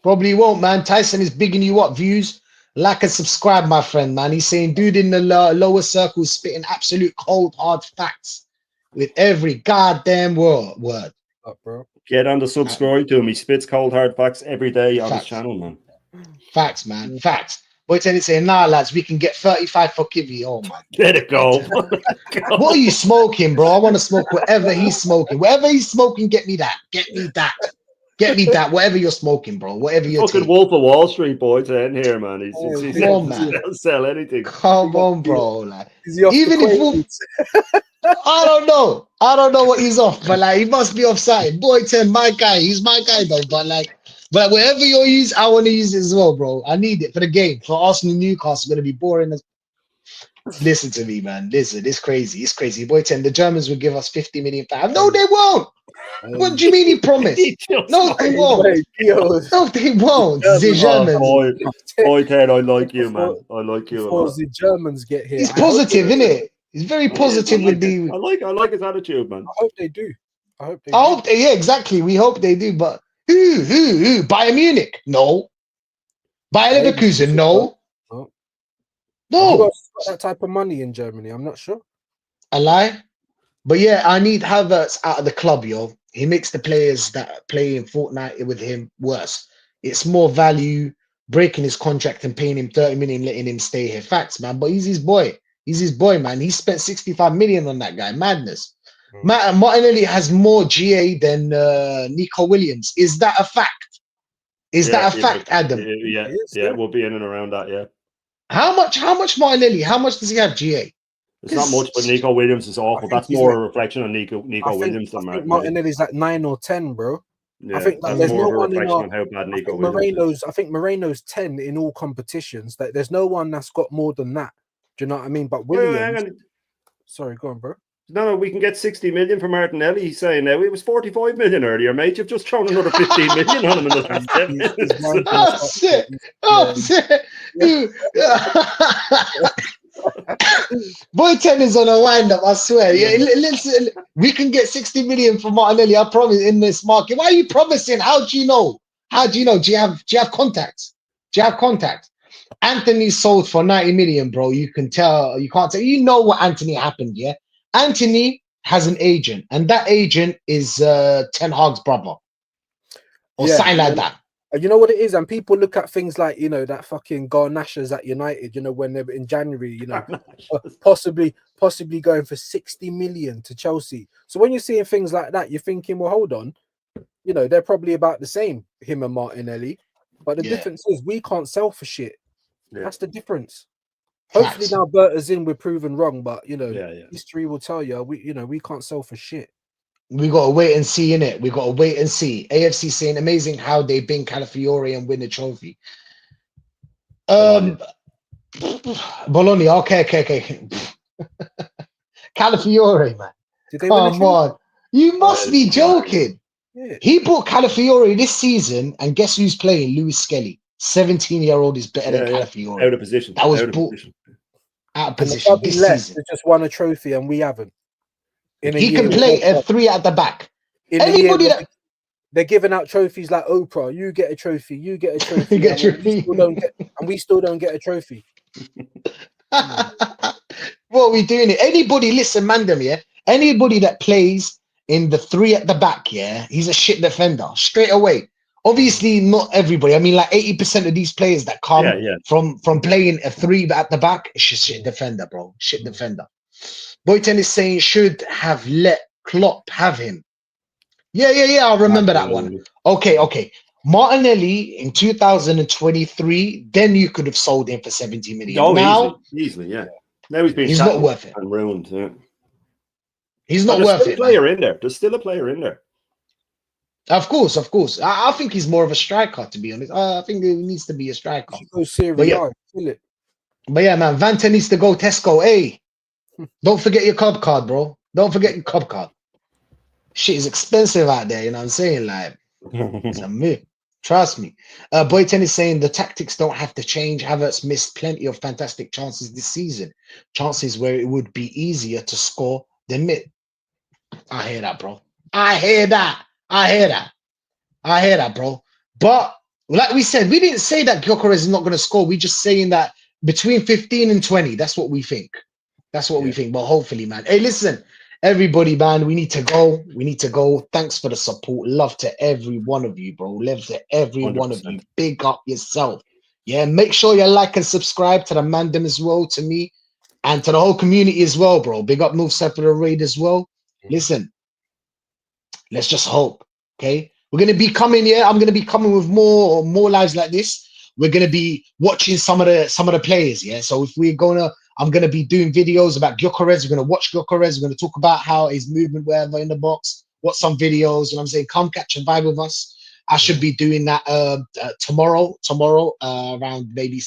Probably won't, man. Tyson is bigging you up. Views, like and subscribe, my friend, man. He's saying, dude in the lower circle spitting absolute cold, hard facts with every goddamn word. Up, bro. Get on the subscribe to him. He spits cold, hard facts every day on his channel, man. Facts, man. Facts. Boyton is saying, nah, lads, we can get 35 for Kivy. Oh, my. Let it go. What are you smoking, bro? I want to smoke whatever he's smoking. Whatever he's smoking, get me that. Get me that. Get me that. Whatever you're smoking, bro. Whatever you're fucking Wolf of Wall Street, Boyton here, man. He's come on, man. He'll sell anything. Come on, bro. Like, even if I don't know. I don't know what he's off, but like he must be offside. Boyton, my guy. He's my guy though. But wherever you're using, I want to use it as well, bro. I need it for the game. For Arsenal Newcastle, it's gonna be boring as. Listen to me, man. Listen, it's crazy. It's crazy. Boyton, the Germans will give us 50 million pounds. No, they won't. What do you mean he promised? No, they won't. No, they won't. The Germans. Boyton, I like you, man. I like you. Before the Germans get here. He's positive, isn't it? He's very positive with the. I like his attitude, man. I hope they do. Yeah, exactly. We hope they do. But who? Bayern Munich? No. Bayer Leverkusen? No. No. Got that type of money in Germany. I'm not sure. A lie. But yeah, I need Havertz out of the club, yo. He makes the players that play in Fortnite with him worse. It's more value breaking his contract and paying him 30 million, letting him stay here. Facts, man. But he's his boy. He's his boy, man. He spent 65 million on that guy. Madness. Martinelli has more GA than Nico Williams. Is that a fact? Is that a fact, Adam? Yeah, we'll be in and around that, yeah. How much Martinelli? How much does he have GA? It's not much, but Nico Williams is awful. That's more a reflection on Nico Williams than Martinelli. Martinelli's like 9 or 10, bro. Yeah, I think that's there's more no of a one in reflection our, on how bad Nico Williams is. I think Moreno's 10 in all competitions. That there's no one that's got more than that. Do you know what I mean? But Williams. Sorry, go on, bro. No, we can get 60 million for Martinelli. He's saying now it was 45 million earlier, mate. You've just thrown another 15 million on him in the last 10 minutes. Oh shit! Oh shit! Dude. Boy, 10 is on a wind up. I swear. Yeah, listen, we can get 60 million for Martinelli. I promise in this market. Why are you promising? How do you know? How do you know? Do you have contacts? Do you have contacts? Anthony sold for 90 million, bro. You can tell. You can't tell. You know what Anthony happened, yeah. Anthony has an agent, and that agent is Ten Hag's brother, or something like that. You know what it is, and people look at things like, you know, that fucking Garnachas at United, you know, when they were in January, you know, possibly going for 60 million to Chelsea. So when you're seeing things like that, you're thinking, well, hold on, you know, they're probably about the same, him and Martinelli, but the difference is we can't sell for shit. That's the difference. Hopefully now Berta's in, we're proven wrong, but you know, history will tell you, we can't sell for shit. We gotta wait and see, innit? We gotta wait and see. AFC saying amazing how they bring Calafiore and win the trophy. Bologna, okay. Calafiore, man. Come on. You must be joking. Yeah. He bought Calafiore this season, and guess who's playing? Lewis Skelly. 17-year-old is better than Calafiore. Out of position. That was bought out of position this season. They just won a trophy and we haven't. He can play a 3 at the back. Anybody that they're giving out trophies like Oprah, you get a trophy, you get a trophy, we still don't get a trophy. What are we doing it? Anybody, listen, Mandem, yeah. Anybody that plays in the 3 at the back, yeah, he's a shit defender straight away. Obviously, not everybody. I mean, like 80% of these players that come from playing a 3 at the back, it's just shit defender, bro. Shit defender. Boyton is saying should have let Klopp have him. Yeah. I remember that one. Okay. Martinelli in 2023, then you could have sold him for 70 million. Oh, now, easily, yeah. Now he's not worth it. And ruined. Yeah. He's not worth it. There's still a player in there. Of course. I think he's more of a striker, to be honest. I think he needs to be a striker. But yeah, man, Vanta needs to go Tesco. Hey, don't forget your club card, bro. Don't forget your club card. Shit is expensive out there, you know what I'm saying? Like, it's a myth. Trust me. Boyton is saying the tactics don't have to change. Havertz missed plenty of fantastic chances this season. Chances where it would be easier to score than mid. I hear that, bro. I hear that, bro. But like we said, we didn't say that Gyökeres is not going to score. We're just saying that between 15 and 20, that's what we think. We think. But hopefully, man. Hey, listen, everybody, man, we need to go. Thanks for the support. Love to every one of you, bro. Love to every 100%. One of you. Big up yourself. Yeah, make sure you like and subscribe to the Mandem as well, to me, and to the whole community as well, bro. Big up Northside for the raid as well. Listen, let's just hope. Okay, we're gonna be coming. Yeah, I'm gonna be coming with more lives like this. We're gonna be watching some of the players. Yeah, so if I'm gonna be doing videos about Gyökeres. We're gonna watch Gyökeres. We're gonna talk about how his movement, wherever in the box. Watch some videos. And I'm saying, come catch a vibe with us. I should be doing that tomorrow. Around maybe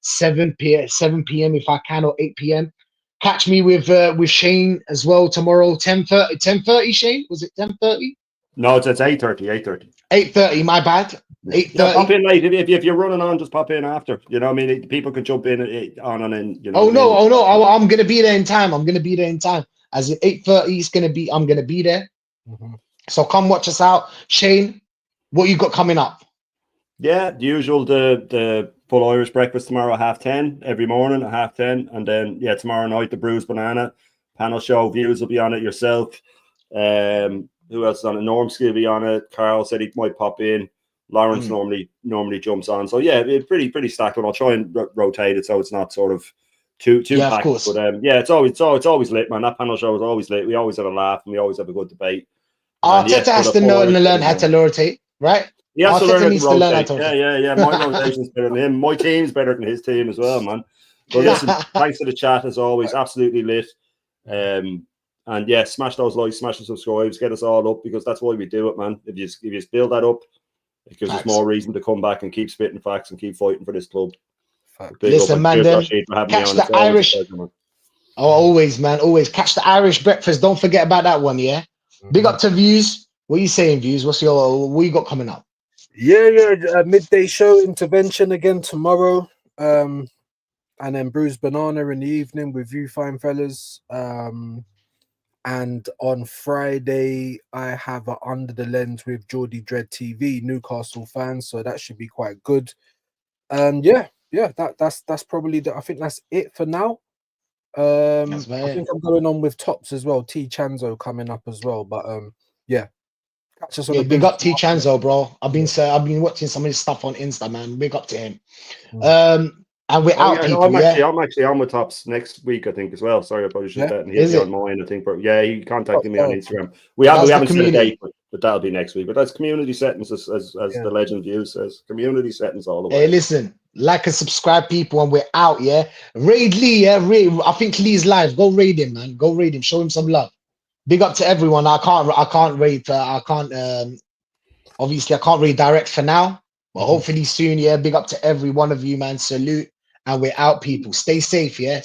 7 p.m. if I can, or 8 p.m. Catch me with Shane as well tomorrow. 10:30. Shane, was it 10:30? No, it's 8:30. 8:30. My bad. 8:30. Yeah, pop in late if you're running on. Just pop in after. You know what I mean? People can jump in on and in. You know. Oh no! I'm gonna be there in time. As in 8:30 is gonna be. I'm gonna be there. Mm-hmm. So come watch us out, Shane. What you got coming up? Yeah, the usual. The full Irish breakfast tomorrow at 10:30 every morning at 10:30, and then tomorrow night the Bruised Banana panel show. Views will be on it. Yourself. Who else is on it? Norm's going to be on it. Carl said he might pop in. Lawrence normally jumps on. So yeah, it's pretty stacked. And I'll try and rotate it so it's not sort of too packed. Of course. But it's always lit, man. That panel show is always lit. We always have a laugh and we always have a good debate. Arteta has to know and learn how to rotate, right? He has to learn how to rotate. Yeah. My rotation's better than him. My team's better than his team as well, man. But listen, thanks to the chat as always, absolutely lit. And yeah, smash those likes, smash the subscribes, get us all up, because that's why we do it, man. If you build that up, it gives us more reason to come back and keep spitting facts and keep fighting for this club. Listen, man, then catch the Irish. Always, man, always catch the Irish breakfast. Don't forget about that one, yeah. Big up to Views. What are you saying, Views? What you got coming up? Yeah, midday show intervention again tomorrow. And then Bruised Banana in the evening with you fine fellas. And on Friday, I have a Under the Lens with Geordie Dread TV, Newcastle fans, so that should be quite good. Yeah, that's probably I think that's it for now. I think I'm going on with Tops as well. T Chanzo coming up as well, but yeah. Catch us on big up T Chanzo, bro. I've been watching some of his stuff on Insta, man. Big up to him. And we're out, people. I'm actually on with Tops next week, I think, as well. Sorry, I probably should have hit you on mine, I think. But yeah, he contacted me on Instagram. We haven't set a date, but that'll be next week. But that's community settings, as the legend View says. Community settings all the way. Hey, listen, like and subscribe, people, and we're out, yeah. Raid Lee, yeah. I think Lee's live. Go raid him, man. Go raid him. Show him some love. Big up to everyone. I can't raid. Obviously, I can't raid direct for now. But hopefully soon, yeah. Big up to every one of you, man. Salute. And we're out, people. Stay safe, yeah.